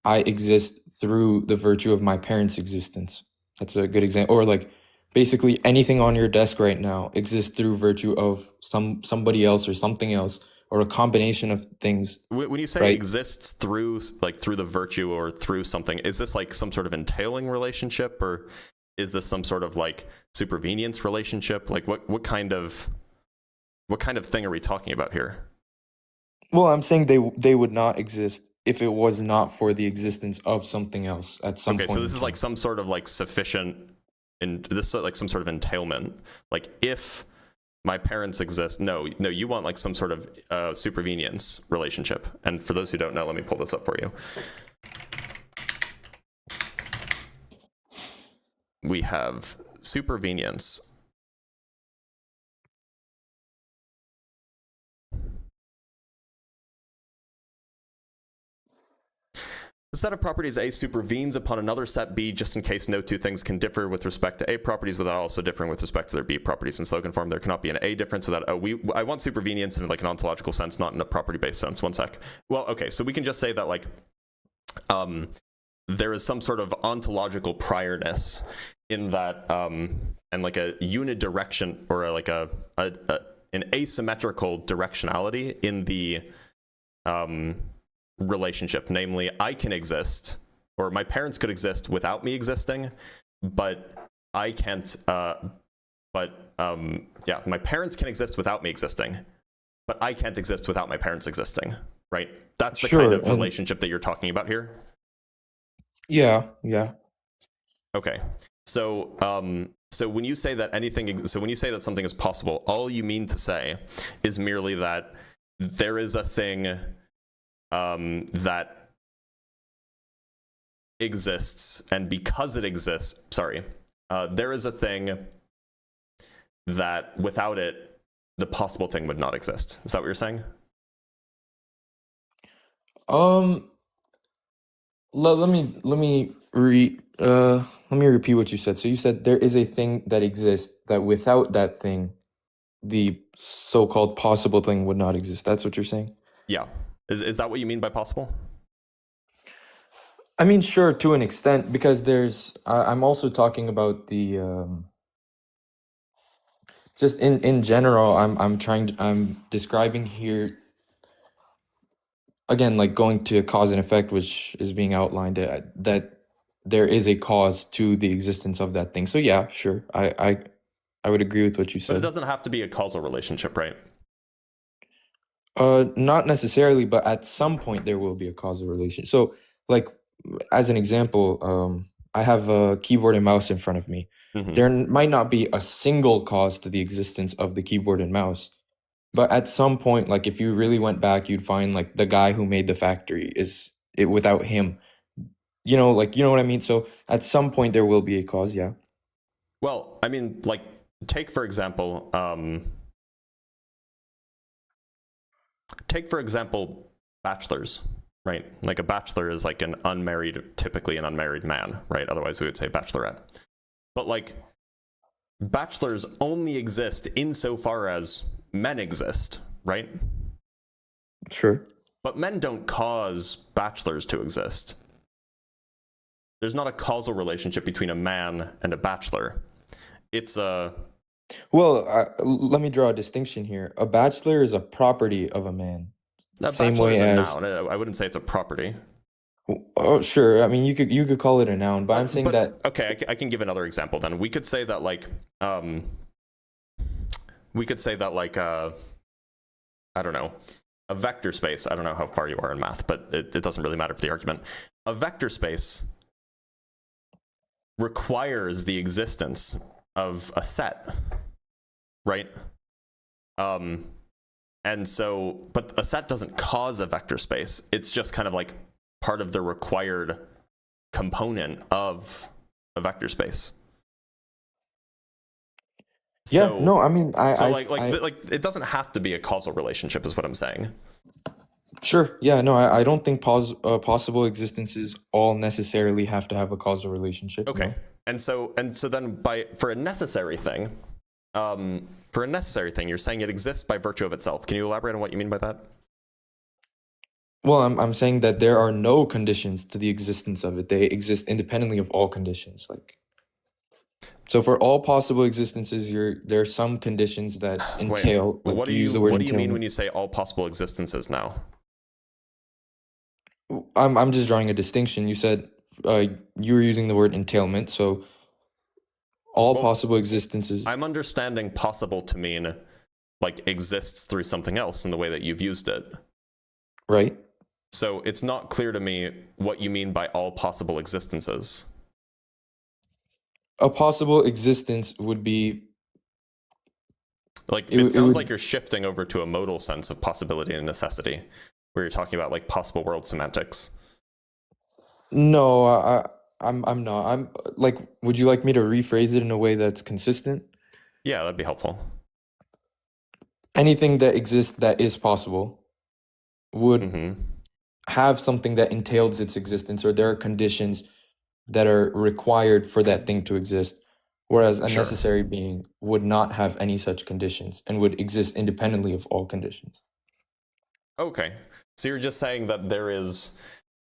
[SPEAKER 16] I exist through the virtue of my parents' existence. That's a good example. Or, like, basically anything on your desk right now exists through virtue of somebody else or something else, or a combination of things.
[SPEAKER 1] When you say
[SPEAKER 16] right?
[SPEAKER 1] exists through the virtue or through something, is this like some sort of entailing relationship, or is this some sort of like supervenience relationship? Like what kind of thing are we talking about here?
[SPEAKER 16] Well, I'm saying they would not exist if it was not for the existence of something else at some point.
[SPEAKER 1] Okay, so this is like some sort of like sufficient, and this is like some sort of entailment. Like if my parents exist, no, you want like some sort of supervenience relationship. And for those who don't know, let me pull this up for you. We have supervenience. The set of properties A supervenes upon another set B just in case no two things can differ with respect to A properties without also differing with respect to their B properties. In slogan form, there cannot be an A difference without O. I want supervenience in like an ontological sense, not in a property-based sense. One sec. Well, okay, so we can just say that like there is some sort of ontological priorness in that and like a unidirection or like an asymmetrical directionality in the relationship, namely I can exist, or my parents could exist without me existing, but I can't my parents can exist without me existing, but I can't exist without my parents existing, right? That's the kind of relationship that you're talking about here.
[SPEAKER 16] Yeah.
[SPEAKER 1] Okay. So when you say that something is possible, all you mean to say is merely that there is a thing that exists, and because it exists, there is a thing that without it, the possible thing would not exist. Is that what you're saying?
[SPEAKER 16] Let me repeat what you said. So you said there is a thing that exists that without that thing, the so-called possible thing would not exist. That's what you're saying?
[SPEAKER 1] Yeah. Is that what you mean by possible?
[SPEAKER 16] I mean, sure, to an extent, because I'm also talking about the just in general. I'm describing here again, like going to cause and effect, which is being outlined, that there is a cause to the existence of that thing. So yeah, sure, I would agree with what you said.
[SPEAKER 1] But it doesn't have to be a causal relationship, right?
[SPEAKER 16] Not necessarily, but at some point there will be a causal relation. So, like, as an example, I have a keyboard and mouse in front of me.
[SPEAKER 1] Mm-hmm.
[SPEAKER 16] There might not be a single cause to the existence of the keyboard and mouse, but at some point, like if you really went back, you'd find like the guy who made the factory without him. You know what I mean? So at some point there will be a cause, yeah.
[SPEAKER 1] Well, I mean, like, take for example, bachelors, right? Like a bachelor is like typically an unmarried man, right? Otherwise we would say bachelorette. But like bachelors only exist insofar as men exist, right?
[SPEAKER 16] Sure.
[SPEAKER 1] But men don't cause bachelors to exist. There's not a causal relationship between a man and a bachelor. It's a...
[SPEAKER 16] Well, let me draw a distinction here. A bachelor is a property of a man.
[SPEAKER 1] A
[SPEAKER 16] Same
[SPEAKER 1] bachelor
[SPEAKER 16] way
[SPEAKER 1] is a
[SPEAKER 16] as
[SPEAKER 1] noun. I wouldn't say it's a property.
[SPEAKER 16] Oh, sure. I mean, you could call it a noun, but I'm saying that
[SPEAKER 1] okay, I can give another example then. We could say that like I don't know, a vector space. I don't know how far you are in math, but it doesn't really matter for the argument. A vector space requires the existence of a set, right? And so, but a set doesn't cause a vector space. It's just kind of like part of the required component of a vector space.
[SPEAKER 16] yeah,
[SPEAKER 1] So,
[SPEAKER 16] no, I mean,
[SPEAKER 1] like it doesn't have to be a causal relationship, is what I'm saying.
[SPEAKER 16] sure, yeah, no, I don't think possible existences all necessarily have to have a causal relationship.
[SPEAKER 1] Okay,
[SPEAKER 16] no.
[SPEAKER 1] and so then for a necessary thing, you're saying it exists by virtue of itself. Can you elaborate on what you mean by that?
[SPEAKER 16] Well, I'm saying that there are no conditions to the existence of it. They exist independently of all conditions. Like, so for all possible existences, there are some conditions that entail.
[SPEAKER 1] Wait,
[SPEAKER 16] like
[SPEAKER 1] what do
[SPEAKER 16] use the word
[SPEAKER 1] you mean
[SPEAKER 16] entailment.
[SPEAKER 1] when you say all possible existences now?
[SPEAKER 16] I'm just drawing a distinction. You said you were using the word entailment, so all possible existences.
[SPEAKER 1] I'm understanding possible to mean like exists through something else in the way that you've used it.
[SPEAKER 16] Right.
[SPEAKER 1] So it's not clear to me what you mean by all possible existences.
[SPEAKER 16] A possible existence would be
[SPEAKER 1] like it sounds like you're shifting over to a modal sense of possibility and necessity, where you're talking about like possible world semantics.
[SPEAKER 16] No, I'm not. I'm like, would you like me to rephrase it in a way that's consistent?
[SPEAKER 1] Yeah, that'd be helpful.
[SPEAKER 16] Anything that exists that is possible would have something that entails its existence, or there are conditions that are required for that thing to exist, whereas a necessary being would not have any such conditions and would exist independently of all conditions.
[SPEAKER 1] Okay, so you're just saying that there is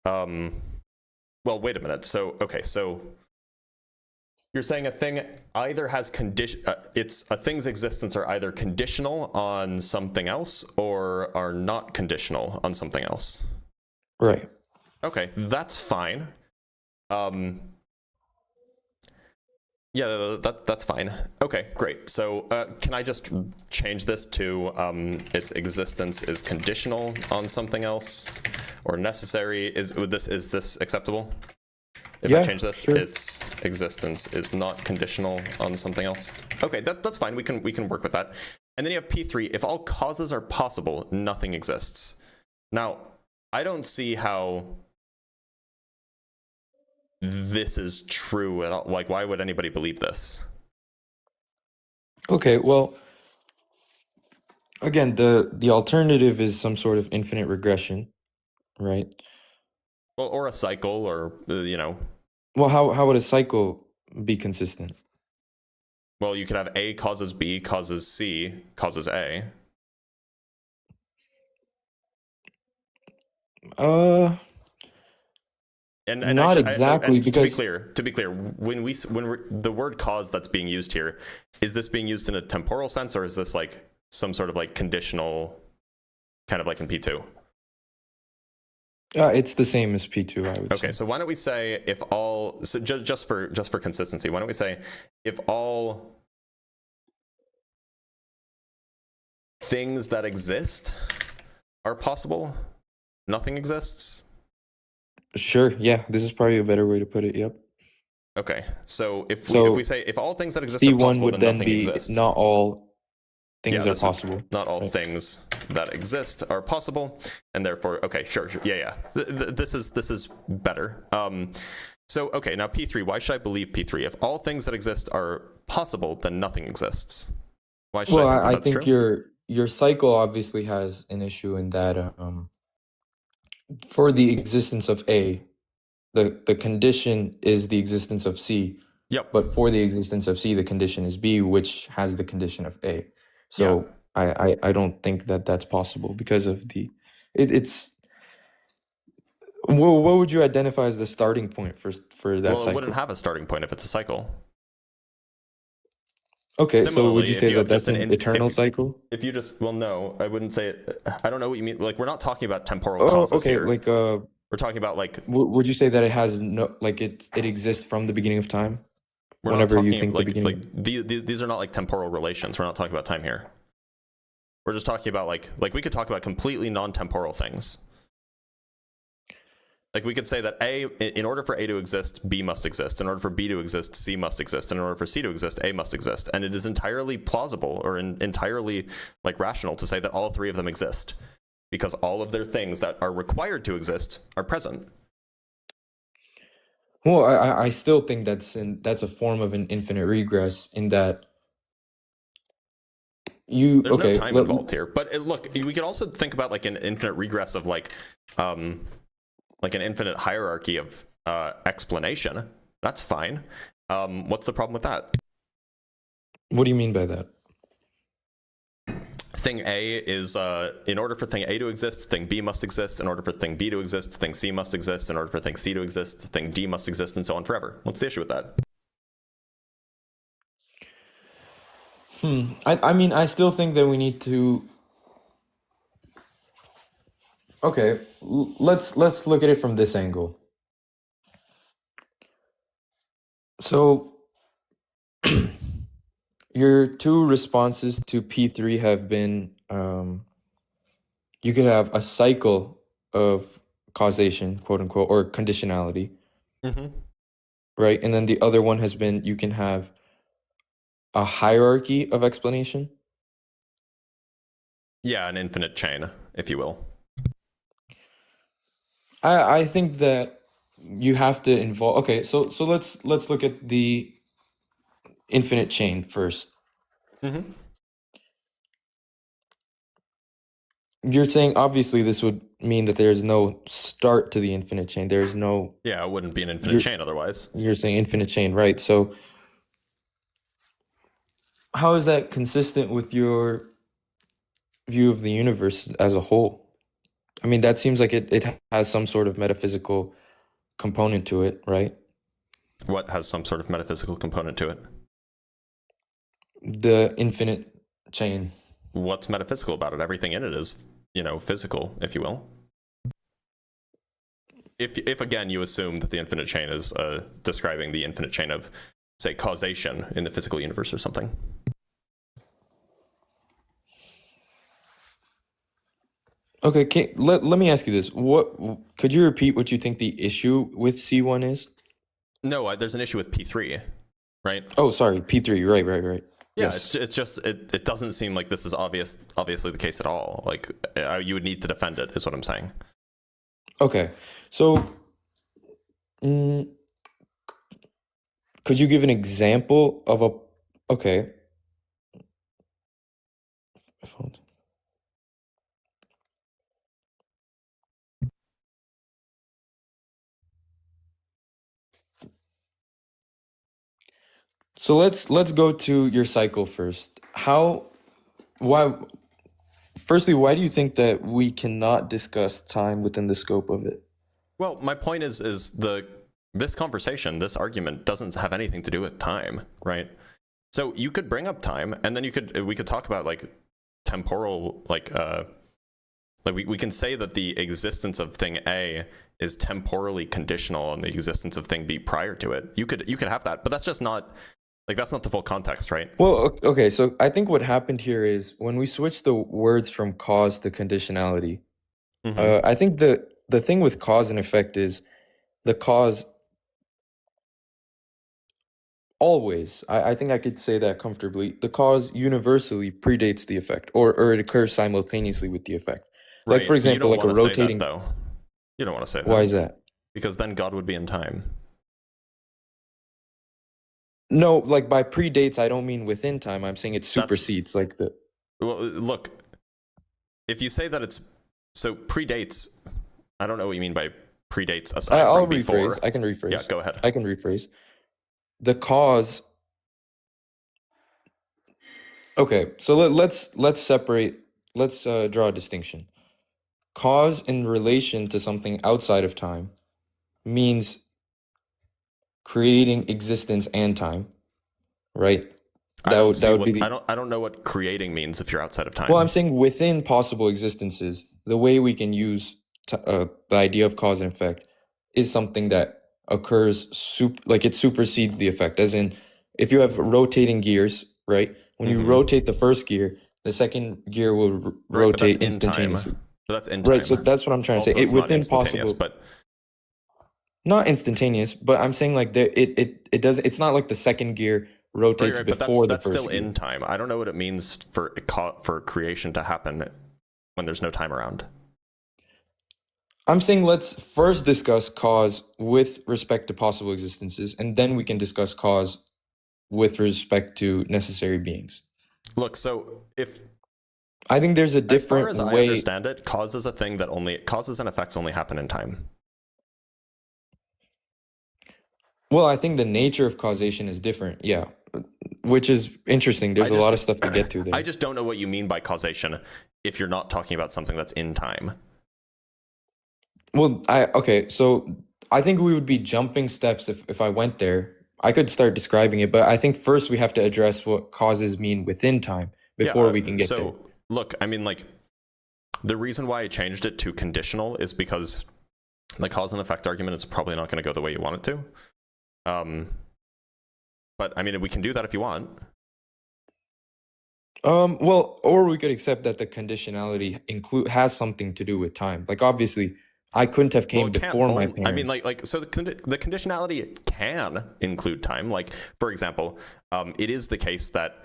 [SPEAKER 1] well, wait a minute. So you're saying a thing either has a thing's existence are either conditional on something else or are not conditional on something else.
[SPEAKER 16] Right.
[SPEAKER 1] Okay, that's fine. Yeah, that's fine. Okay, great. So can I just change this to its existence is conditional on something else or necessary? Is this acceptable? If I change this, its existence is not conditional on something else. Okay, that's fine. We can work with that. And then you have P3. If all causes are possible, nothing exists. Now, I don't see how this is true at all. Like, why would anybody believe this?
[SPEAKER 16] Okay, well, again, the alternative is some sort of infinite regression, right?
[SPEAKER 1] Well, or a cycle, or
[SPEAKER 16] Well, how would a cycle be consistent?
[SPEAKER 1] Well, you could have A causes B, causes C, causes A. And
[SPEAKER 16] not
[SPEAKER 1] actually,
[SPEAKER 16] exactly, because
[SPEAKER 1] to be clear, when the word cause that's being used here, is this being used in a temporal sense, or is this like some sort of like conditional, kind of like in P2?
[SPEAKER 16] It's the same as P2, I would say.
[SPEAKER 1] Okay, so why don't we say if all, so just for consistency, why don't we say if all things that exist are possible, nothing exists?
[SPEAKER 16] Sure, yeah, this is probably a better way to put it, yep.
[SPEAKER 1] Okay, so if we say if all things that exist are
[SPEAKER 16] C1
[SPEAKER 1] possible,
[SPEAKER 16] would
[SPEAKER 1] then
[SPEAKER 16] then
[SPEAKER 1] nothing
[SPEAKER 16] be
[SPEAKER 1] exists.
[SPEAKER 16] not all things are
[SPEAKER 1] this
[SPEAKER 16] possible.
[SPEAKER 1] Not all things that exist are possible, and therefore, okay, sure, yeah. This is better. So okay, now P3. Why should I believe P3? If all things that exist are possible, then nothing exists. Why should I think that's
[SPEAKER 16] true? Your cycle obviously has an issue in that for the existence of A, the condition is the existence of C.
[SPEAKER 1] Yep.
[SPEAKER 16] But for the existence of C, the condition is B, which has the condition of A. So yeah. I don't think that that's possible because of it's. Well, what would you identify as the starting point for that cycle?
[SPEAKER 1] Well, it wouldn't have a starting point if it's a cycle.
[SPEAKER 16] Okay, so would you say that that's an eternal cycle?
[SPEAKER 1] If you just, well, no, I wouldn't say it. I don't know what you mean. Like, we're not talking about temporal causes
[SPEAKER 16] okay,
[SPEAKER 1] here.
[SPEAKER 16] like
[SPEAKER 1] We're talking about like
[SPEAKER 16] Would you say that it has no, like it exists from the beginning of time?
[SPEAKER 1] we're
[SPEAKER 16] Whenever
[SPEAKER 1] not
[SPEAKER 16] you
[SPEAKER 1] talking
[SPEAKER 16] think the
[SPEAKER 1] like
[SPEAKER 16] beginning.
[SPEAKER 1] these are not like temporal relations. We're not talking about time here. We're just talking about like we could talk about completely non-temporal things. Like we could say that in order for A to exist, B must exist. In order for B to exist, C must exist. And in order for C to exist, A must exist. And it is entirely plausible or entirely like rational to say that all three of them exist, because all of their things that are required to exist are present.
[SPEAKER 16] Well, I still think that's a form of an infinite regress in that
[SPEAKER 1] There's
[SPEAKER 16] okay.
[SPEAKER 1] no time involved here. But look, we could also think about like an infinite regress of like an infinite hierarchy of explanation. That's fine. What's the problem with that?
[SPEAKER 16] What do you mean by that?
[SPEAKER 1] Thing A is, in order for thing A to exist, thing B must exist. In order for thing B to exist, thing C must exist. In order for thing C to exist, thing D must exist, and so on forever. What's the issue with that?
[SPEAKER 16] I mean, I still think that we need to. Okay, let's look at it from this angle. So, your two responses to P3 have been you could have a cycle of causation, quote unquote, or conditionality, right? And then the other one has been you can have a hierarchy of explanation.
[SPEAKER 1] Yeah, an infinite chain, if you will.
[SPEAKER 16] I think that you have to involve. Okay, so let's look at the infinite chain first. You're saying obviously this would mean that there's no start to the infinite chain. There's no.
[SPEAKER 1] Yeah, it wouldn't be an infinite chain otherwise.
[SPEAKER 16] You're saying infinite chain, right? So how is that consistent with your view of the universe as a whole? I mean, that seems like it has some sort of metaphysical component to it, right?
[SPEAKER 1] What has some sort of metaphysical component to it?
[SPEAKER 16] The infinite chain.
[SPEAKER 1] What's metaphysical about it? Everything in it is, physical, if you will. If again you assume that the infinite chain is describing the infinite chain of, say, causation in the physical universe or something.
[SPEAKER 16] Okay, let me ask you this. What could you repeat what you think the issue with C1 is?
[SPEAKER 1] No, there's an issue with P3, right?
[SPEAKER 16] Oh, sorry, P3. Right.
[SPEAKER 1] Yeah,
[SPEAKER 16] Yes.
[SPEAKER 1] it's just it doesn't seem like this is obviously the case at all. Like you would need to defend it, is what I'm saying.
[SPEAKER 16] Okay, so could you give an example of a? Okay. So let's go to your cycle first. Firstly, why do you think that we cannot discuss time within the scope of it?
[SPEAKER 1] Well, my point is this conversation, this argument doesn't have anything to do with time, right? So you could bring up time, and then we could talk about like temporal, like we can say that the existence of thing A is temporally conditional on the existence of thing B prior to it. You could have that, but that's just not that's not the full context, right?
[SPEAKER 16] Well, okay, so I think what happened here is when we switched the words from cause to conditionality, I think the thing with cause and effect is the cause always, I think I could say that comfortably, the cause universally predates the effect, or it occurs simultaneously with the effect. Like, for example, like a rotating...
[SPEAKER 1] though. You don't want to say that.
[SPEAKER 16] Why is that?
[SPEAKER 1] Because then God would be in time.
[SPEAKER 16] No, like by predates, I don't mean within time. I'm saying it supersedes like the...
[SPEAKER 1] Well, look, if you say that it's... So predates, I don't know what you mean by predates aside
[SPEAKER 16] I'll
[SPEAKER 1] from before.
[SPEAKER 16] rephrase. I can rephrase.
[SPEAKER 1] Yeah, go ahead.
[SPEAKER 16] I can rephrase. The cause... Okay, so let's separate, let's draw a distinction. Cause in relation to something outside of time means creating existence and time, right? That would be the...
[SPEAKER 1] I don't know what creating means if you're outside of time.
[SPEAKER 16] Well, I'm saying within possible existences, the way we can use the idea of cause and effect is something that occurs like it supersedes the effect. As in, if you have rotating gears, right? When you rotate the first gear, the second gear will rotate instantaneously.
[SPEAKER 1] But that's in time.
[SPEAKER 16] Right, so that's what I'm trying to say.
[SPEAKER 1] It's not
[SPEAKER 16] Within
[SPEAKER 1] instantaneous,
[SPEAKER 16] possible,
[SPEAKER 1] but
[SPEAKER 16] not instantaneous, but I'm saying like it doesn't. It's not like the second gear rotates
[SPEAKER 1] right,
[SPEAKER 16] before
[SPEAKER 1] but that's
[SPEAKER 16] the first
[SPEAKER 1] still
[SPEAKER 16] gear.
[SPEAKER 1] in time. I don't know what it means for creation to happen when there's no time around.
[SPEAKER 16] I'm saying let's first discuss cause with respect to possible existences, and then we can discuss cause with respect to necessary beings.
[SPEAKER 1] Look, so if
[SPEAKER 16] I think there's a different
[SPEAKER 1] as far as
[SPEAKER 16] way.
[SPEAKER 1] I understand it, cause is a thing that causes and effects only happen in time.
[SPEAKER 16] Well, I think the nature of causation is different, yeah, which is interesting. There's a lot of stuff to get to there.
[SPEAKER 1] I just don't know what you mean by causation if you're not talking about something that's in time.
[SPEAKER 16] Well, okay, so I think we would be jumping steps if I went there. I could start describing it, but I think first we have to address what causes mean within time before we can get there.
[SPEAKER 1] Look, I mean, like, the reason why I changed it to conditional is because the cause and effect argument is probably not going to go the way you want it to. But I mean, we can do that if you want.
[SPEAKER 16] Well, or we could accept that the conditionality has something to do with time. Like, obviously, I couldn't have came before my parents.
[SPEAKER 1] I mean, so the conditionality can include time. Like, for example, it is the case that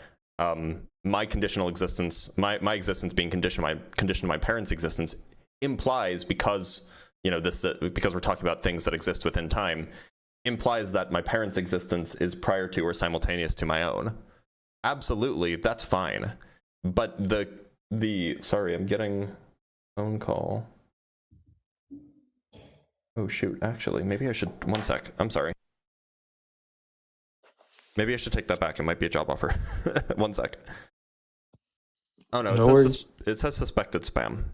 [SPEAKER 1] my conditional existence, my existence being conditioned to my parents' existence, implies, because because we're talking about things that exist within time, implies that my parents' existence is prior to or simultaneous to my own. Absolutely, that's fine. But sorry, I'm getting a phone call. Oh shoot, actually, maybe I should, one sec, I'm sorry. Maybe I should take that back, it might be a job offer. One sec. Oh no, it says suspected spam.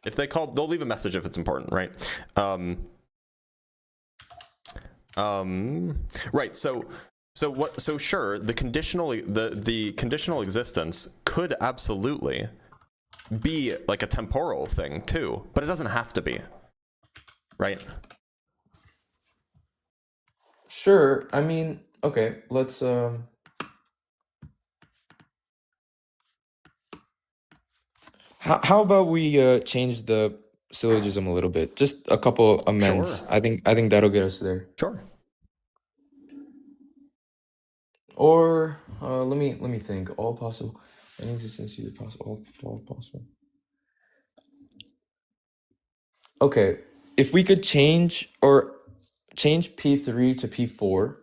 [SPEAKER 1] If they call, they'll leave a message if it's important, right? Right, so sure, the conditional existence could absolutely be like a temporal thing too, but it doesn't have to be. Right?
[SPEAKER 16] Sure. I mean, okay, let's how about we change the syllogism a little bit? Just a couple amends.
[SPEAKER 1] Sure.
[SPEAKER 16] I think that'll get us there.
[SPEAKER 1] Sure.
[SPEAKER 16] Or let me think. All possible. Any existence either possible. All possible. Okay. If we could change P3 to P4.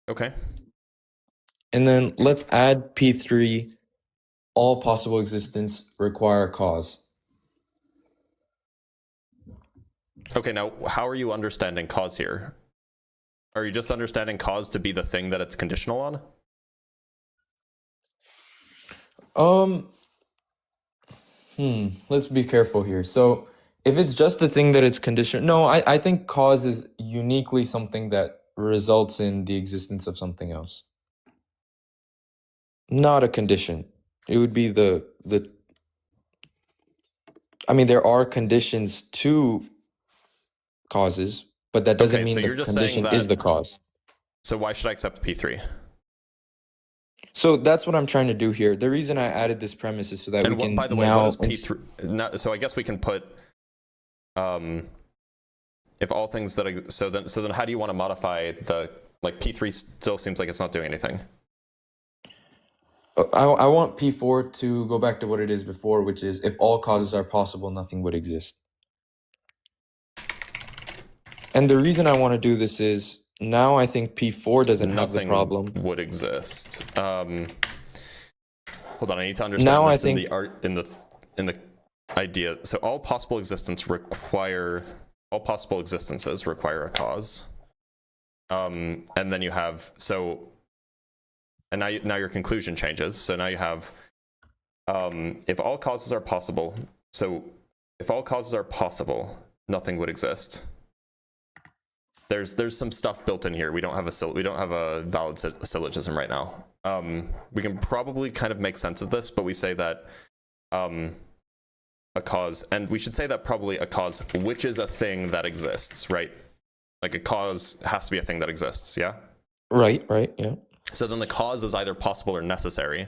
[SPEAKER 1] Okay.
[SPEAKER 16] And then let's add P3, all possible existence require a cause.
[SPEAKER 1] Okay, now how are you understanding cause here? Are you just understanding cause to be the thing that it's conditional on?
[SPEAKER 16] Let's be careful here. So if it's just the thing that it's conditional, no, I think cause is uniquely something that results in the existence of something else. Not a condition. It would be I mean, there are conditions to causes, but that doesn't mean the condition is the cause.
[SPEAKER 1] So why should I accept P3?
[SPEAKER 16] So that's what I'm trying to do here. The reason I added this premise is so that we can
[SPEAKER 1] by the way,
[SPEAKER 16] now...
[SPEAKER 1] what is P3? So I guess we can put, if all things that, so then how do you want to modify like P3 still seems like it's not doing anything.
[SPEAKER 16] I want P4 to go back to what it is before, which is if all causes are possible, nothing would exist. And the reason I want to do this is now I think P4 doesn't have the problem.
[SPEAKER 1] Nothing would exist. Hold on, I need to understand
[SPEAKER 16] now
[SPEAKER 1] this in the idea. So all possible existences require a cause. And then you have and now your conclusion changes. So now you have if all causes are possible. So if all causes are possible, nothing would exist. There's some stuff built in here. We don't have a valid syllogism right now. We can probably kind of make sense of this, but we say that a cause, and we should say that probably a cause, which is a thing that exists, right? Like a cause has to be a thing that exists, yeah?
[SPEAKER 16] Right, yeah.
[SPEAKER 1] So then the cause is either possible or necessary.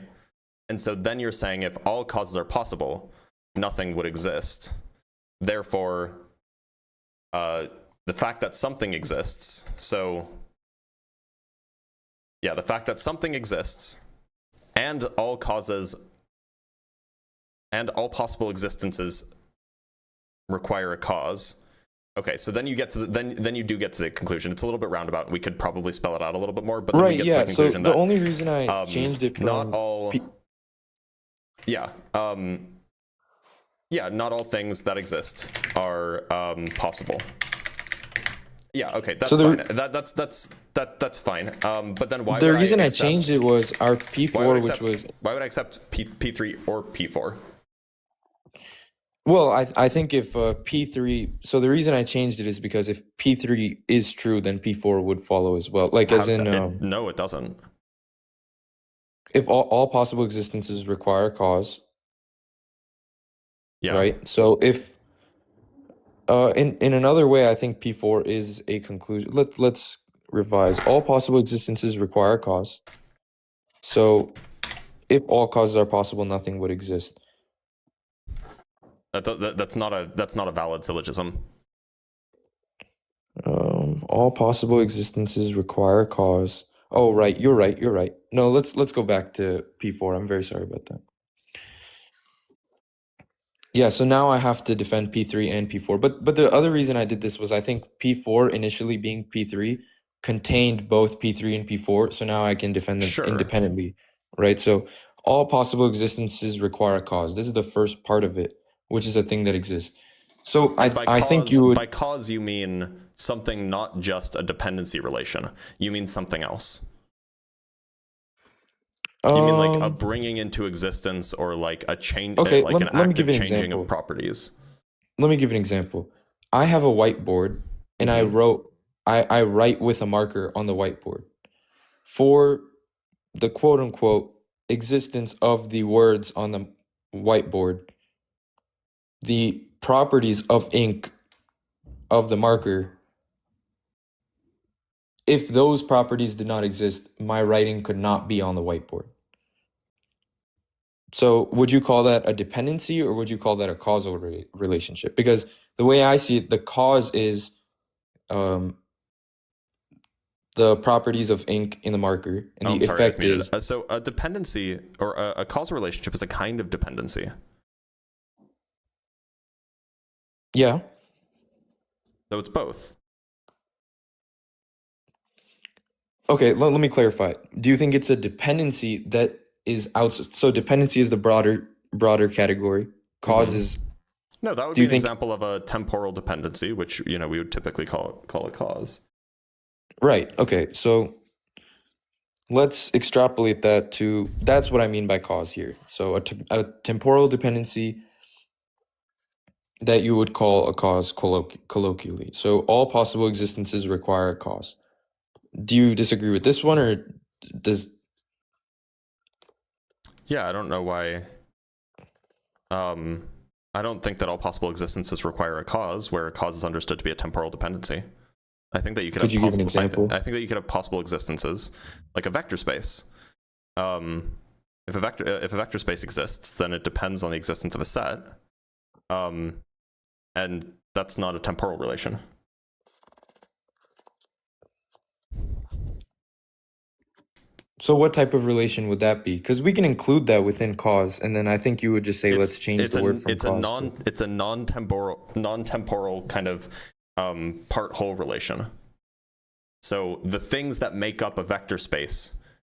[SPEAKER 1] And so then you're saying if all causes are possible, nothing would exist. Therefore, the fact that something exists, so yeah, the fact that something exists and all causes and all possible existences require a cause. Okay, so then you get to the, then you do get to the conclusion. It's a little bit roundabout. We could probably spell it out a little bit more, but then we
[SPEAKER 16] Right,
[SPEAKER 1] get to
[SPEAKER 16] yeah.
[SPEAKER 1] the conclusion
[SPEAKER 16] So the
[SPEAKER 1] that
[SPEAKER 16] only reason I changed it from
[SPEAKER 1] not all not all things that exist are possible. Yeah, okay, that's
[SPEAKER 16] So
[SPEAKER 1] fine. That's fine. But then why
[SPEAKER 16] the
[SPEAKER 1] would
[SPEAKER 16] reason I
[SPEAKER 1] accept,
[SPEAKER 16] changed it was our
[SPEAKER 1] why would
[SPEAKER 16] P4,
[SPEAKER 1] I
[SPEAKER 16] which
[SPEAKER 1] accept,
[SPEAKER 16] was
[SPEAKER 1] why would I accept P3 or P4?
[SPEAKER 16] well, I think if P3, so the reason I changed it is because if P3 is true, then P4 would follow as well. Like as in,
[SPEAKER 1] No, it doesn't.
[SPEAKER 16] if all possible existences require a cause,
[SPEAKER 1] Yeah.
[SPEAKER 16] right? So if in another way, I think P4 is a conclusion. Let's revise. All possible existences require a cause. So if all causes are possible, nothing would exist.
[SPEAKER 1] That's not a valid syllogism.
[SPEAKER 16] All possible existences require a cause. Oh, right. You're right. No, let's go back to P4. I'm very sorry about that. Yeah, so now I have to defend P3 and P4. But the other reason I did this was I think P4 initially being P3 contained both P3 and P4, so now I can defend them independently, right? So all possible existences require a cause. This is the first part of it, which is a thing that exists. So I think you would...
[SPEAKER 1] By cause, you mean something not just a dependency relation. You mean something else. You mean like a bringing into existence or like a change,
[SPEAKER 16] okay,
[SPEAKER 1] like an active changing
[SPEAKER 16] example.
[SPEAKER 1] of properties.
[SPEAKER 16] Let me give an example. I have a whiteboard and I write with a marker on the whiteboard. For the quote unquote existence of the words on the whiteboard, the properties of ink of the marker, if those properties did not exist, my writing could not be on the whiteboard. So would you call that a dependency or would you call that a causal relationship? Because the way I see it, the cause is the properties of ink in the marker, and the effect is...
[SPEAKER 1] So a dependency or a causal relationship is a kind of dependency.
[SPEAKER 16] Yeah.
[SPEAKER 1] So it's both.
[SPEAKER 16] Okay, let me clarify. Do you think it's a dependency that is outside? So dependency is the broader category. Cause is...
[SPEAKER 1] No, that would be an example of a temporal dependency, which we would typically call a cause.
[SPEAKER 16] Right. Okay. So let's extrapolate that to... That's what I mean by cause here. So a temporal dependency that you would call a cause colloquially. So all possible existences require a cause. Do you disagree with this one, or does...
[SPEAKER 1] Yeah, I don't know why. I don't think that all possible existences require a cause, where a cause is understood to be a temporal dependency. I think that you could have
[SPEAKER 16] give an example?
[SPEAKER 1] I think that you could have possible existences, like a vector space. If a vector space exists, then it depends on the existence of a set. And that's not a temporal relation.
[SPEAKER 16] So what type of relation would that be? Because we can include that within cause, and then I think you would just say, let's change the word from cause.
[SPEAKER 1] It's a non-temporal kind of part-whole relation. So the things that make up a vector space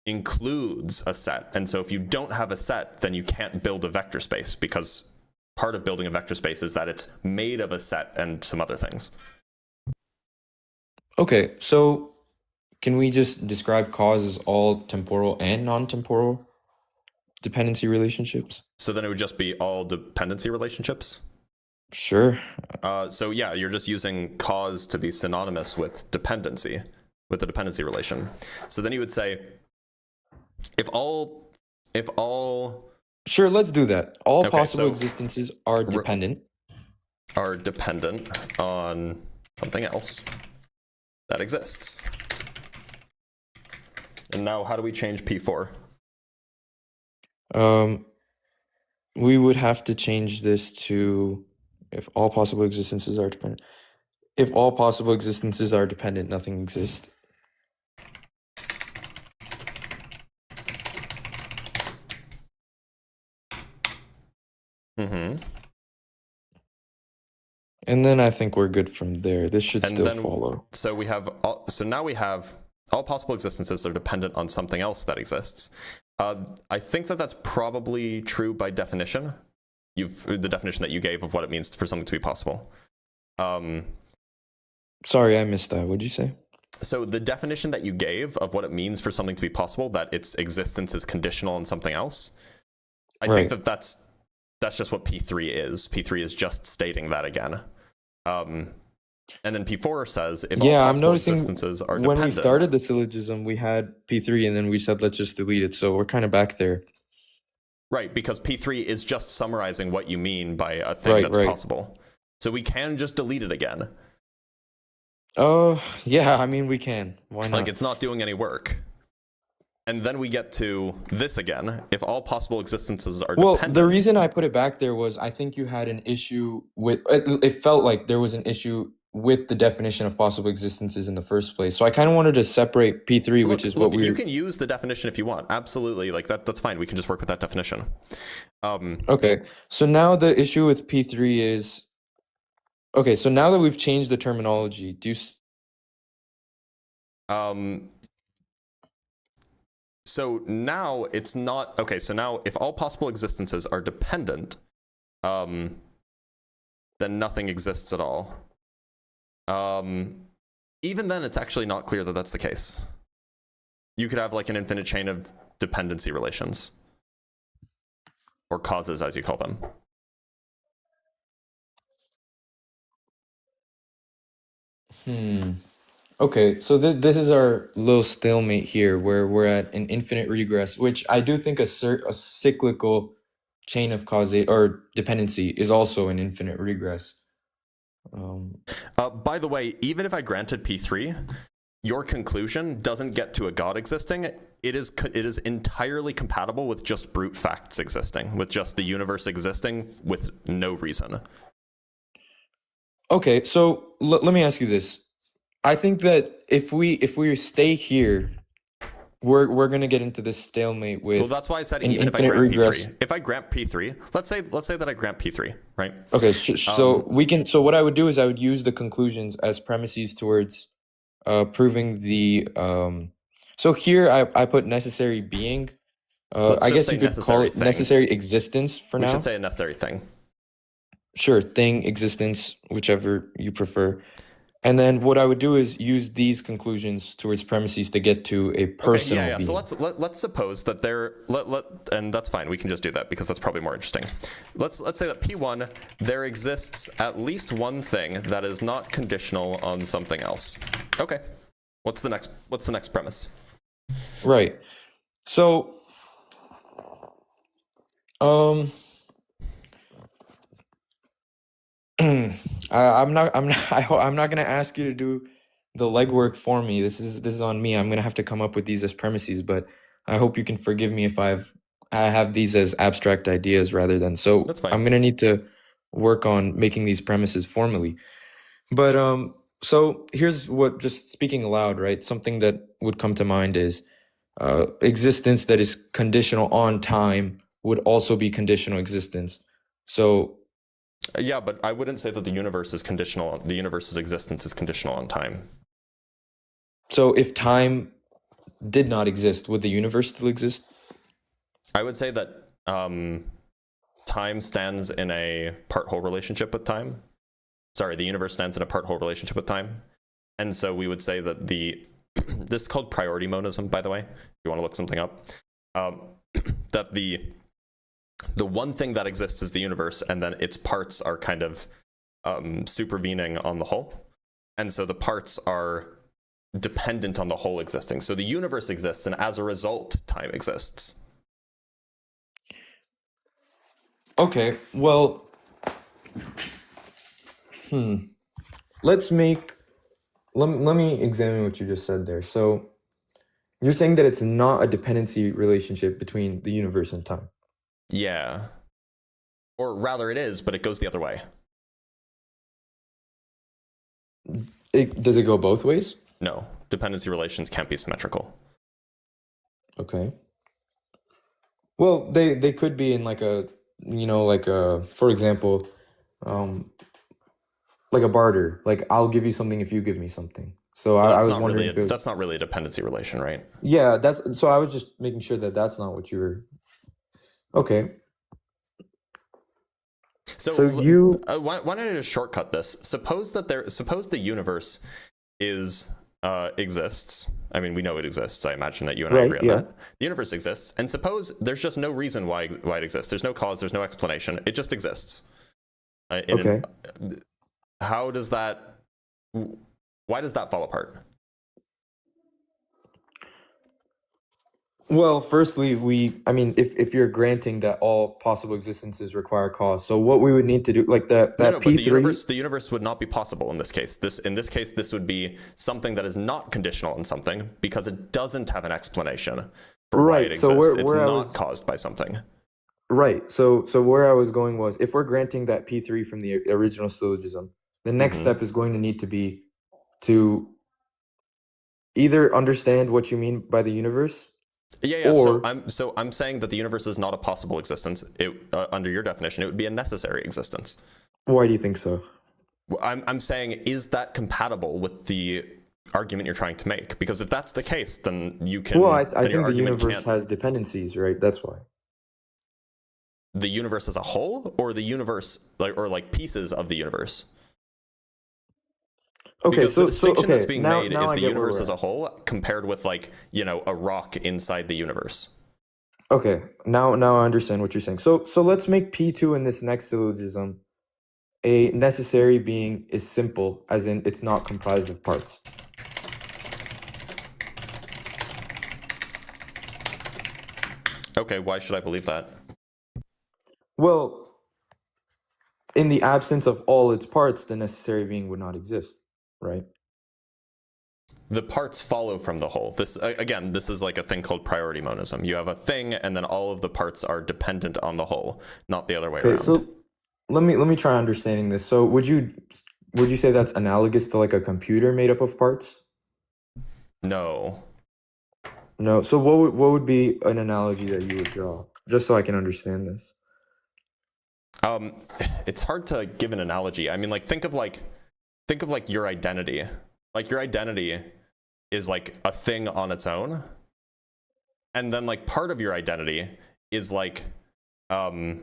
[SPEAKER 1] includes a set. And so if you don't have a set, then you can't build a vector space, because part of building a vector space is that it's made of a set and some other things.
[SPEAKER 16] Okay, so can we just describe cause as all temporal and non-temporal dependency relationships?
[SPEAKER 1] So then it would just be all dependency relationships?
[SPEAKER 16] Sure.
[SPEAKER 1] So yeah, you're just using cause to be synonymous with dependency, with the dependency relation. So then you would say, if all
[SPEAKER 16] Sure, let's do that. All
[SPEAKER 1] Okay,
[SPEAKER 16] possible
[SPEAKER 1] so
[SPEAKER 16] existences are dependent.
[SPEAKER 1] Are dependent on something else that exists. And now how do we change P4?
[SPEAKER 16] We would have to change this to if all possible existences are dependent. If all possible existences are dependent, nothing exists.
[SPEAKER 1] Mm-hmm.
[SPEAKER 16] And then I think we're good from there. This should still follow.
[SPEAKER 1] So we have so now we have all possible existences are dependent on something else that exists. I think that that's probably true by definition. The definition that you gave of what it means for something to be possible.
[SPEAKER 16] Sorry, I missed that. What'd you say?
[SPEAKER 1] So the definition that you gave of what it means for something to be possible, that its existence is conditional on something else. I think that that's just what P3 is. P3 is just stating that again. And then P4 says if all possible existences are dependent.
[SPEAKER 16] When we started the syllogism, we had P3 and then we said, let's just delete it. So we're kind of back there.
[SPEAKER 1] Right, because P3 is just summarizing what you mean by a thing that's possible. So we can just delete it again.
[SPEAKER 16] Oh, yeah, I mean, we can. Why not?
[SPEAKER 1] Like, it's not doing any work. And then we get to this again. If all possible existences are dependent.
[SPEAKER 16] The reason I put it back there was I think you had an issue with, it felt like there was an issue with the definition of possible existences in the first place. So I kind of wanted to separate P3, which is what we...
[SPEAKER 1] You can use the definition if you want. Absolutely. Like, that's fine. We can just work with that definition.
[SPEAKER 16] Okay. So now the issue with P3 is... Okay, so now that we've changed the terminology, do you...
[SPEAKER 1] So now it's not... Okay, so now if all possible existences are dependent, then nothing exists at all. Even then, it's actually not clear that that's the case. You could have like an infinite chain of dependency relations. Or causes, as you call them.
[SPEAKER 16] Okay, so this is our little stalemate here, where we're at an infinite regress, which I do think a cyclical chain of causation or dependency is also an infinite regress.
[SPEAKER 1] By the way, even if I granted P3, your conclusion doesn't get to a God existing. It is entirely compatible with just brute facts existing, with just the universe existing with no reason.
[SPEAKER 16] Okay, so let me ask you this. I think that if we stay here, we're gonna get into this stalemate with.
[SPEAKER 1] Well, that's why I said even if I grant P3. If I grant P3, let's say that I grant P3, right?
[SPEAKER 16] Okay, so we can. So what I would do is I would use the conclusions as premises towards proving the. So here I put necessary being. I guess you could call it necessary existence for now.
[SPEAKER 1] We should say a necessary thing.
[SPEAKER 16] Sure, thing, existence, whichever you prefer. And then what I would do is use these conclusions towards premises to get to a personal being.
[SPEAKER 1] So let's suppose that and that's fine. We can just do that because that's probably more interesting. Let's say that P1 there exists at least one thing that is not conditional on something else. Okay. What's the next premise?
[SPEAKER 16] Right. So I'm not gonna ask you to do the legwork for me. This is on me. I'm gonna have to come up with these as premises, but I hope you can forgive me if I have these as abstract ideas rather than. So
[SPEAKER 1] that's fine.
[SPEAKER 16] I'm gonna need to work on making these premises formally. But so here's what, just speaking aloud, right? Something that would come to mind is existence that is conditional on time would also be conditional existence. So
[SPEAKER 1] yeah, but I wouldn't say that the universe is conditional. The universe's existence is conditional on time.
[SPEAKER 16] So if time did not exist, would the universe still exist?
[SPEAKER 1] I would say that time stands in a part-whole relationship with time. Sorry, the universe stands in a part-whole relationship with time. And so we would say that this is called priority monism, by the way, if you want to look something up, that the one thing that exists is the universe, and then its parts are kind of supervening on the whole. And so the parts are dependent on the whole existing. So the universe exists, and as a result, time exists.
[SPEAKER 16] Okay, well, let's make let me examine what you just said there. So you're saying that it's not a dependency relationship between the universe and time.
[SPEAKER 1] Yeah. Or rather it is, but it goes the other way.
[SPEAKER 16] Does it go both ways?
[SPEAKER 1] No. Dependency relations can't be symmetrical.
[SPEAKER 16] Okay. Well, they could be in like a, like a, for example, like a barter. Like I'll give you something if you give me something. So
[SPEAKER 1] Well,
[SPEAKER 16] I
[SPEAKER 1] that's
[SPEAKER 16] was
[SPEAKER 1] not
[SPEAKER 16] wondering
[SPEAKER 1] really
[SPEAKER 16] if it was,
[SPEAKER 1] that's not really a dependency relation, right?
[SPEAKER 16] yeah, so I was just making sure that that's not what you were. Okay. So you
[SPEAKER 1] why don't I just shortcut this? Suppose the universe exists. I mean, we know it exists. I imagine that you and I agree on that. The universe exists, and suppose there's just no reason why it exists. There's no cause. There's no explanation. It just exists.
[SPEAKER 16] Okay.
[SPEAKER 1] How does that? Why does that fall apart?
[SPEAKER 16] Well, firstly, if you're granting that all possible existences require cause, so what we would need to do, like that
[SPEAKER 1] No, but
[SPEAKER 16] P3.
[SPEAKER 1] the universe would not be possible in this case. In this case, this would be something that is not conditional on something because it doesn't have an explanation for why it exists.
[SPEAKER 16] So
[SPEAKER 1] it's not caused by something.
[SPEAKER 16] Right. So where I was going was, if we're granting that P3 from the original syllogism, the next step is going to need to be to either understand what you mean by the universe.
[SPEAKER 1] Yeah.
[SPEAKER 16] Or,
[SPEAKER 1] So I'm saying that the universe is not a possible existence. Under your definition, it would be a necessary existence.
[SPEAKER 16] Why do you think so?
[SPEAKER 1] I'm saying, is that compatible with the argument you're trying to make? Because if that's the case, then you can.
[SPEAKER 16] Well, I think the universe has dependencies, right? That's why.
[SPEAKER 1] The universe as a whole, or the universe, like pieces of the universe?
[SPEAKER 16] Okay,
[SPEAKER 1] because
[SPEAKER 16] so
[SPEAKER 1] the distinction that's
[SPEAKER 16] okay,
[SPEAKER 1] being
[SPEAKER 16] now
[SPEAKER 1] made
[SPEAKER 16] now
[SPEAKER 1] is
[SPEAKER 16] I
[SPEAKER 1] the
[SPEAKER 16] get where
[SPEAKER 1] universe
[SPEAKER 16] we're
[SPEAKER 1] as a
[SPEAKER 16] at.
[SPEAKER 1] whole compared with a rock inside the universe.
[SPEAKER 16] Okay, now I understand what you're saying. So let's make P2 in this next syllogism a necessary being is simple, as in it's not comprised of parts.
[SPEAKER 1] Okay, why should I believe that?
[SPEAKER 16] Well, in the absence of all its parts, the necessary being would not exist, right?
[SPEAKER 1] The parts follow from the whole. This is like a thing called priority monism. You have a thing, and then all of the parts are dependent on the whole, not the other way around.
[SPEAKER 16] So let me try understanding this. So would you say that's analogous to like a computer made up of parts?
[SPEAKER 1] No.
[SPEAKER 16] No. So what would be an analogy that you would draw, just so I can understand this?
[SPEAKER 1] It's hard to give an analogy. I mean, think of your identity. Like your identity is like a thing on its own, and then part of your identity is like your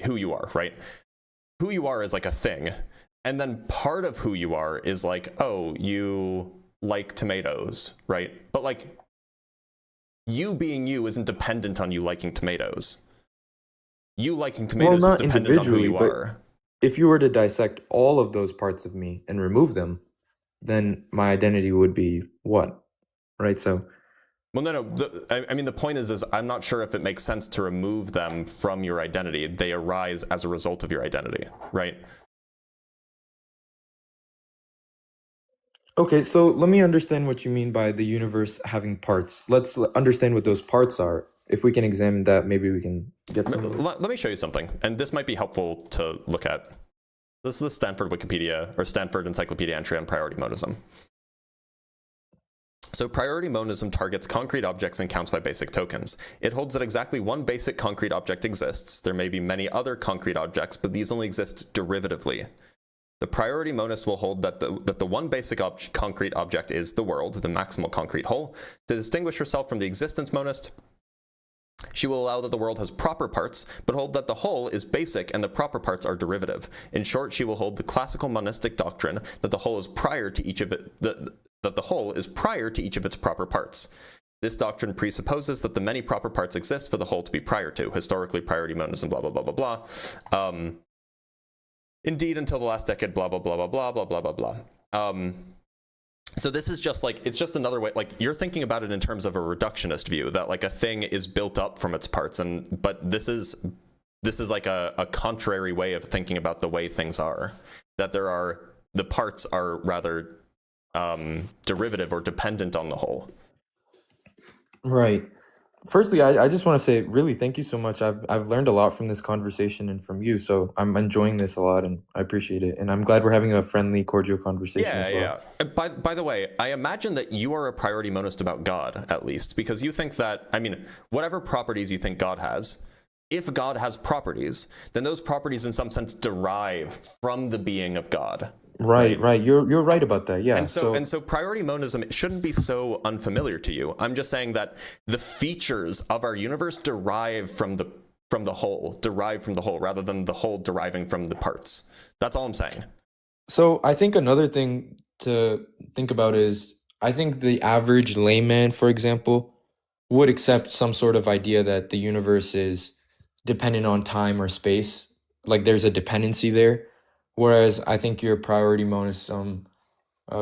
[SPEAKER 1] who you are, right? Who you are is like a thing, and then part of who you are is you like tomatoes, right? But you being you isn't dependent on you liking tomatoes. You liking tomatoes is dependent on who you are.
[SPEAKER 16] If you were to dissect all of those parts of me and remove them, then my identity would be what? Right? So
[SPEAKER 1] Well, no. The point is I'm not sure if it makes sense to remove them from your identity. They arise as a result of your identity, right?
[SPEAKER 16] okay, so let me understand what you mean by the universe having parts. Let's understand what those parts are. If we can examine that, maybe we can get some.
[SPEAKER 1] Let me show you something, and this might be helpful to look at. This is the Stanford Wikipedia or Stanford Encyclopedia entry on priority monism. So priority monism targets concrete objects and counts by basic tokens. It holds that exactly one basic concrete object exists. There may be many other concrete objects, but these only exist derivatively. The priority monist will hold that the one basic concrete object is the world, the maximal concrete whole. To distinguish herself from the existence monist, she will allow that the world has proper parts, but hold that the whole is basic and the proper parts are derivative. In short, she will hold the classical monistic doctrine that the whole is prior to each of its proper parts. This doctrine presupposes that the many proper parts exist for the whole to be prior to. Historically, priority monism, blah blah blah blah blah. Indeed, until the last decade, blah blah blah blah blah blah blah blah blah. So this is just like, it's just another way, like you're thinking about it in terms of a reductionist view, that like a thing is built up from its parts, but this is like a contrary way of thinking about the way things are, that the parts are rather derivative or dependent on the whole.
[SPEAKER 16] Right. Firstly, I just want to say really thank you so much. I've learned a lot from this conversation and from you, so I'm enjoying this a lot and I appreciate it. And I'm glad we're having a friendly, cordial conversation as well.
[SPEAKER 1] Yeah. By the way, I imagine that you are a priority monist about God, at least, because you think that, I mean, whatever properties you think God has, if God has properties, then those properties in some sense derive from the being of God.
[SPEAKER 16] Right. You're right about that. Yeah.
[SPEAKER 1] And so priority monism shouldn't be so unfamiliar to you. I'm just saying that the features of our universe derive from the whole, rather than the whole deriving from the parts. That's all I'm saying.
[SPEAKER 16] So I think another thing to think about is, I think the average layman, for example, would accept some sort of idea that the universe is dependent on time or space. Like there's a dependency there. Whereas I think your priority monist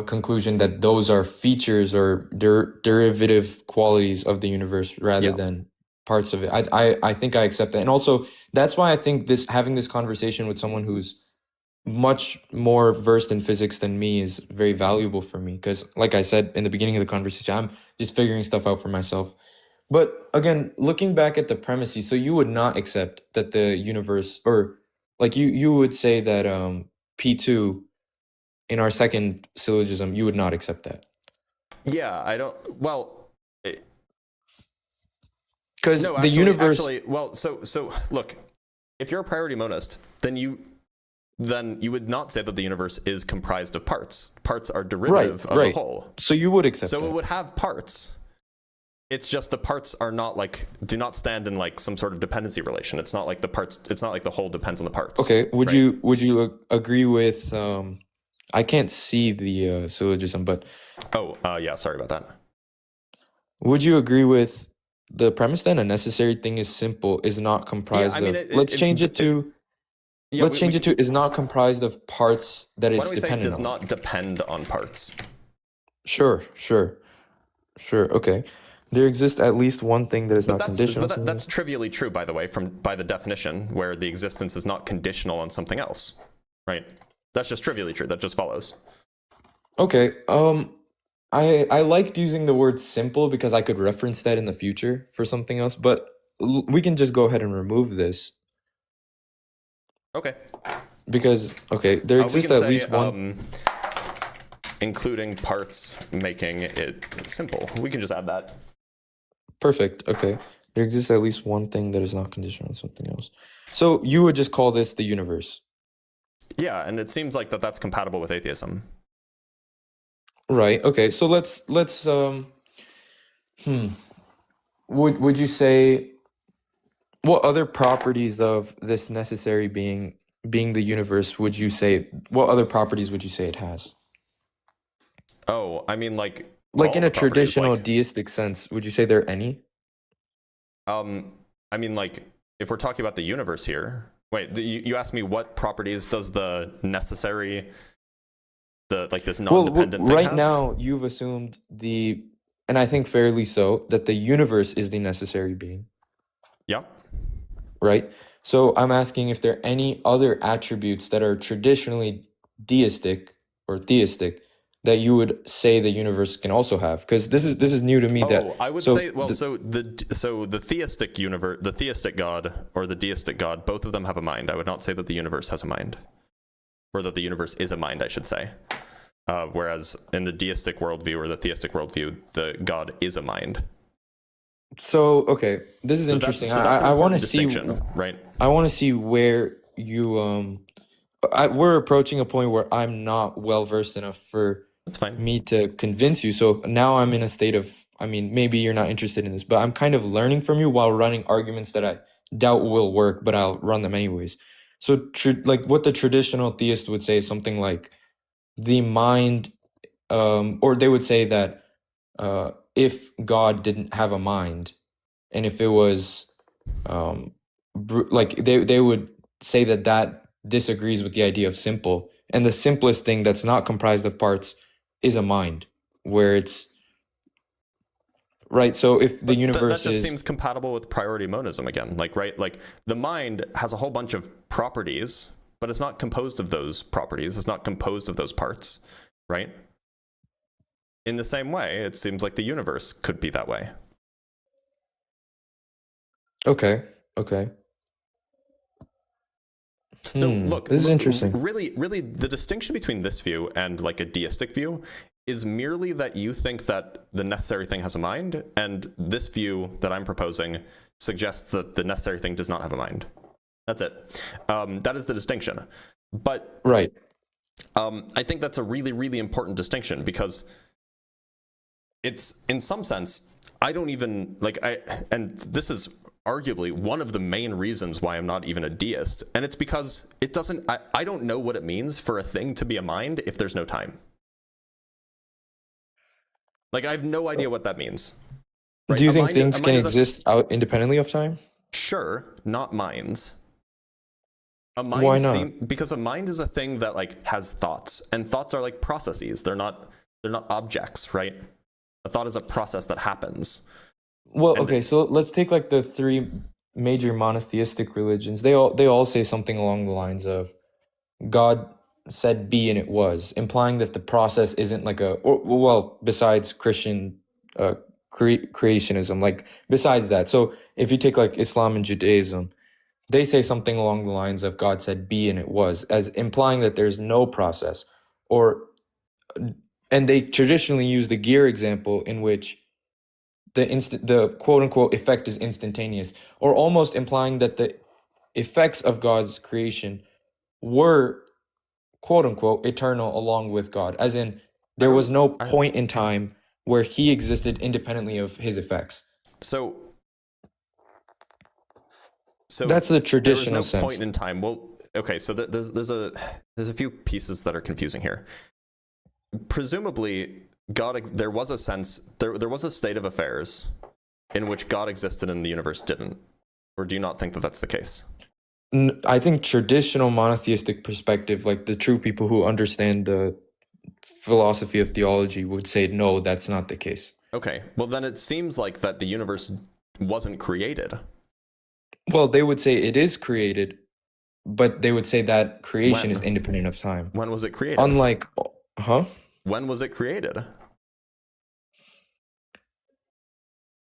[SPEAKER 16] conclusion that those are features or derivative qualities of the universe rather than parts of it. I think I accept that. And also that's why I think having this conversation with someone who's much more versed in physics than me is very valuable for me. Because like I said in the beginning of the conversation, I'm just figuring stuff out for myself. But again, looking back at the premises, so you would not accept that the universe, or like you would say that P2 in our second syllogism, you would not accept that.
[SPEAKER 1] Yeah, I don't. Well,
[SPEAKER 16] because
[SPEAKER 1] no,
[SPEAKER 16] the universe.
[SPEAKER 1] Actually, well, so look, if you're a priority monist, then you would not say that the universe is comprised of parts. Parts are derivative of the whole.
[SPEAKER 16] So you would accept.
[SPEAKER 1] So
[SPEAKER 16] that.
[SPEAKER 1] It would have parts. It's just the parts are not do not stand in like some sort of dependency relation. It's not like the parts. It's not like the whole depends on the parts.
[SPEAKER 16] Okay. Would you agree with? I can't see the syllogism, but.
[SPEAKER 1] Oh, yeah. Sorry about that.
[SPEAKER 16] Would you agree with the premise then? A necessary thing is simple, is not comprised of. Let's change it to. Let's change it to is not comprised of parts that it's dependent on.
[SPEAKER 1] Why don't we say does not depend on parts?
[SPEAKER 16] Sure. Okay. There exists at least one thing that is not conditional.
[SPEAKER 1] But that's trivially true, by the way, by the definition, where the existence is not conditional on something else, right? That's just trivially true. That just follows.
[SPEAKER 16] Okay. I liked using the word simple because I could reference that in the future for something else, but we can just go ahead and remove this.
[SPEAKER 1] Okay.
[SPEAKER 16] Because there exists at least one,
[SPEAKER 1] including parts making it simple. We can just add that.
[SPEAKER 16] Perfect. Okay. There exists at least one thing that is not conditional on something else. So you would just call this the universe.
[SPEAKER 1] Yeah, and it seems like that's compatible with atheism.
[SPEAKER 16] Right. Okay. So let's would you say, what other properties of this necessary being the universe would you say, what other properties would you say it has?
[SPEAKER 1] Oh, I mean like
[SPEAKER 16] in a traditional deistic sense, would you say there are any?
[SPEAKER 1] I mean, like, if we're talking about the universe here, wait, you asked me what properties does the necessary, this non-dependent thing
[SPEAKER 16] right
[SPEAKER 1] have?
[SPEAKER 16] Now you've assumed and I think fairly so, that the universe is the necessary being.
[SPEAKER 1] Yeah.
[SPEAKER 16] Right? So I'm asking if there are any other attributes that are traditionally deistic or theistic that you would say the universe can also have, because this is new to me.
[SPEAKER 1] I would say, well, so the theistic universe, the theistic God or the deistic God, both of them have a mind. I would not say that the universe has a mind, or that the universe is a mind, I should say. Whereas in the deistic worldview or the theistic worldview, the God is a mind.
[SPEAKER 16] So this is interesting. I want to see,
[SPEAKER 1] right?
[SPEAKER 16] I want to see where you we're approaching a point where I'm not well versed enough for me to convince you. So now I'm in a state of, I mean, maybe you're not interested in this, but I'm kind of learning from you while running arguments that I doubt will work, but I'll run them anyways. So like what the traditional theist would say is something like the mind, or they would say that if God didn't have a mind, and if it was like they would say that disagrees with the idea of simple, and the simplest thing that's not comprised of parts is a mind. where it's right. So if the
[SPEAKER 1] That
[SPEAKER 16] universe
[SPEAKER 1] just
[SPEAKER 16] is
[SPEAKER 1] seems compatible with priority monism again. Like, right? Like the mind has a whole bunch of properties, but it's not composed of those properties. It's not composed of those parts, right? In the same way, it seems like the universe could be that way.
[SPEAKER 16] okay.
[SPEAKER 1] So look,
[SPEAKER 16] This is interesting.
[SPEAKER 1] really, the distinction between this view and like a deistic view is merely that you think that the necessary thing has a mind, and this view that I'm proposing suggests that the necessary thing does not have a mind. That's it. That is the distinction. But
[SPEAKER 16] right.
[SPEAKER 1] I think that's a really, really important distinction, because it's, in some sense, I don't even and this is arguably one of the main reasons why I'm not even a deist, and it's because it doesn't, I don't know what it means for a thing to be a mind if there's no time. Like, I have no idea what that means. Right?
[SPEAKER 16] Do you think things can exist out independently of time?
[SPEAKER 1] Sure, not minds. A mind
[SPEAKER 16] Why not?
[SPEAKER 1] Because a mind is a thing that like has thoughts, and thoughts are like processes. They're not objects, right? A thought is a process that happens.
[SPEAKER 16] Well, okay, so let's take like the three major monotheistic religions. They all say something along the lines of God said be and it was, implying that the process isn't like besides Christian creationism, like besides that. So if you take like Islam and Judaism, they say something along the lines of God said be and it was, as implying that there's no process, and they traditionally use the gear example in which the quote unquote effect is instantaneous, or almost implying that the effects of God's creation were quote unquote eternal along with God, as in there was no point in time where he existed independently of his effects.
[SPEAKER 1] So
[SPEAKER 16] that's the traditional
[SPEAKER 1] there was no
[SPEAKER 16] sense.
[SPEAKER 1] point in time. Well, okay, so there's a few pieces that are confusing here. Presumably, there was a sense, there was a state of affairs in which God existed and the universe didn't. Or do you not think that that's the case?
[SPEAKER 16] I think traditional monotheistic perspective, like the true people who understand the philosophy of theology, would say no, that's not the case.
[SPEAKER 1] Okay, well then it seems like that the universe wasn't created.
[SPEAKER 16] Well, they would say it is created, but they would say that creation is independent of time.
[SPEAKER 1] When was it created?
[SPEAKER 16] Unlike,
[SPEAKER 1] When was it created?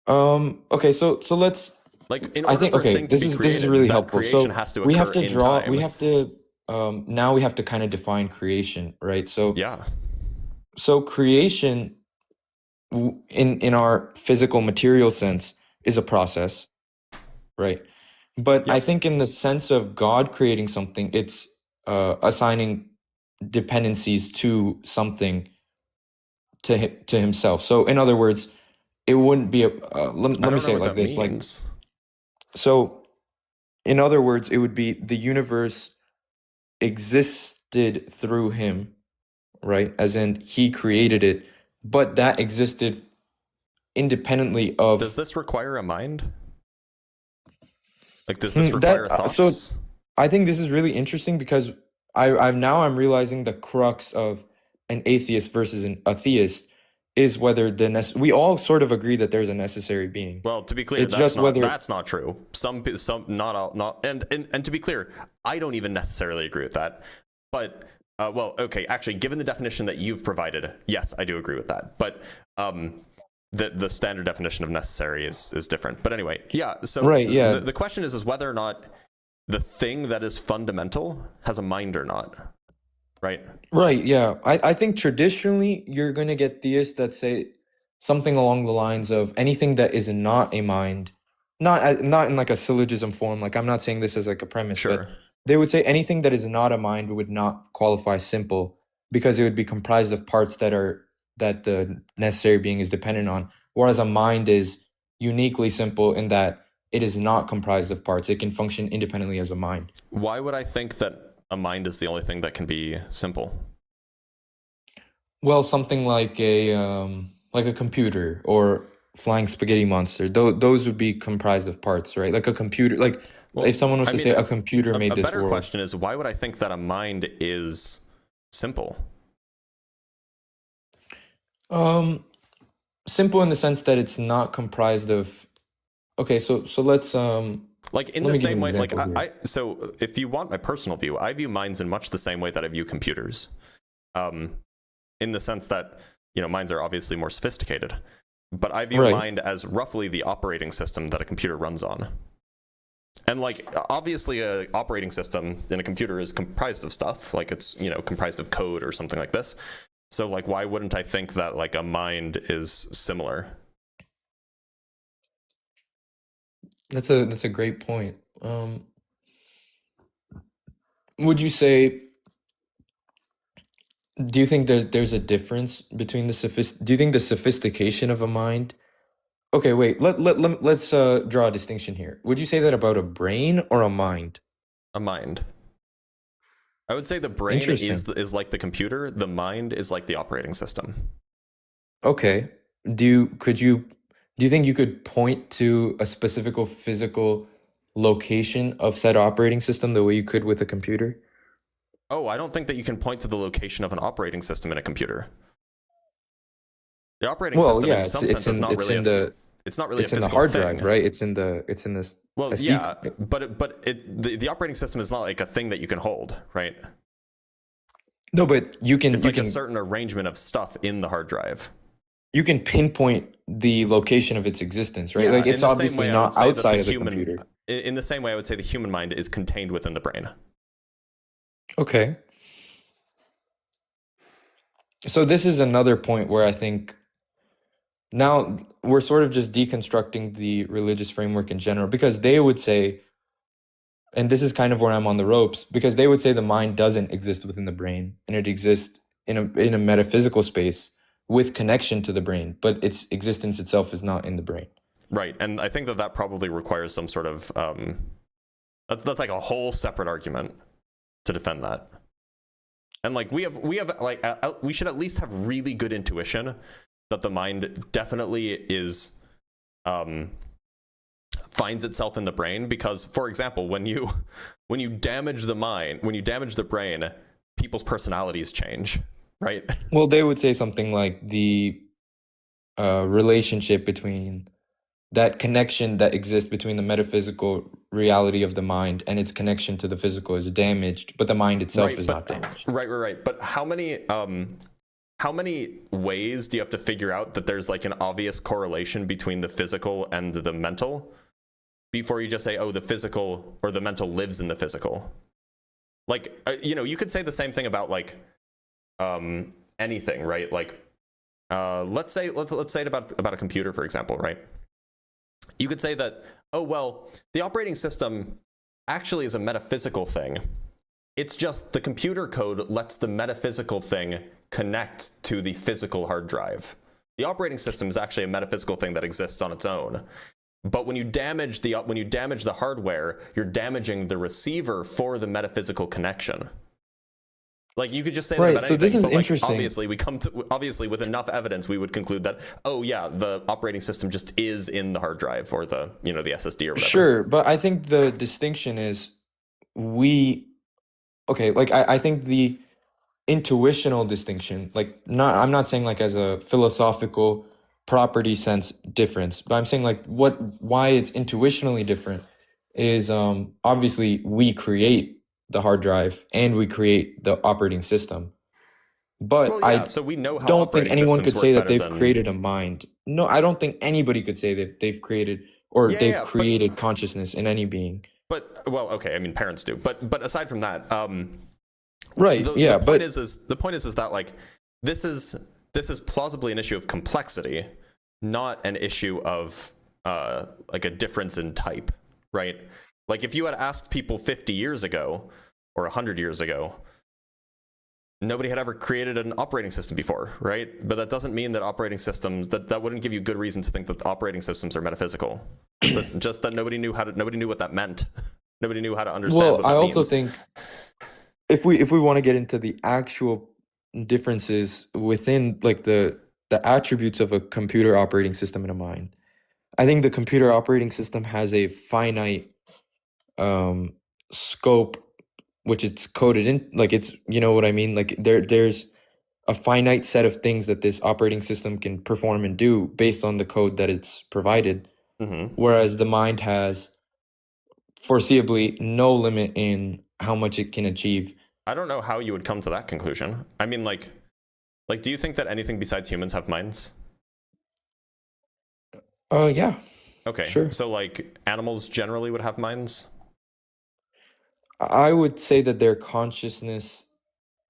[SPEAKER 16] Okay, so let's.
[SPEAKER 1] Like, in order for a thing to be created,
[SPEAKER 16] this is really
[SPEAKER 1] that
[SPEAKER 16] helpful.
[SPEAKER 1] creation
[SPEAKER 16] So
[SPEAKER 1] has to
[SPEAKER 16] we have
[SPEAKER 1] occur
[SPEAKER 16] to
[SPEAKER 1] in
[SPEAKER 16] draw.
[SPEAKER 1] time.
[SPEAKER 16] We have to. Now we have to kind of define creation, right? So
[SPEAKER 1] yeah.
[SPEAKER 16] So creation, in our physical material sense, is a process, right? But I think in the sense of God creating something, it's assigning dependencies to something to himself. So in other words, it wouldn't be a let me say it like this, like, so in other words, it would be the universe existed through him, right? As in he created it, but that existed independently of.
[SPEAKER 1] Does this require a mind? Like, does this require thoughts?
[SPEAKER 16] So I think this is really interesting, because I'm realizing the crux of an atheist versus a theist is whether we all sort of agree that there's a necessary being.
[SPEAKER 1] Well, to be clear,
[SPEAKER 16] it's
[SPEAKER 1] that's
[SPEAKER 16] just
[SPEAKER 1] not,
[SPEAKER 16] whether
[SPEAKER 1] that's not true. Some not all, not, and to be clear, I don't even necessarily agree with that. But well, okay, actually, given the definition that you've provided, yes, I do agree with that. But the standard definition of necessary is different. But anyway, yeah. So the question is whether or not the thing that is fundamental has a mind or not, right?
[SPEAKER 16] Right. Yeah. I think traditionally you're going to get theists that say something along the lines of anything that is not a mind, not in like a syllogism form. Like, I'm not saying this as like a premise, but they would say anything that is not a mind would not qualify simple, because it would be comprised of parts that the necessary being is dependent on. Whereas a mind is uniquely simple in that it is not comprised of parts. It can function independently as a mind.
[SPEAKER 1] Why would I think that a mind is the only thing that can be simple?
[SPEAKER 16] Well, something like a computer or flying spaghetti monster. Those would be comprised of parts, right? Like a computer. Like, if someone was to say a computer made this world.
[SPEAKER 1] A better question is, why would I think that a mind is simple?
[SPEAKER 16] Um, Simple in the sense that it's not comprised of. Okay, so let's
[SPEAKER 1] Like in
[SPEAKER 16] let
[SPEAKER 1] the
[SPEAKER 16] me give you
[SPEAKER 1] same
[SPEAKER 16] an
[SPEAKER 1] way, like
[SPEAKER 16] example here.
[SPEAKER 1] so if you want my personal view, I view minds in much the same way that I view computers. In the sense that, you know, minds are obviously more sophisticated, but I view
[SPEAKER 16] Right.
[SPEAKER 1] mind as roughly the operating system that a computer runs on. And like obviously a operating system in a computer is comprised of stuff, like it's, you know, comprised of code or something like this. So like why wouldn't I think that like a mind is similar?
[SPEAKER 16] That's a great point. Would you say? Do you think there's a difference between do you think the sophistication of a mind? Okay, wait. Let's draw a distinction here. Would you say that about a brain or a mind?
[SPEAKER 1] A mind. I would say the brain
[SPEAKER 16] Interesting.
[SPEAKER 1] is like the computer, the mind is like the operating system.
[SPEAKER 16] Okay. Do you think you could point to a specific physical location of said operating system the way you could with a computer?
[SPEAKER 1] Oh, I don't think that you can point to the location of an operating system in a computer. The operating
[SPEAKER 16] Well,
[SPEAKER 1] system
[SPEAKER 16] yeah,
[SPEAKER 1] in some sense is not really it's not really a
[SPEAKER 16] it's in the
[SPEAKER 1] physical
[SPEAKER 16] hard
[SPEAKER 1] thing.
[SPEAKER 16] drive, right? It's in this
[SPEAKER 1] Well,
[SPEAKER 16] SD.
[SPEAKER 1] yeah, but the operating system is not like a thing that you can hold, right?
[SPEAKER 16] No, but
[SPEAKER 1] it's like a certain arrangement of stuff in the hard drive.
[SPEAKER 16] You can pinpoint the location of its existence, right?
[SPEAKER 1] Yeah,
[SPEAKER 16] like
[SPEAKER 1] in
[SPEAKER 16] it's
[SPEAKER 1] the same
[SPEAKER 16] obviously
[SPEAKER 1] way, I would
[SPEAKER 16] not
[SPEAKER 1] say that
[SPEAKER 16] outside
[SPEAKER 1] the
[SPEAKER 16] of the
[SPEAKER 1] human,
[SPEAKER 16] computer.
[SPEAKER 1] In the same way, I would say the human mind is contained within the brain.
[SPEAKER 16] Okay. So this is another point where I think now we're sort of just deconstructing the religious framework in general, because they would say, and this is kind of where I'm on the ropes, because they would say the mind doesn't exist within the brain and it exists in a metaphysical space with connection to the brain, but its existence itself is not in the brain.
[SPEAKER 1] Right, and I think that probably requires some sort of that's like a whole separate argument to defend that. And like we have like we should at least have really good intuition that the mind definitely is finds itself in the brain, because for example, when you damage the mind, when you damage the brain, people's personalities change, right?
[SPEAKER 16] Well, they would say something like the relationship between that connection that exists between the metaphysical reality of the mind and its connection to the physical is damaged, but the mind itself is not damaged.
[SPEAKER 1] Right. But how many ways do you have to figure out that there's like an obvious correlation between the physical and the mental before you just say, oh, the physical or the mental lives in the physical? Like, you know, you could say the same thing about like anything, right? Like, let's say it about a computer, for example, right? You could say that, oh, well, the operating system actually is a metaphysical thing. It's just the computer code lets the metaphysical thing connect to the physical hard drive. The operating system is actually a metaphysical thing that exists on its own. But when you damage the hardware, you're damaging the receiver for the metaphysical connection. Like, you could just say that about
[SPEAKER 16] so
[SPEAKER 1] anything,
[SPEAKER 16] this is
[SPEAKER 1] but like,
[SPEAKER 16] interesting.
[SPEAKER 1] obviously with enough evidence, we would conclude that, oh yeah, the operating system just is in the hard drive or the, you know, the SSD or whatever.
[SPEAKER 16] Sure, but I think the distinction is I think the intuitional distinction, I'm not saying like as a philosophical property sense difference, but I'm saying like why it's intuitionally different is obviously we create the hard drive and we create the operating system. But
[SPEAKER 1] well, yeah, so we know how
[SPEAKER 16] don't think
[SPEAKER 1] operating
[SPEAKER 16] anyone could
[SPEAKER 1] systems
[SPEAKER 16] say
[SPEAKER 1] work
[SPEAKER 16] that they've
[SPEAKER 1] better than-
[SPEAKER 16] created a mind. No, I don't think anybody could say that they've created created consciousness in any being.
[SPEAKER 1] But well, okay, I mean parents do. But aside from that,
[SPEAKER 16] right?
[SPEAKER 1] The point is that like this is plausibly an issue of complexity, not an issue of like a difference in type, right? Like if you had asked people 50 years ago or 100 years ago, nobody had ever created an operating system before, right? But that doesn't mean that operating systems that wouldn't give you good reason to think that the operating systems are metaphysical. Just that nobody knew what that meant. Nobody knew how to understand what that means.
[SPEAKER 16] I also think if we want to get into the actual differences within like the attributes of a computer operating system and a mind, I think the computer operating system has a finite scope, which it's coded in, like it's, you know what I mean? Like there's a finite set of things that this operating system can perform and do based on the code that it's provided, whereas the mind has foreseeably no limit in how much it can achieve.
[SPEAKER 1] I don't know how you would come to that conclusion. I mean, like, do you think that anything besides humans have minds?
[SPEAKER 16] Yeah.
[SPEAKER 1] Okay.
[SPEAKER 16] Sure.
[SPEAKER 1] So like animals generally would have minds?
[SPEAKER 16] I would say that their consciousness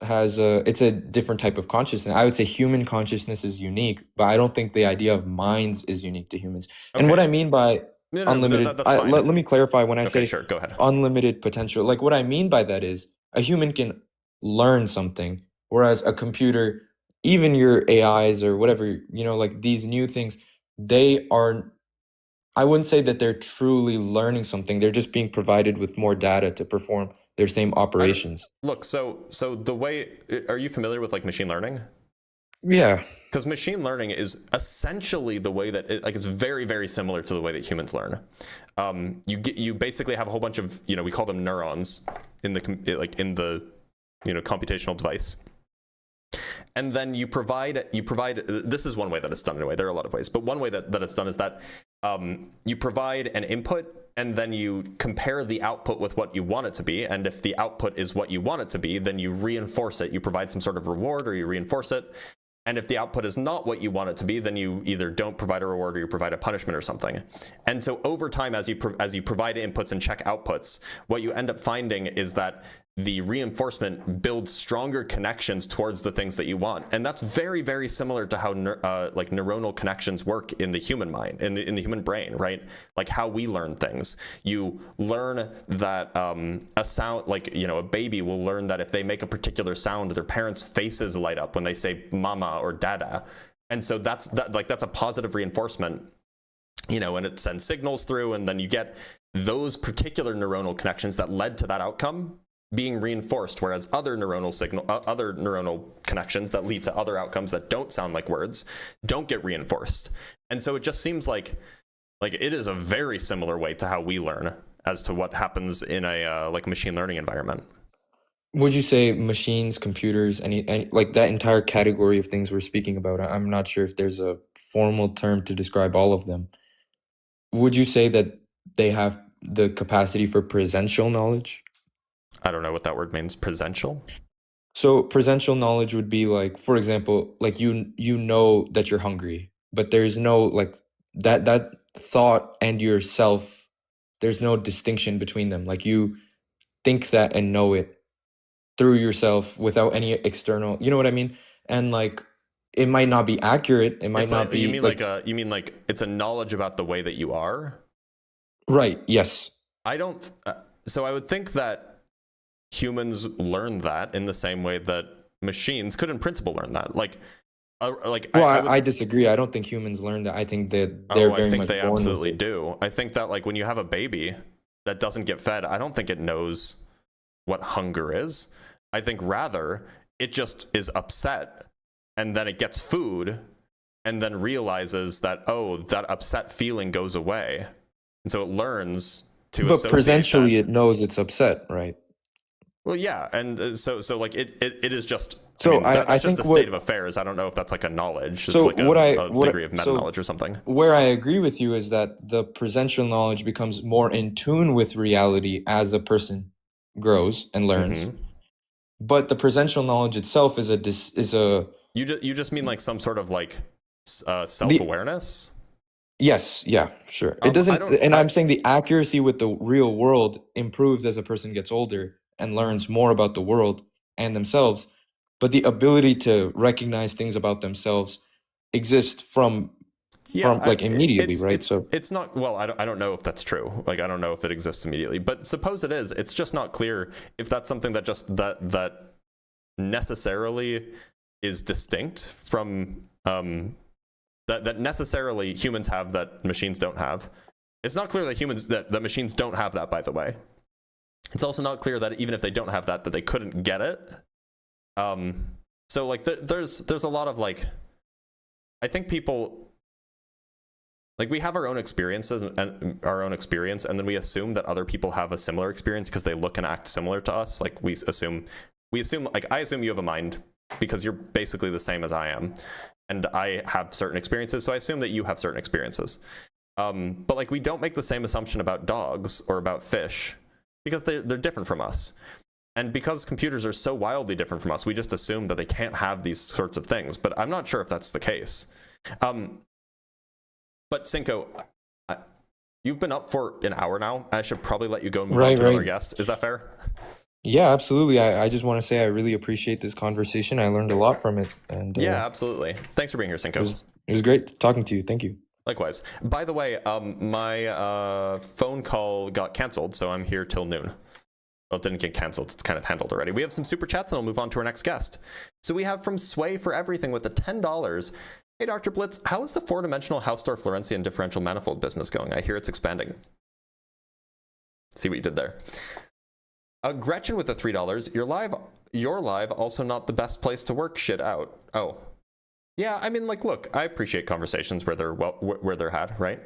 [SPEAKER 16] it's a different type of consciousness. I would say human consciousness is unique, but I don't think the idea of minds is unique to humans. And what I mean by unlimited,
[SPEAKER 1] that's fine.
[SPEAKER 16] let me clarify when I
[SPEAKER 1] Okay,
[SPEAKER 16] say
[SPEAKER 1] sure, go ahead.
[SPEAKER 16] unlimited potential. Like what I mean by that is a human can learn something, whereas a computer, even your AIs or whatever, you know, like these new things, they are, I wouldn't say that they're truly learning something. They're just being provided with more data to perform their same operations.
[SPEAKER 1] Look, so the way, are you familiar with like machine learning?
[SPEAKER 16] Yeah.
[SPEAKER 1] Because machine learning is essentially the way that it's very, very similar to the way that humans learn. You basically have a whole bunch of, you know, we call them neurons in the computational device. And then you provide, this is one way that it's done anyway, there are a lot of ways, but one way that it's done is that you provide an input and then you compare the output with what you want it to be. And if the output is what you want it to be, then you reinforce it. You provide some sort of reward or you reinforce it. And if the output is not what you want it to be, then you either don't provide a reward or you provide a punishment or something. And so over time, as you provide inputs and check outputs, what you end up finding is that the reinforcement builds stronger connections towards the things that you want. And that's very, very similar to how like neuronal connections work in the human mind, in the human brain, right? Like how we learn things. You learn that a sound, like, you know, a baby will learn that if they make a particular sound, their parents' faces light up when they say mama or dada. And so that's a positive reinforcement, you know, and it sends signals through, and then you get those particular neuronal connections that led to that outcome being reinforced, whereas other neuronal connections that lead to other outcomes that don't sound like words don't get reinforced. And so it just seems like it is a very similar way to how we learn as to what happens in a like machine learning environment.
[SPEAKER 16] Would you say machines, computers, any like that entire category of things we're speaking about? I'm not sure if there's a formal term to describe all of them. Would you say that they have the capacity for presential knowledge?
[SPEAKER 1] I don't know what that word means. Presential?
[SPEAKER 16] So presential knowledge would be like, for example, like you know that you're hungry, but there's no like that thought and yourself, there's no distinction between them. Like you think that and know it through yourself without any external, you know what I mean? And like it might not be accurate, it might not be.
[SPEAKER 1] You mean like it's a knowledge about the way that you are?
[SPEAKER 16] Right, yes.
[SPEAKER 1] I don't so I would think that humans learn that in the same way that machines could in principle learn that.
[SPEAKER 16] I disagree. I don't think humans learn that. I think that they're very much
[SPEAKER 1] they
[SPEAKER 16] born with
[SPEAKER 1] absolutely
[SPEAKER 16] it.
[SPEAKER 1] do. I think that like when you have a baby that doesn't get fed, I don't think it knows what hunger is. I think rather it just is upset, and then it gets food and then realizes that, oh, that upset feeling goes away. And so it learns to associate
[SPEAKER 16] But presentially
[SPEAKER 1] that.
[SPEAKER 16] it knows it's upset, right?
[SPEAKER 1] Well, yeah, and so like it is just.
[SPEAKER 16] So
[SPEAKER 1] I mean, that's
[SPEAKER 16] I
[SPEAKER 1] just
[SPEAKER 16] think
[SPEAKER 1] a state of affairs. I don't know if that's like a knowledge. It's like a degree of meta knowledge or something.
[SPEAKER 16] Where I agree with you is that the presential knowledge becomes more in tune with reality as a person grows and learns. But the presential knowledge itself is a.
[SPEAKER 1] You just mean like some sort of like self-awareness?
[SPEAKER 16] Yes, yeah, sure. It doesn't, I'm saying the accuracy with the real world improves as a person gets older and learns more about the world and themselves, but the ability to recognize things about themselves exists from immediately, right? So
[SPEAKER 1] it's not, well, I don't know if that's true. Like I don't know if it exists immediately, but suppose it is. It's just not clear if that's something that just that necessarily is distinct from that necessarily humans have that machines don't have. It's not clear that machines don't have that, by the way. It's also not clear that even if they don't have that they couldn't get it. So like there's a lot of like, I think people, like we have our own experiences and our own experience, and then we assume that other people have a similar experience because they look and act similar to us. Like we assume like I assume you have a mind because you're basically the same as I am, and I have certain experiences, so I assume that you have certain experiences. But like, we don't make the same assumption about dogs or about fish because they're different from us. And because computers are so wildly different from us, we just assume that they can't have these sorts of things. But I'm not sure if that's the case. But Cinco, you've been up for an hour now. I should probably let you go and move on to another guest. Is that fair?
[SPEAKER 16] Yeah, absolutely. I just want to say I really appreciate this conversation. I learned a lot from it. And
[SPEAKER 1] yeah, absolutely. Thanks for being here, Cinco.
[SPEAKER 16] It was great talking to you. Thank you.
[SPEAKER 1] Likewise. By the way, my phone call got canceled, so I'm here till noon. Well, it didn't get canceled. It's kind of handled already. We have some super chats, and I'll move on to our next guest. So we have from Sway for Everything with the $10. Hey, Dr. Blitz, how is the four-dimensional Hausdorff-Lorentzian differential manifold business going? I hear it's expanding. See what you did there. Gretchen with the $3. Your live also not the best place to work shit out. Oh. Yeah, I mean, like, look, I appreciate conversations where they're had, right?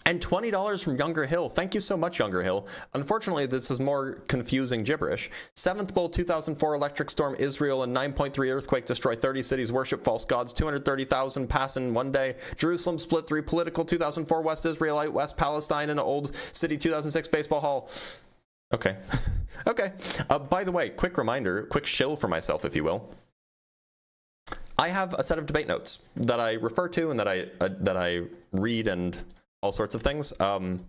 [SPEAKER 1] And $20 from Younger Hill. Thank you so much, Younger Hill. Unfortunately, this is more confusing gibberish. 7th Bull 2004 electric storm Israel and 9.3 earthquake destroy 30 cities, worship false gods, 230,000 pass in one day. Jerusalem split 3 political 2004 West Israelite, West Palestine in an old city 2006 baseball hall. Okay. Okay. By the way, quick reminder, quick shill for myself, if you will. I have a set of debate notes that I refer to and that I read and all sorts of things. Let me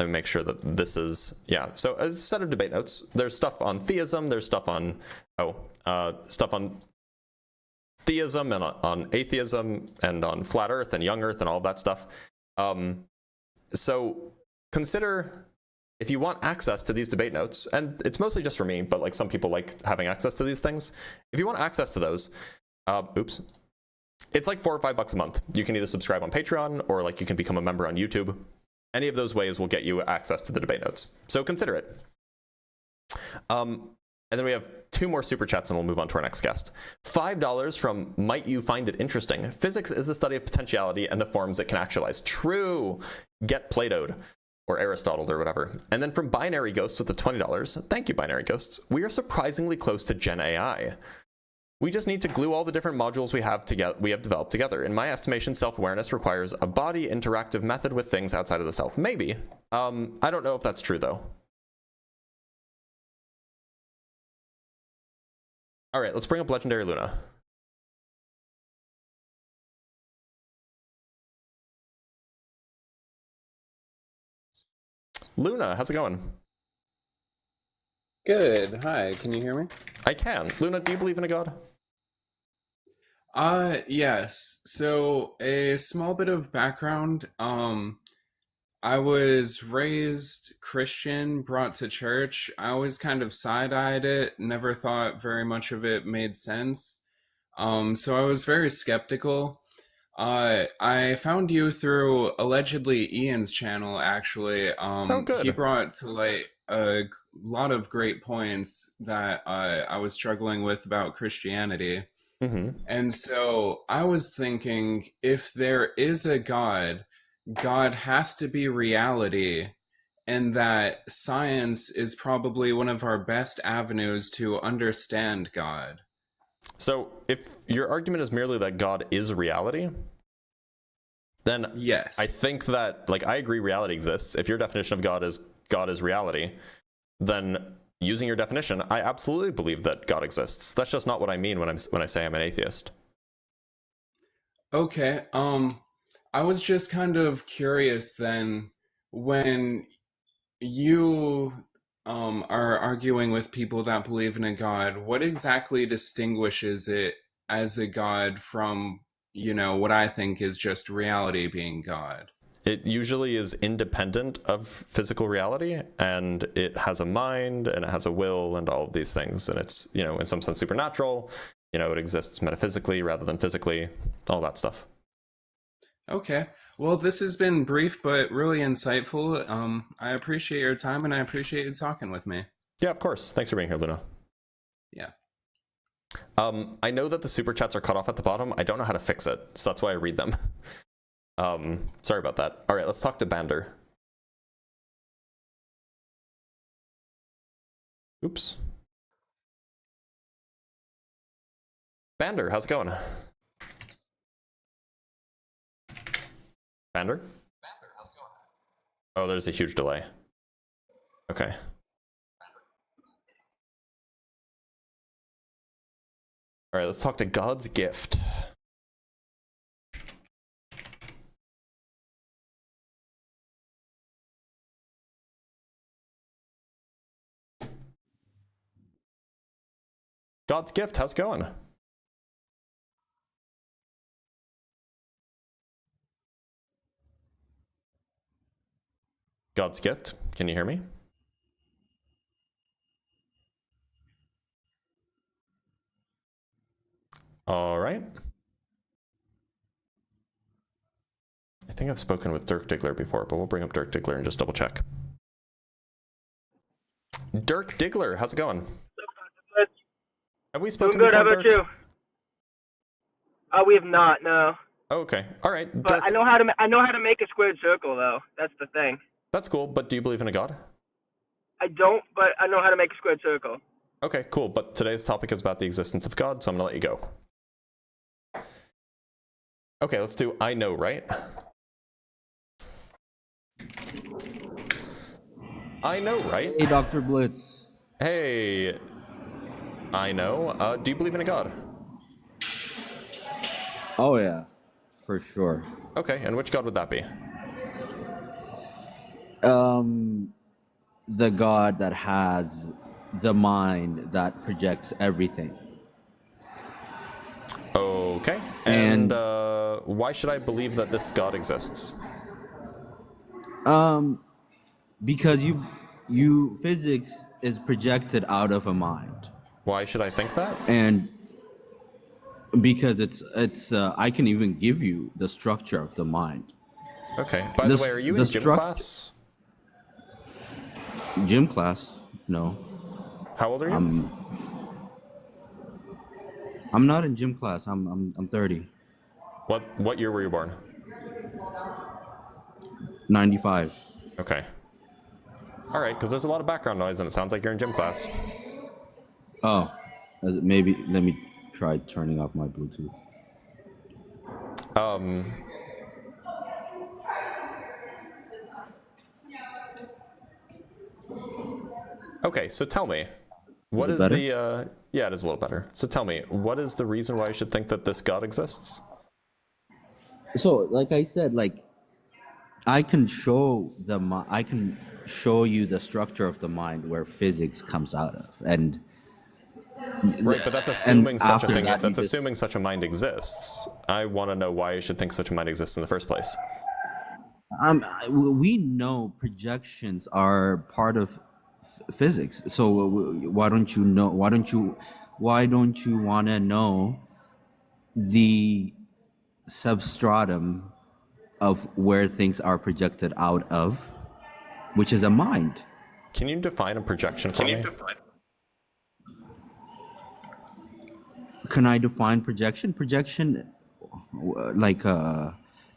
[SPEAKER 1] make sure that this is, yeah. So as a set of debate notes, there's stuff on theism, there's stuff on, theism and on atheism and on flat earth and young earth and all that stuff. So consider, if you want access to these debate notes, and it's mostly just for me, but like some people like having access to these things. If you want access to those, it's like $4 or $5 a month. You can either subscribe on Patreon or like you can become a member on YouTube. Any of those ways will get you access to the debate notes. So consider it. And then we have 2 more super chats and we'll move on to our next guest. $5 from Might You Find It Interesting. Physics is the study of potentiality and the forms it can actualize. True. Get Plato'd. Or Aristotle or whatever. And then from Binary Ghosts with the $20. Thank you, Binary Ghosts. We are surprisingly close to Gen AI. We just need to glue all the different modules we have developed together. In my estimation, self-awareness requires a body interactive method with things outside of the self. Maybe. I don't know if that's true, though. All right, let's bring up Legendary Luna. Luna, how's it going?
[SPEAKER 17] Good. Hi, can you hear me?
[SPEAKER 1] I can. Luna, do you believe in a god?
[SPEAKER 17] Yes. So a small bit of background. I was raised Christian, brought to church. I always kind of side-eyed it, never thought very much of it made sense. So I was very skeptical. I found you through allegedly Ian's channel, actually. He brought to light a lot of great points that I was struggling with about Christianity.
[SPEAKER 1] Mm-hmm.
[SPEAKER 17] And so I was thinking, if there is a God, God has to be reality, and that science is probably one of our best avenues to understand God.
[SPEAKER 1] So if your argument is merely that God is reality, then
[SPEAKER 17] yes,
[SPEAKER 1] I think that, like, I agree reality exists. If your definition of God is reality, then using your definition, I absolutely believe that God exists. That's just not what I mean when I say I'm an atheist.
[SPEAKER 17] Okay. I was just kind of curious then, when you are arguing with people that believe in a God, what exactly distinguishes it as a God from, what I think is just reality being God?
[SPEAKER 1] It usually is independent of physical reality, and it has a mind, and it has a will, and all of these things, and it's, in some sense supernatural. It exists metaphysically rather than physically, all that stuff.
[SPEAKER 17] Okay. Well, this has been brief but really insightful. I appreciate your time, and I appreciate you talking with me.
[SPEAKER 1] Yeah, of course. Thanks for being here, Luna.
[SPEAKER 17] Yeah.
[SPEAKER 1] I know that the super chats are cut off at the bottom. I don't know how to fix it, so that's why I read them. Sorry about that. All right, let's talk to Bander. Oops. Bander, how's it going? Bander? Oh, there's a huge delay. Okay. All right, let's talk to God's gift. God's gift, how's it going? God's gift, can you hear me? All right. I think I've spoken with Dirk Diggler before, but we'll bring up Dirk Diggler and just double check. Dirk Diggler, how's it going? Have we spoken
[SPEAKER 18] Doing good.
[SPEAKER 1] before,
[SPEAKER 18] How about
[SPEAKER 1] Dirk?
[SPEAKER 18] you? We have not. No.
[SPEAKER 1] Oh, okay. All right.
[SPEAKER 18] But
[SPEAKER 1] Dirk,
[SPEAKER 18] I know how to make a squared circle though. That's the thing.
[SPEAKER 1] that's cool, but do you believe in a God?
[SPEAKER 18] I don't, but I know how to make a squared circle.
[SPEAKER 1] Okay, cool. But today's topic is about the existence of God, so I'm gonna let you go. Okay, let's do I know, right? I know, right?
[SPEAKER 19] Hey, Dr. Blitz.
[SPEAKER 1] Hey, I know. Do you believe in a God?
[SPEAKER 19] Oh, yeah, for sure.
[SPEAKER 1] Okay, and which God would that be?
[SPEAKER 19] The God that has the mind that projects everything.
[SPEAKER 1] Okay, and why should I believe that this God exists?
[SPEAKER 19] Because you physics is projected out of a mind.
[SPEAKER 1] Why should I think that?
[SPEAKER 19] And because it's I can even give you the structure of the mind.
[SPEAKER 1] Okay. By the way, are you in gym class?
[SPEAKER 19] Gym class? No.
[SPEAKER 1] How old are you?
[SPEAKER 19] I'm not in gym class. I'm 30.
[SPEAKER 1] What year were you born?
[SPEAKER 19] 95.
[SPEAKER 1] Okay. All right, because there's a lot of background noise and it sounds like you're in gym class.
[SPEAKER 19] Oh, maybe let me try turning off my Bluetooth.
[SPEAKER 1] Okay, so tell me, what is the yeah, it is a little better. So tell me, what is the reason why I should think that this God exists?
[SPEAKER 19] So, like I said, like I can show you the structure of the mind where physics comes out of, and
[SPEAKER 1] right, but that's assuming such a thing.
[SPEAKER 19] That,
[SPEAKER 1] that's assuming such a mind exists. I want to know why I should think such a mind exists in the first place.
[SPEAKER 19] We know projections are part of physics. So why don't you know? Why don't you want to know the substratum of where things are projected out of, which is a mind?
[SPEAKER 1] Can you define a projection for me?
[SPEAKER 19] Can I define projection? Projection, like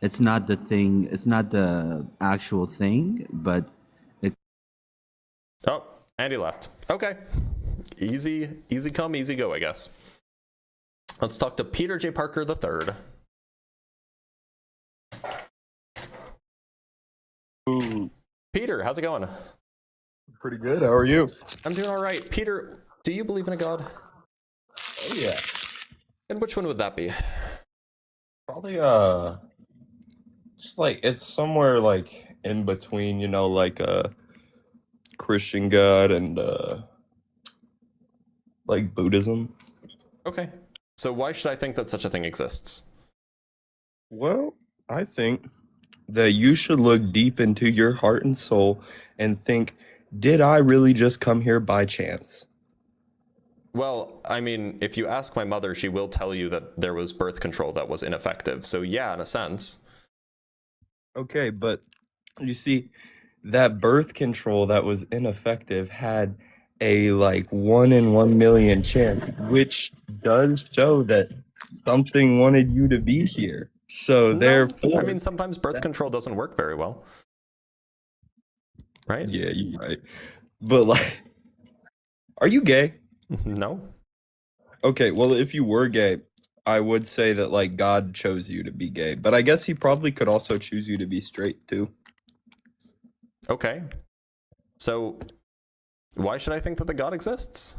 [SPEAKER 19] it's not the thing. It's not the actual thing, but it.
[SPEAKER 1] Oh, Andy left. Okay, easy come, easy go, I guess. Let's talk to Peter J. Parker III.
[SPEAKER 20] Ooh.
[SPEAKER 1] Peter, how's it going?
[SPEAKER 20] Pretty good. How are you?
[SPEAKER 1] I'm doing all right. Peter, do you believe in a God?
[SPEAKER 20] Oh yeah.
[SPEAKER 1] And which one would that be?
[SPEAKER 20] Probably just like it's somewhere like in between, you know, like a Christian God and like Buddhism.
[SPEAKER 1] Okay. So why should I think that such a thing exists?
[SPEAKER 20] Well, I think that you should look deep into your heart and soul and think, did I really just come here by chance?
[SPEAKER 1] Well, I mean, if you ask my mother, she will tell you that there was birth control that was ineffective. So yeah, in a sense.
[SPEAKER 20] Okay, but you see, that birth control that was ineffective had a like 1 in 1 million chance, which does show that something wanted you to be here. So
[SPEAKER 1] No,
[SPEAKER 20] therefore,
[SPEAKER 1] I mean, sometimes birth control doesn't work very well. Right?
[SPEAKER 20] yeah, you're right. But like, are you gay?
[SPEAKER 1] No.
[SPEAKER 20] Okay, well, if you were gay, I would say that like God chose you to be gay, but I guess he probably could also choose you to be straight too.
[SPEAKER 1] Okay. So why should I think that the God exists?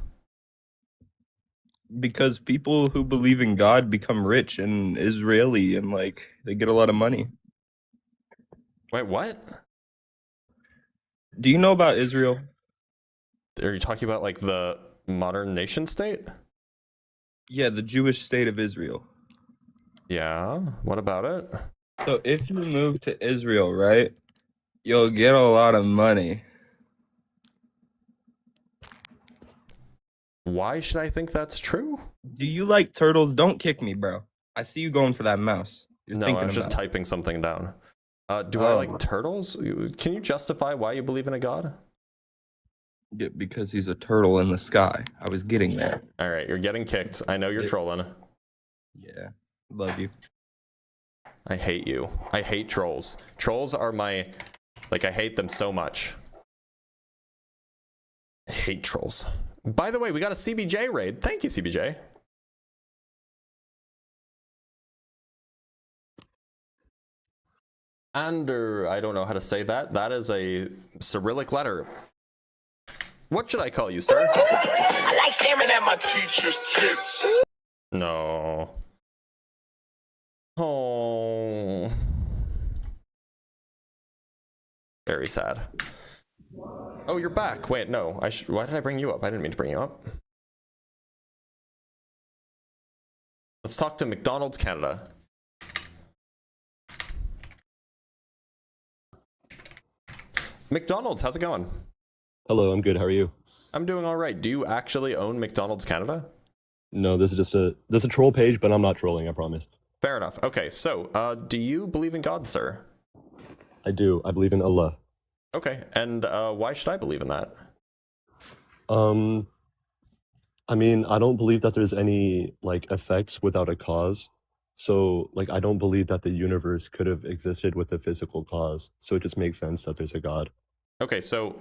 [SPEAKER 20] Because people who believe in God become rich and Israeli and like they get a lot of money.
[SPEAKER 1] Wait, what?
[SPEAKER 20] Do you know about Israel?
[SPEAKER 1] Are you talking about like the modern nation state?
[SPEAKER 20] Yeah, the Jewish state of Israel.
[SPEAKER 1] Yeah, what about it?
[SPEAKER 20] So if you move to Israel, right, you'll get a lot of money.
[SPEAKER 1] Why should I think that's true?
[SPEAKER 20] Do you like turtles? Don't kick me, bro. I see you going for that mouse. You're
[SPEAKER 1] No,
[SPEAKER 20] thinking
[SPEAKER 1] I was just
[SPEAKER 20] about it.
[SPEAKER 1] typing something down. Do I like turtles? Can you justify why you believe in a god?
[SPEAKER 20] Yeah, because he's a turtle in the sky. I was getting there.
[SPEAKER 1] All right, you're getting kicked. I know you're trolling.
[SPEAKER 20] Yeah, love you.
[SPEAKER 1] I hate you. I hate trolls. Trolls are my, like, I hate them so much. I hate trolls. By the way, we got a CBJ raid. Thank you, CBJ. Ander, I don't know how to say that. That is a Cyrillic letter. What should I call you, sir?
[SPEAKER 21] I like staring at my teacher's tits.
[SPEAKER 1] No. Oh. Very sad. Oh, you're back. Wait, no. Why did I bring you up? I didn't mean to bring you up. Let's talk to McDonald's Canada. McDonald's, how's it going?
[SPEAKER 22] Hello, I'm good. How are you?
[SPEAKER 1] I'm doing all right. Do you actually own McDonald's Canada?
[SPEAKER 22] No, this is just a troll page, but I'm not trolling, I promise.
[SPEAKER 1] Fair enough. Okay, so do you believe in God, sir?
[SPEAKER 22] I do. I believe in Allah.
[SPEAKER 1] Okay, and why should I believe in that?
[SPEAKER 22] I mean, I don't believe that there's any like effects without a cause. So, like, I don't believe that the universe could have existed with a physical cause. So it just makes sense that there's a God.
[SPEAKER 1] Okay, so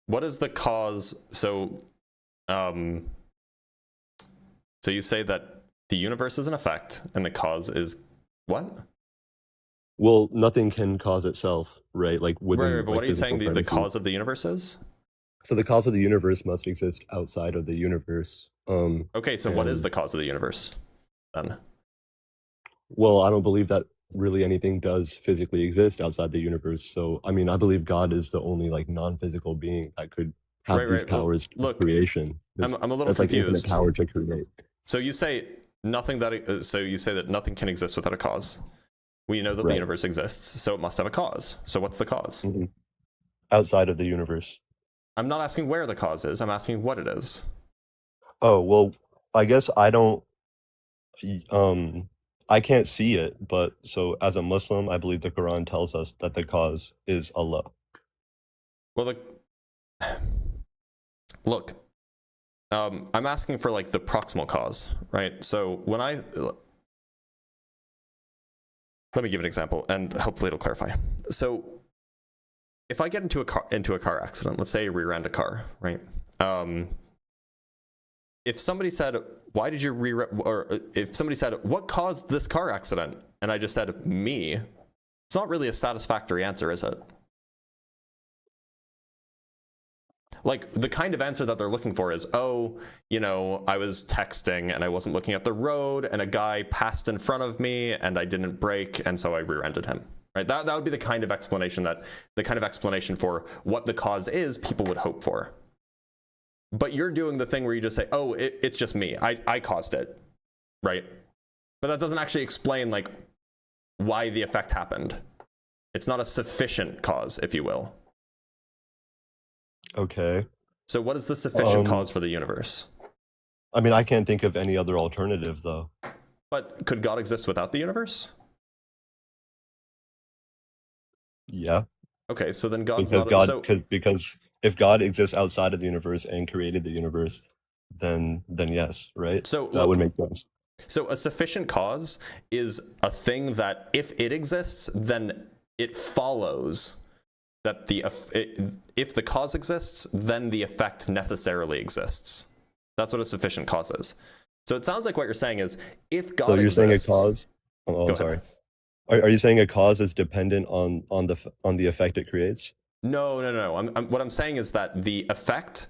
[SPEAKER 1] what is the cause? So you say that the universe is an effect and the cause is what?
[SPEAKER 22] Well, nothing can cause itself, right? Like within.
[SPEAKER 1] Right, but
[SPEAKER 22] like,
[SPEAKER 1] what are you saying
[SPEAKER 22] physical
[SPEAKER 1] the
[SPEAKER 22] premises.
[SPEAKER 1] cause of the universe is?
[SPEAKER 22] So the cause of the universe must exist outside of the universe.
[SPEAKER 1] Okay, so what is
[SPEAKER 22] and-
[SPEAKER 1] the cause of the universe then?
[SPEAKER 22] Well, I don't believe that really anything does physically exist outside the universe. So, I mean, I believe God is the only like non-physical being that could have
[SPEAKER 1] Right,
[SPEAKER 22] these
[SPEAKER 1] right. Well,
[SPEAKER 22] powers
[SPEAKER 1] look,
[SPEAKER 22] of creation.
[SPEAKER 1] I'm a little
[SPEAKER 22] that's like infinite
[SPEAKER 1] confused.
[SPEAKER 22] power to create.
[SPEAKER 1] So you say so you say that nothing can exist without a cause. We know that the
[SPEAKER 22] Right.
[SPEAKER 1] universe exists, so it must have a cause. So what's the cause?
[SPEAKER 22] Outside of the universe.
[SPEAKER 1] I'm not asking where the cause is. I'm asking what it is.
[SPEAKER 22] Oh, well, I guess I don't I can't see it, but so as a Muslim, I believe the Quran tells us that the cause is Allah.
[SPEAKER 1] Well, look, I'm asking for like the proximal cause, right? So when let me give an example, and hopefully it'll clarify. So if I get into a car accident, let's say I rear-end a car, right? If somebody said, "Why did you or if somebody said, "What caused this car accident?" and I just said, "Me," it's not really a satisfactory answer, is it? Like, the kind of answer that they're looking for is, oh, you know, I was texting and I wasn't looking at the road and a guy passed in front of me and I didn't brake and so I rear-ended him. Right? That would be the kind of explanation for what the cause is people would hope for. But you're doing the thing where you just say, oh, it's just me. I caused it. Right? But that doesn't actually explain, like, why the effect happened. It's not a sufficient cause, if you will.
[SPEAKER 22] Okay.
[SPEAKER 1] So what is the sufficient cause for the universe?
[SPEAKER 22] I mean, I can't think of any other alternative, though.
[SPEAKER 1] But could God exist without the universe?
[SPEAKER 22] Yeah.
[SPEAKER 1] Okay, so then God's
[SPEAKER 22] Because
[SPEAKER 1] not...
[SPEAKER 22] because if God exists outside of the universe and created the universe, then yes, right?
[SPEAKER 1] So
[SPEAKER 22] that would make sense.
[SPEAKER 1] So a sufficient cause is a thing that if it exists, then it follows that if the cause exists, then the effect necessarily exists. That's what a sufficient cause is. So it sounds like what you're saying is if God
[SPEAKER 22] So you're saying a
[SPEAKER 1] exists,
[SPEAKER 22] cause? Oh,
[SPEAKER 1] Go
[SPEAKER 22] I'm
[SPEAKER 1] ahead.
[SPEAKER 22] sorry. Are you saying a cause is dependent on the effect it creates?
[SPEAKER 1] No. What I'm saying is that the effect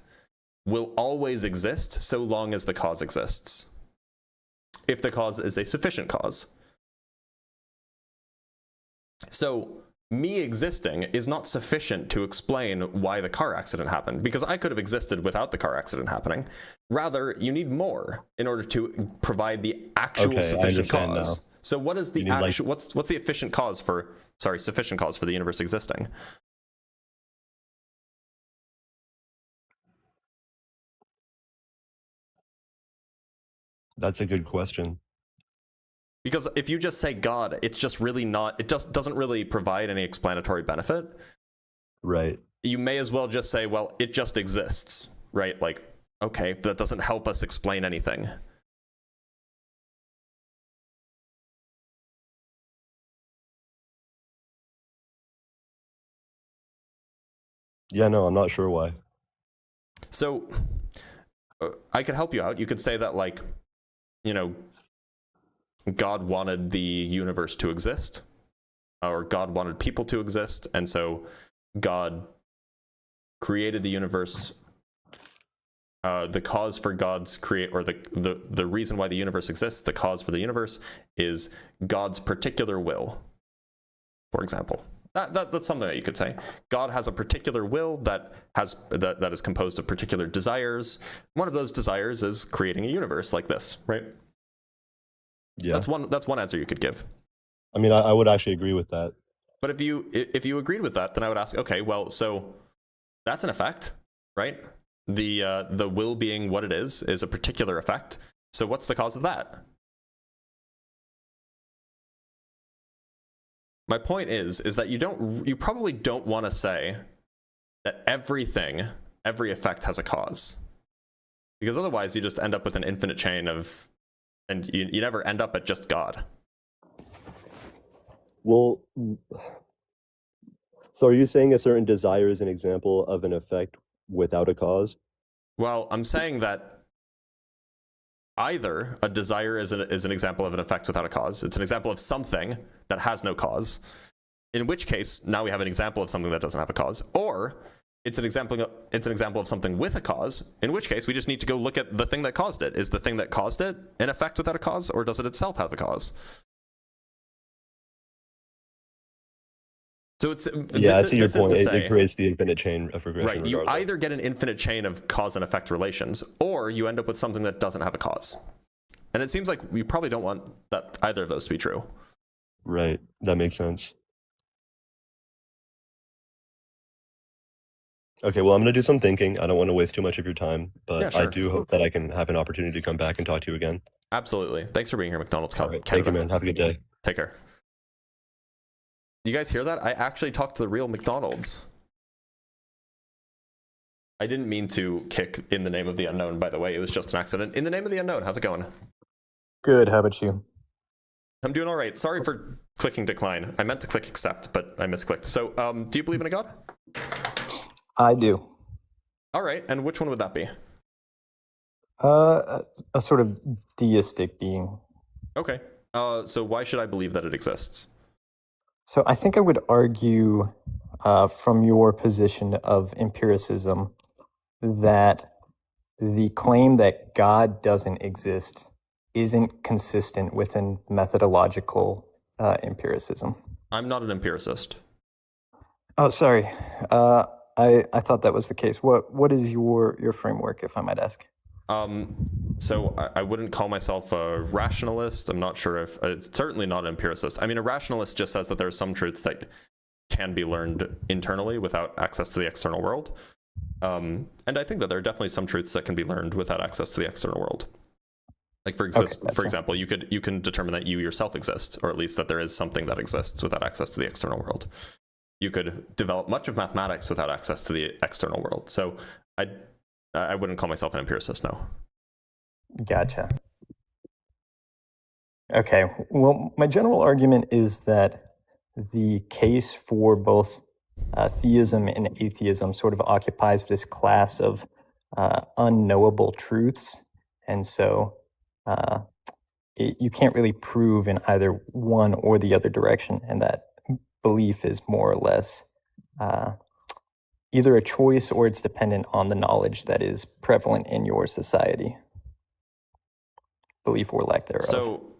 [SPEAKER 1] will always exist so long as the cause exists. If the cause is a sufficient cause. So me existing is not sufficient to explain why the car accident happened, because I could have existed without the car accident happening. Rather, you need more in order to provide the actual
[SPEAKER 22] Okay, I
[SPEAKER 1] sufficient
[SPEAKER 22] understand
[SPEAKER 1] cause.
[SPEAKER 22] now.
[SPEAKER 1] So what is the
[SPEAKER 22] You need, like-
[SPEAKER 1] actual what's the efficient cause for sufficient cause for the universe existing?
[SPEAKER 22] That's a good question.
[SPEAKER 1] Because if you just say God, it's just really not, it just doesn't really provide any explanatory benefit.
[SPEAKER 22] Right.
[SPEAKER 1] You may as well just say, well, it just exists, right? Like, okay, that doesn't help us explain anything.
[SPEAKER 22] Yeah, no, I'm not sure why.
[SPEAKER 1] So I could help you out. You could say that, like, you know, God wanted the universe to exist, or God wanted people to exist, and so God created the universe. The cause for God's the reason why the universe exists, the cause for the universe is God's particular will, for example. That's something that you could say. God has a particular will that is composed of particular desires. One of those desires is creating a universe like this, right?
[SPEAKER 22] Yeah.
[SPEAKER 1] That's one answer you could give.
[SPEAKER 22] I mean, I would actually agree with that.
[SPEAKER 1] But if you agreed with that, then I would ask, okay, well, so that's an effect, right? The will being what it is a particular effect. So what's the cause of that? My point is that you probably don't want to say that every effect has a cause, because otherwise you just end up with an infinite chain of, and you never end up at just God.
[SPEAKER 22] Well, so are you saying a certain desire is an example of an effect without a cause?
[SPEAKER 1] Well, I'm saying that either a desire is an example of an effect without a cause. It's an example of something that has no cause, in which case now we have an example of something that doesn't have a cause, or it's an example of something with a cause, in which case we just need to go look at the thing that caused it. Is the thing that caused it an effect without a cause, or does it itself have a cause? So it's
[SPEAKER 22] I see your point. It creates the infinite chain of regression.
[SPEAKER 1] Right. You
[SPEAKER 22] regardless.
[SPEAKER 1] either get an infinite chain of cause and effect relations, or you end up with something that doesn't have a cause. And it seems like we probably don't want that either of those to be true.
[SPEAKER 22] Right. That makes sense. Okay, well, I'm going to do some thinking. I don't want to waste too much of your time, but
[SPEAKER 1] Yeah, sure.
[SPEAKER 22] I do hope that I can have an opportunity to come back and talk to you again.
[SPEAKER 1] Absolutely. Thanks for being here, McDonald's Canada.
[SPEAKER 22] Thank you, man. Have a good day.
[SPEAKER 1] Take care. You guys hear that? I actually talked to the real McDonald's. I didn't mean to kick in the name of the unknown, by the way. It was just an accident. In the name of the unknown, how's it going?
[SPEAKER 2] Good. How about you?
[SPEAKER 1] I'm doing all right. Sorry for clicking decline. I meant to click accept, but I misclicked. So, do you believe in a god?
[SPEAKER 2] I do.
[SPEAKER 1] All right. And which one would that be?
[SPEAKER 2] A sort of deistic being.
[SPEAKER 1] Okay. So why should I believe that it exists?
[SPEAKER 2] So I think I would argue from your position of empiricism that the claim that God doesn't exist isn't consistent with a methodological empiricism.
[SPEAKER 1] I'm not an empiricist.
[SPEAKER 2] Oh, sorry. I thought that was the case. What is your framework, if I might ask?
[SPEAKER 1] So I wouldn't call myself a rationalist. I'm not sure if it's certainly not an empiricist. I mean, a rationalist just says that there are some truths that can be learned internally without access to the external world. And I think that there are definitely some truths that can be learned without access to the external world. Like for example, you can determine that you yourself exist, or at least that there is something that exists without access to the external world. You could develop much of mathematics without access to the external world. So I wouldn't call myself an empiricist, no.
[SPEAKER 2] Gotcha. Okay. Well, my general argument is that the case for both theism and atheism sort of occupies this class of unknowable truths. And so uh, you can't really prove in either one or the other direction, and that belief is more or less either a choice or it's dependent on the knowledge that is prevalent in your society, belief or lack thereof.
[SPEAKER 1] So,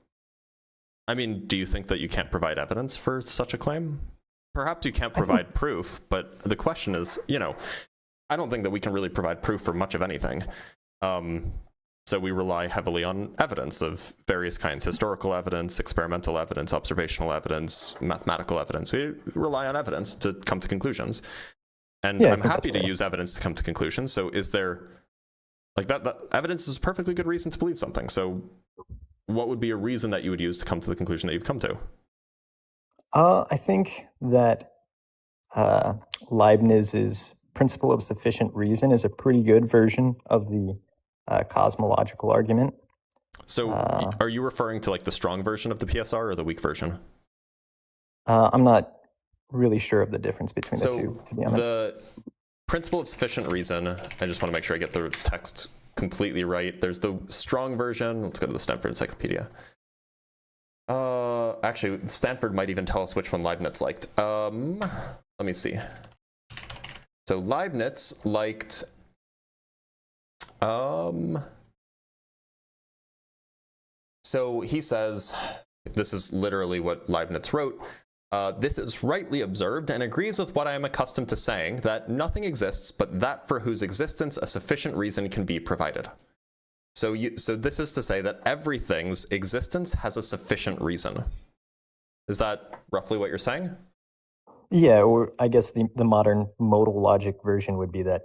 [SPEAKER 1] I mean, do you think that you can't provide evidence for such a claim? Perhaps you can't provide proof, but the question is, I don't think that we can really provide proof for much of anything. So we rely heavily on evidence of various kinds: historical evidence, experimental evidence, observational evidence, mathematical evidence. We rely on evidence to come to conclusions. And I'm happy to use evidence to come to conclusions. So is there, that evidence is a perfectly good reason to believe something. So what would be a reason that you would use to come to the conclusion that you've come to?
[SPEAKER 2] I think that Leibniz's principle of sufficient reason is a pretty good version of the cosmological argument.
[SPEAKER 1] So are you referring to the strong version of the PSR or the weak version?
[SPEAKER 2] I'm not really sure of the difference between the two, to be honest.
[SPEAKER 1] The principle of sufficient reason, I just want to make sure I get the text completely right. There's the strong version. Let's go to the Stanford Encyclopedia. Actually, Stanford might even tell us which one Leibniz liked. Let me see. So Leibniz liked so he says, this is literally what Leibniz wrote, this is rightly observed and agrees with what I am accustomed to saying, that nothing exists but that for whose existence a sufficient reason can be provided. So this is to say that everything's existence has a sufficient reason. Is that roughly what you're saying?
[SPEAKER 2] Yeah, or I guess the modern modal logic version would be that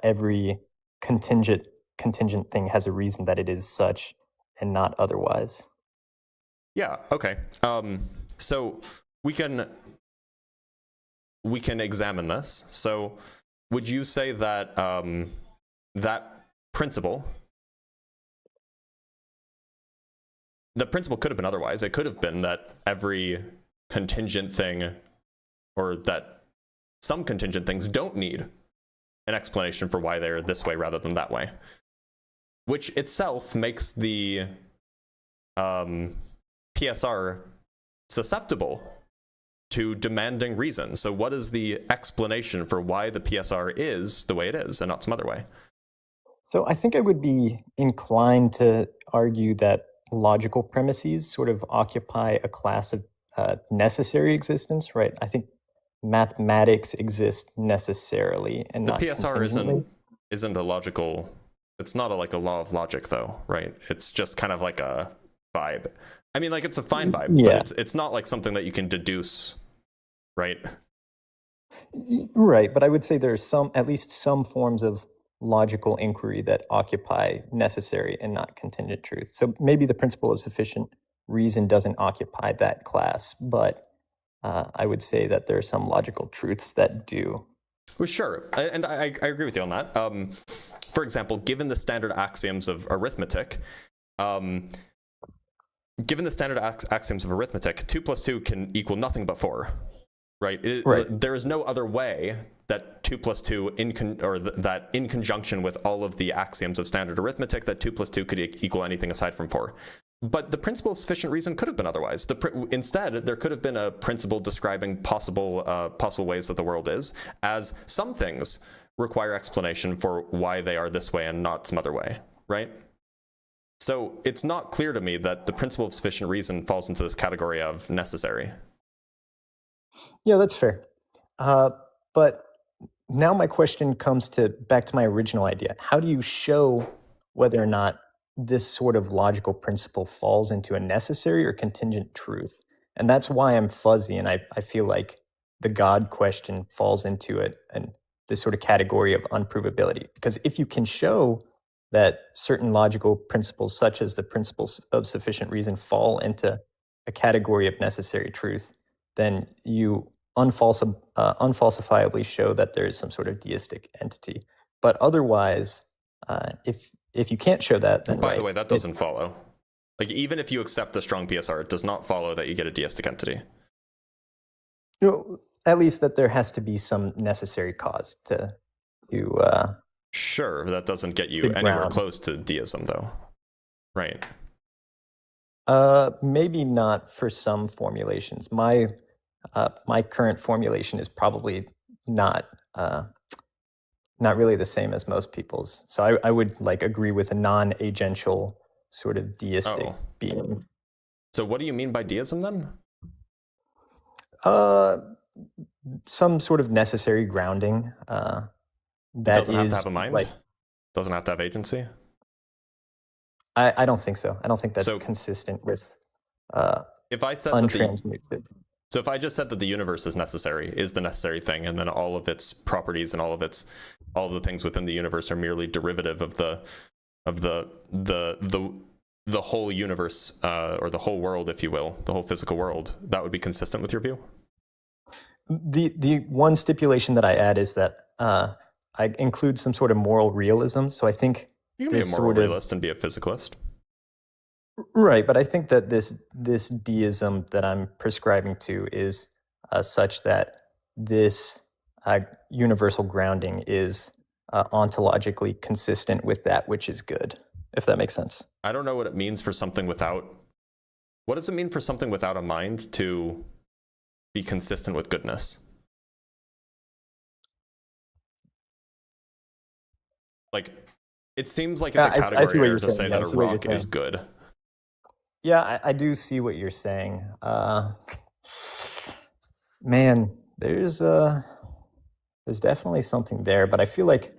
[SPEAKER 2] every contingent thing has a reason that it is such and not otherwise.
[SPEAKER 1] Yeah, okay. So we can examine this. So would you say that that principle, the principle could have been otherwise? It could have been that every contingent thing, or that some contingent things don't need an explanation for why they're this way rather than that way, which itself makes the PSR susceptible to demanding reason. So what is the explanation for why the PSR is the way it is and not some other way?
[SPEAKER 2] So I think I would be inclined to argue that logical premises sort of occupy a class of necessary existence, right? I think mathematics exist necessarily and
[SPEAKER 1] the
[SPEAKER 2] not
[SPEAKER 1] PSR
[SPEAKER 2] contingently.
[SPEAKER 1] isn't a logical, it's not a law of logic though, right? It's just kind of like a vibe. I mean, it's a fine vibe,
[SPEAKER 2] Yeah.
[SPEAKER 1] but it's not like something that you can deduce, right?
[SPEAKER 2] Right, but I would say there's at least some forms of logical inquiry that occupy necessary and not contingent truth. So maybe the principle of sufficient reason doesn't occupy that class, but I would say that there are some logical truths that do.
[SPEAKER 1] Well, sure, and I agree with you on that. For example, given the standard axioms of arithmetic, 2 plus 2 can equal nothing but 4, right? There is no other way that 2 plus 2 that in conjunction with all of the axioms of standard arithmetic, that 2 plus 2 could equal anything aside from 4. But the principle of sufficient reason could have been otherwise. Instead, there could have been a principle describing possible ways that the world is, as some things require explanation for why they are this way and not some other way, right? So it's not clear to me that the principle of sufficient reason falls into this category of necessary.
[SPEAKER 2] Yeah, that's fair. But now my question comes back to my original idea. How do you show whether or not this sort of logical principle falls into a necessary or contingent truth? And that's why I'm fuzzy, and I feel like the God question falls into this sort of category of unprovability. Because if you can show that certain logical principles, such as the principles of sufficient reason, fall into a category of necessary truth, then you unfalsifiably show that there is some sort of deistic entity. But otherwise, if you can't show that, then
[SPEAKER 1] By the way, that doesn't follow. Even if you accept the strong PSR, it does not follow that you get a deistic entity.
[SPEAKER 2] At least that there has to be some necessary cause to
[SPEAKER 1] Sure, that doesn't get you anywhere close to deism, though. Right.
[SPEAKER 2] Maybe not for some formulations. My current formulation is probably not not really the same as most people's. So I would like agree with a non-agential sort of deistic being.
[SPEAKER 1] So what do you mean by deism then?
[SPEAKER 2] Some sort of necessary grounding. That
[SPEAKER 1] doesn't have to
[SPEAKER 2] is
[SPEAKER 1] have a mind.
[SPEAKER 2] like
[SPEAKER 1] Doesn't have to have agency.
[SPEAKER 2] I don't think so. I don't think that's consistent with
[SPEAKER 1] If I said
[SPEAKER 2] untransmuted.
[SPEAKER 1] So if I just said that the universe is necessary, is the necessary thing, and then all of its properties and all of the things within the universe are merely derivative of the whole universe, or the whole world, if you will, the whole physical world, that would be consistent with your view?
[SPEAKER 2] The one stipulation that I add is that I include some sort of moral realism. So I think
[SPEAKER 1] you can be a moral realist and be a physicalist.
[SPEAKER 2] Right, but I think that this deism that I'm prescribing to is such that this universal grounding is ontologically consistent with that which is good, if that makes sense.
[SPEAKER 1] I don't know what it means for something without... What does it mean for something without a mind to be consistent with goodness? Like, it seems like it's a category error to say that a rock is good.
[SPEAKER 2] Yeah, I do see what you're saying. Man, there's definitely something there, but I feel like,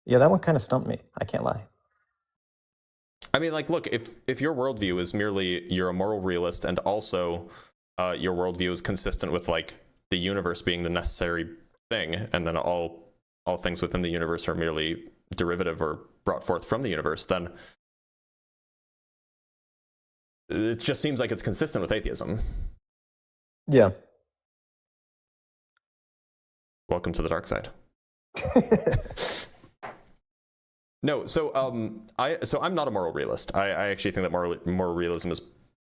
[SPEAKER 2] yeah, that one kind of stumped me. I can't lie.
[SPEAKER 1] I mean, like, look, if your worldview is merely you're a moral realist, and also your worldview is consistent with like the universe being the necessary thing, and then all things within the universe are merely derivative or brought forth from the universe, then it just seems like it's consistent with atheism.
[SPEAKER 2] Yeah.
[SPEAKER 1] Welcome to the dark side. No, so I'm not a moral realist. I actually think that moral realism is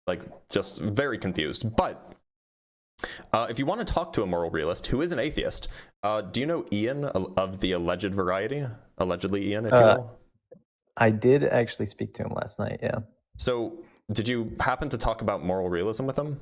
[SPEAKER 1] like just very confused. But if you want to talk to a moral realist who is an atheist, do you know Ian of the alleged variety? Allegedly Ian, if you will?
[SPEAKER 2] I did actually speak to him last night, yeah.
[SPEAKER 1] So did you happen to talk about moral realism with him?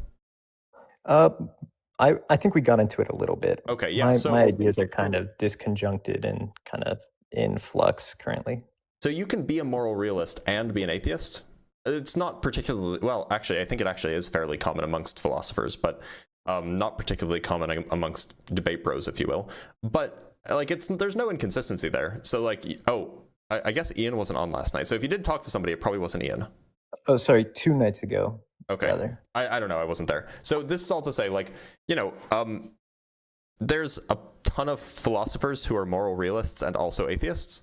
[SPEAKER 2] I think we got into it a little bit.
[SPEAKER 1] Okay, yeah.
[SPEAKER 2] My ideas are kind of disconjuncted and kind of in flux currently.
[SPEAKER 1] So you can be a moral realist and be an atheist? It's not particularly, well, actually, I think it actually is fairly common amongst philosophers, but not particularly common amongst debate bros, if you will. But like, there's no inconsistency there. So like, I guess Ian wasn't on last night. So if you did talk to somebody, it probably wasn't Ian.
[SPEAKER 2] Oh, sorry, 2 nights ago.
[SPEAKER 1] Okay.
[SPEAKER 2] Rather.
[SPEAKER 1] I don't know. I wasn't there. So this is all to say, like, you know, there's a ton of philosophers who are moral realists and also atheists.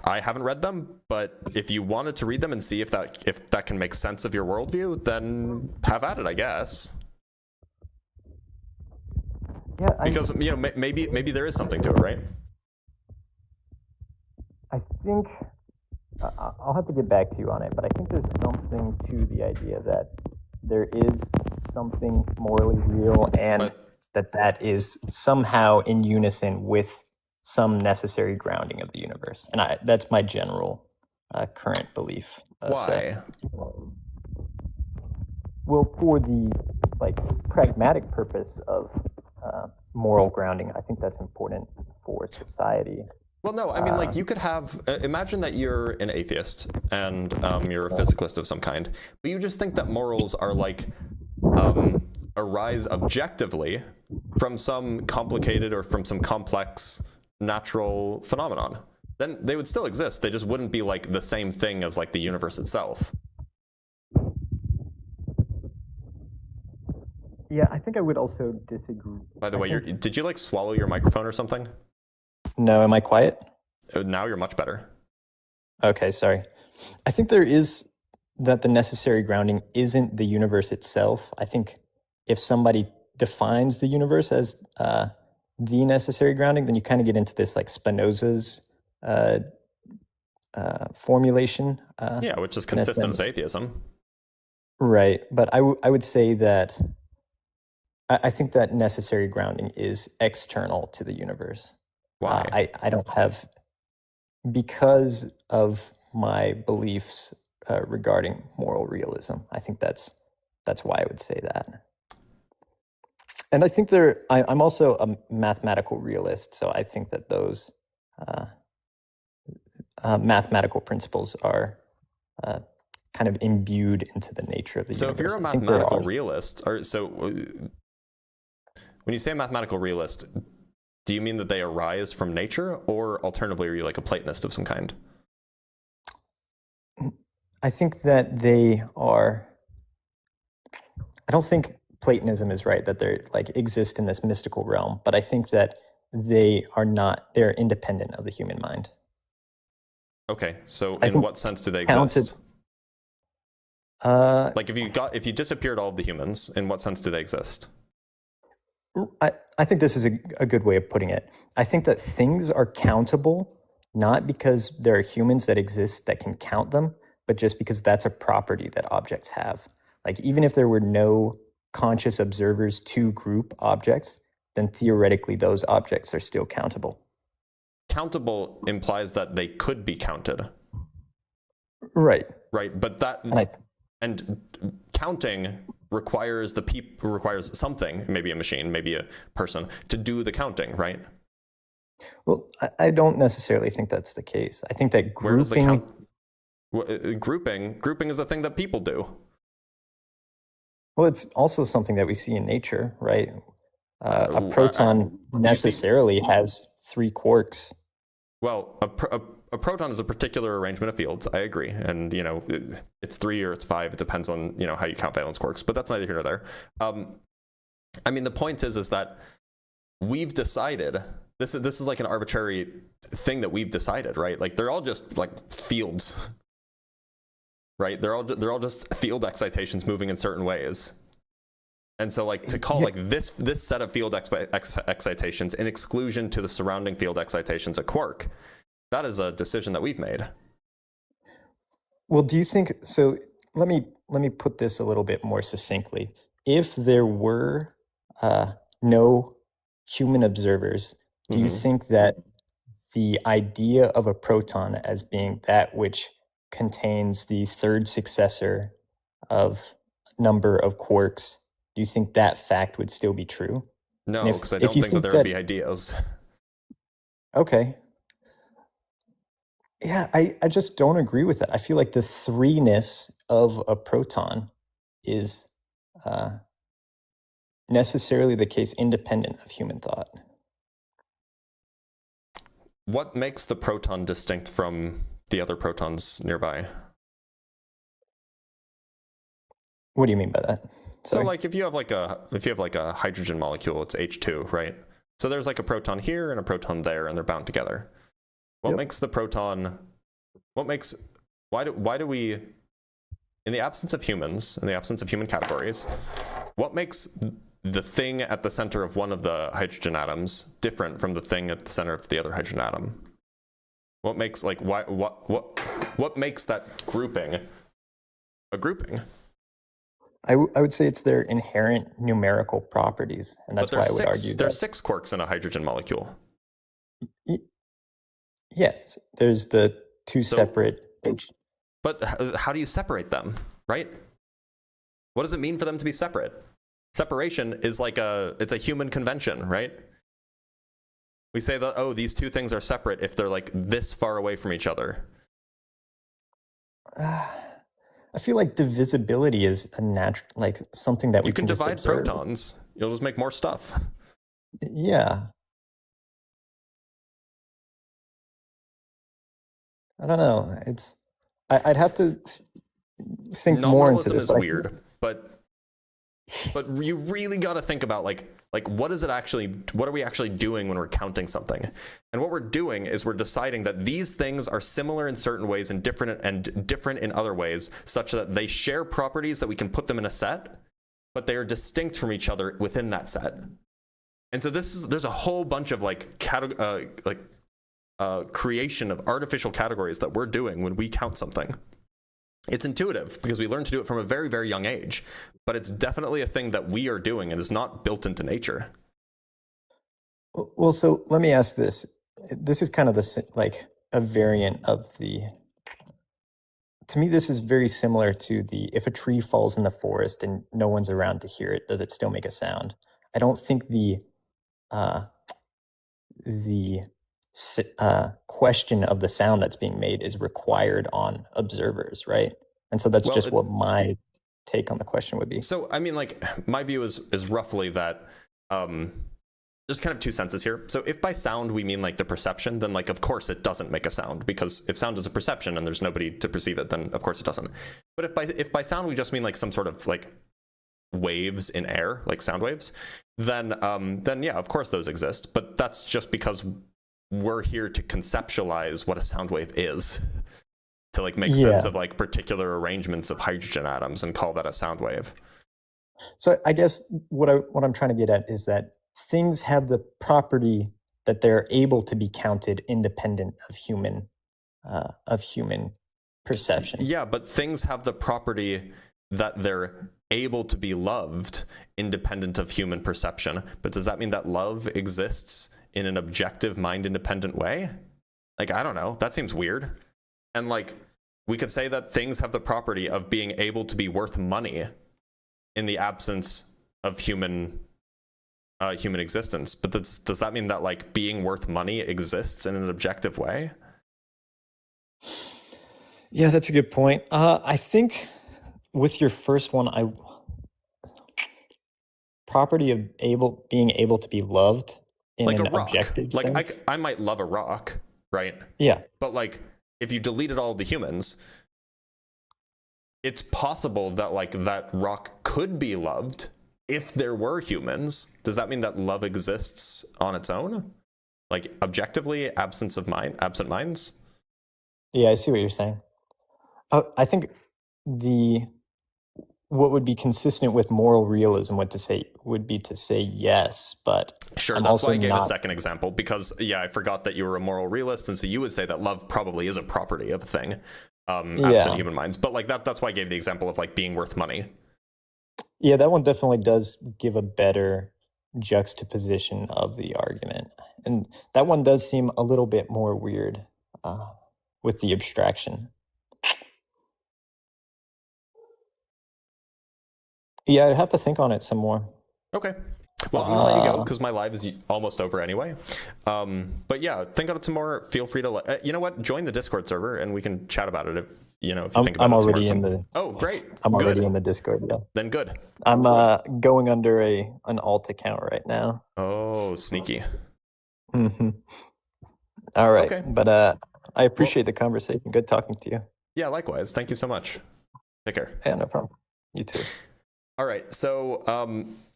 [SPEAKER 1] I haven't read them, but if you wanted to read them and see if that can make sense of your worldview, then have at it, I guess.
[SPEAKER 2] Yeah,
[SPEAKER 1] because you know, maybe there is something to it, right?
[SPEAKER 2] I think I'll have to get back to you on it, but I think there's something to the idea that there is something morally real, and that is somehow in unison with some necessary grounding of the universe. And that's my general current belief.
[SPEAKER 1] Why?
[SPEAKER 2] Well, for the like pragmatic purpose of moral grounding, I think that's important for society.
[SPEAKER 1] Well, no, I mean, like, you could have, imagine that you're an atheist and you're a physicalist of some kind, but you just think that morals are like, arise objectively from some complicated or from some complex natural phenomenon. Then they would still exist. They just wouldn't be like the same thing as like the universe itself.
[SPEAKER 2] Yeah, I think I would also disagree.
[SPEAKER 1] By the way, did you like swallow your microphone or something?
[SPEAKER 2] No, am I quiet?
[SPEAKER 1] Now you're much better.
[SPEAKER 2] Okay, sorry. I think there is that the necessary grounding isn't the universe itself. I think if somebody defines the universe as the necessary grounding, then you kind of get into this like Spinoza's formulation.
[SPEAKER 1] Yeah, which is consistent with atheism.
[SPEAKER 2] Right, but I would say that I think that necessary grounding is external to the universe.
[SPEAKER 1] Why?
[SPEAKER 2] I don't have because of my beliefs regarding moral realism. I think that's why I would say that. And I think I'm also a mathematical realist, so I think that those mathematical principles are kind of imbued into the nature of the
[SPEAKER 1] So
[SPEAKER 2] universe.
[SPEAKER 1] if you're a
[SPEAKER 2] I think there
[SPEAKER 1] mathematical
[SPEAKER 2] are-
[SPEAKER 1] realist, or so when you say mathematical realist, do you mean that they arise from nature, or alternatively, are you like a Platonist of some kind?
[SPEAKER 2] I think that they are. I don't think Platonism is right, that they like exist in this mystical realm, but I think that they are not. They're independent of the human mind.
[SPEAKER 1] Okay, so
[SPEAKER 2] I
[SPEAKER 1] in
[SPEAKER 2] think
[SPEAKER 1] what sense do they
[SPEAKER 2] counted-
[SPEAKER 1] exist? Like if you disappeared all of the humans, in what sense do they exist?
[SPEAKER 2] I think this is a good way of putting it. I think that things are countable, not because there are humans that exist that can count them, but just because that's a property that objects have. Like even if there were no conscious observers to group objects, then theoretically those objects are still countable.
[SPEAKER 1] Countable implies that they could be counted.
[SPEAKER 2] Right.
[SPEAKER 1] Right, but that and counting requires requires something, maybe a machine, maybe a person, to do the counting, right?
[SPEAKER 2] Well, I don't necessarily think that's the case. I think that
[SPEAKER 1] Where does the
[SPEAKER 2] grouping,
[SPEAKER 1] grouping is a thing that people do.
[SPEAKER 2] well, it's also something that we see in nature, right? A
[SPEAKER 1] I-
[SPEAKER 2] proton necessarily has 3 quarks.
[SPEAKER 1] Well, a proton is a particular arrangement of fields. I agree, and it's 3 or it's 5. It depends on how you count valence quarks. But that's neither here nor there. I mean, the point is that we've decided this is like an arbitrary thing that we've decided, right? Like they're all just like fields, right? They're all just field excitations moving in certain ways. And so, like, to call like this set of field excitations in exclusion to the surrounding field excitations a quark, that is a decision that we've made.
[SPEAKER 2] Well, do you think so? Let me put this a little bit more succinctly. If there were no human observers, do you think that the idea of a proton as being that which contains the third successor of number of quarks, do you think that fact would still be true?
[SPEAKER 1] No, because I don't think that there would be ideas.
[SPEAKER 2] Okay. Yeah, I just don't agree with that. I feel like the 3-ness of a proton is necessarily the case independent of human thought.
[SPEAKER 1] What makes the proton distinct from the other protons nearby?
[SPEAKER 2] What do you mean by that?
[SPEAKER 1] So like if you have like a hydrogen molecule, it's H2, right? So there's like a proton here and a proton there, and they're bound together. What makes the proton? Why do we, in the absence of humans, in the absence of human categories, what makes the thing at the center of one of the hydrogen atoms different from the thing at the center of the other hydrogen atom? What makes what makes that grouping a grouping?
[SPEAKER 2] I would say it's their inherent numerical properties, and that's why I would argue
[SPEAKER 1] there's 6 quarks in a hydrogen molecule.
[SPEAKER 2] Yes, there's the 2 separate.
[SPEAKER 1] But how do you separate them, right? What does it mean for them to be separate? Separation is like it's a human convention, right? We say that, oh, these 2 things are separate if they're like this far away from each other.
[SPEAKER 2] I feel like divisibility is a natural, like something that we
[SPEAKER 1] You can
[SPEAKER 2] just
[SPEAKER 1] divide
[SPEAKER 2] observe.
[SPEAKER 1] protons. You'll just make more stuff.
[SPEAKER 2] Yeah. I don't know. I'd have to think more into
[SPEAKER 1] Non-realism
[SPEAKER 2] this.
[SPEAKER 1] is
[SPEAKER 2] but I
[SPEAKER 1] weird, but you really got to think about like what are we actually doing when we're counting something? And what we're doing is we're deciding that these things are similar in certain ways and different in other ways, such that they share properties that we can put them in a set, but they are distinct from each other within that set. And so there's a whole bunch of creation of artificial categories that we're doing when we count something. It's intuitive because we learn to do it from a very, very young age, but it's definitely a thing that we are doing and is not built into nature.
[SPEAKER 2] Well, so let me ask this. This is kind of the a variant of the. To me, this is very similar to the if a tree falls in the forest and no one's around to hear it, does it still make a sound? I don't think the question of the sound that's being made is required on observers, right? And so that's
[SPEAKER 1] Well,
[SPEAKER 2] just what my take on the question would be.
[SPEAKER 1] So, I mean, like, my view is roughly that there's kind of two senses here. So if by sound we mean like the perception, then like, of course it doesn't make a sound, because if sound is a perception and there's nobody to perceive it, then of course it doesn't. But if by sound we just mean like some sort of like waves in air, like sound waves, then yeah, of course those exist. But that's just because we're here to conceptualize what a sound wave is, to like make sense of like particular arrangements of hydrogen atoms and call that a sound wave.
[SPEAKER 2] So I guess what I'm trying to get at is that things have the property that they're able to be counted independent of human perception.
[SPEAKER 1] Yeah, but things have the property that they're able to be loved independent of human perception. But does that mean that love exists in an objective, mind-independent way? Like, I don't know. That seems weird. And like, we could say that things have the property of being able to be worth money in the absence of human existence. But does that mean that like being worth money exists in an objective way?
[SPEAKER 2] Yeah, that's a good point. I think with your first one, property of being able to be loved in
[SPEAKER 1] like
[SPEAKER 2] an
[SPEAKER 1] a rock.
[SPEAKER 2] objective
[SPEAKER 1] Like
[SPEAKER 2] sense.
[SPEAKER 1] I might love a rock, right?
[SPEAKER 2] Yeah.
[SPEAKER 1] But like, if you deleted all of the humans, it's possible that like that rock could be loved if there were humans. Does that mean that love exists on its own? Like objectively, absent minds?
[SPEAKER 2] Yeah, I see what you're saying. I think what would be consistent with moral realism would be to say yes, but
[SPEAKER 1] sure.
[SPEAKER 2] I'm
[SPEAKER 1] That's
[SPEAKER 2] also
[SPEAKER 1] why I gave a
[SPEAKER 2] not.
[SPEAKER 1] second example, because yeah, I forgot that you were a moral realist, and so you would say that love probably is a property of a thing, absent human minds. But like that's why I gave the example of like being worth money.
[SPEAKER 2] Yeah, that one definitely does give a better juxtaposition of the argument, and that one does seem a little bit more weird with the abstraction. Yeah, I'd have to think on it some more.
[SPEAKER 1] Okay. Well, I'm gonna let you go because my live is almost over anyway. But yeah, think on it some more. Feel free to, you know what? Join the Discord server and we can chat about it if you think about
[SPEAKER 2] I'm
[SPEAKER 1] it.
[SPEAKER 2] already in the.
[SPEAKER 1] Oh, great.
[SPEAKER 2] I'm
[SPEAKER 1] Good.
[SPEAKER 2] already in the Discord. Yeah.
[SPEAKER 1] Then good.
[SPEAKER 2] I'm going under an alt account right now.
[SPEAKER 1] Oh, sneaky.
[SPEAKER 2] Mm-hmm. All right,
[SPEAKER 1] Okay.
[SPEAKER 2] but I appreciate the conversation. Good talking to you.
[SPEAKER 1] Yeah, likewise. Thank you so much. Take care.
[SPEAKER 2] Yeah, no problem. You too.
[SPEAKER 1] All right. So,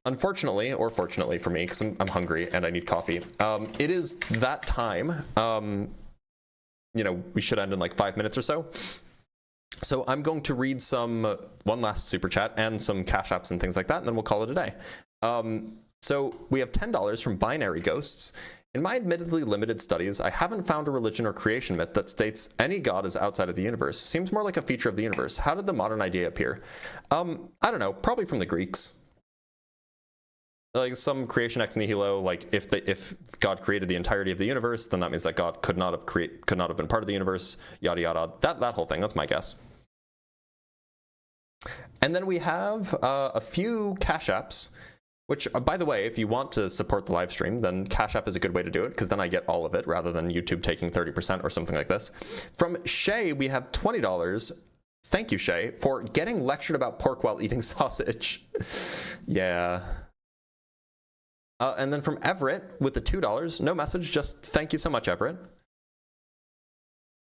[SPEAKER 1] unfortunately, or fortunately for me, because I'm hungry and I need coffee, it is that time. We should end in like 5 minutes or so. So I'm going to read one last super chat and some cash apps and things like that, and then we'll call it a day. So we have $10 from Binary Ghosts. In my admittedly limited studies, I haven't found a religion or creation myth that states any god is outside of the universe. Seems more like a feature of the universe. How did the modern idea appear? I don't know, probably from the Greeks. Like some creation ex nihilo, like if God created the entirety of the universe, then that means that God could not have been part of the universe, yada yada. That whole thing, that's my guess. And then we have a few cash apps. Which, by the way, if you want to support the live stream, then Cash App is a good way to do it, because then I get all of it rather than YouTube taking 30% or something like this. From Shay, we have $20. Thank you, Shay, for getting lectured about pork while eating sausage. Yeah. And then from Everett with the $2, no message, just thank you so much, Everett.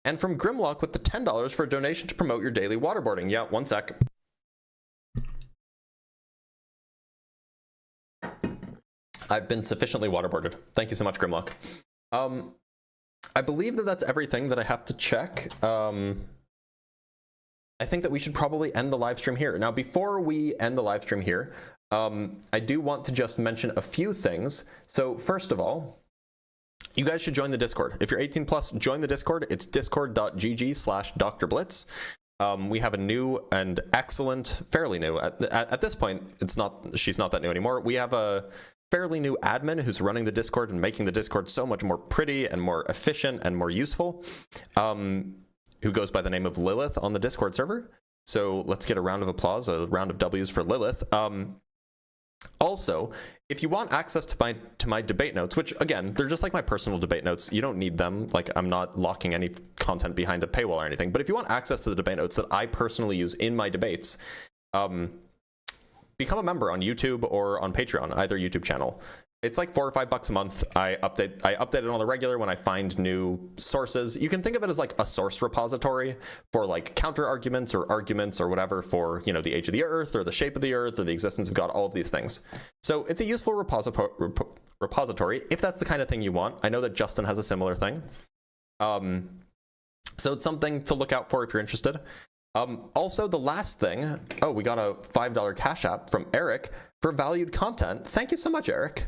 [SPEAKER 1] And from Grimlock with the $10 for a donation to promote your daily waterboarding. Yeah, one sec. I've been sufficiently waterboarded. Thank you so much, Grimlock. I believe that that's everything that I have to check. I think that we should probably end the live stream here. Now, before we end the live stream here, I do want to just mention a few things. So first of all, you guys should join the Discord. If you're 18 plus, join the Discord. It's discord.gg/Dr. Blitz. We have a new and excellent, fairly new, at this point, she's not that new anymore. We have a fairly new admin who's running the Discord and making the Discord so much more pretty and more efficient and more useful, who goes by the name of Lilith on the Discord server. So let's get a round of applause, a round of W's for Lilith. Also, if you want access to my debate notes, which again, they're just like my personal debate notes, you don't need them. Like, I'm not locking any content behind a paywall or anything, but if you want access to the debate notes that I personally use in my debates, become a member on YouTube or on Patreon, either YouTube channel. It's like $4 or $5 a month. I update it on the regular when I find new sources. You can think of it as like a source repository for like counter arguments or whatever for, you know, the age of the earth or the shape of the earth or the existence of God, all of these things. So it's a useful repository if that's the kind of thing you want. I know that Justin has a similar thing. So it's something to look out for if you're interested. Also, the last thing, we got a $5 Cash App from Eric for valued content. Thank you so much, Eric.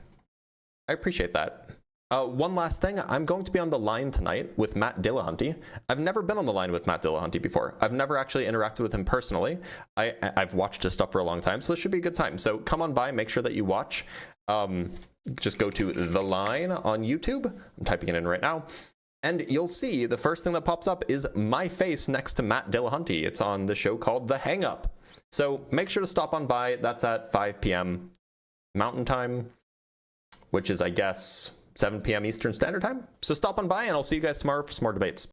[SPEAKER 1] I appreciate that. One last thing, I'm going to be on the line tonight with Matt Dillahunty. I've never been on the line with Matt Dillahunty before. I've never actually interacted with him personally. I've watched his stuff for a long time, so this should be a good time. So come on by, make sure that you watch. Just go to The Line on YouTube. I'm typing it in right now. And you'll see the first thing that pops up is my face next to Matt Dillahunty. It's on the show called The Hang Up. So make sure to stop on by. That's at 5 p.m. Mountain Time, which is, I guess, 7 p.m. Eastern Standard Time. So stop on by, and I'll see you guys tomorrow for some more debates.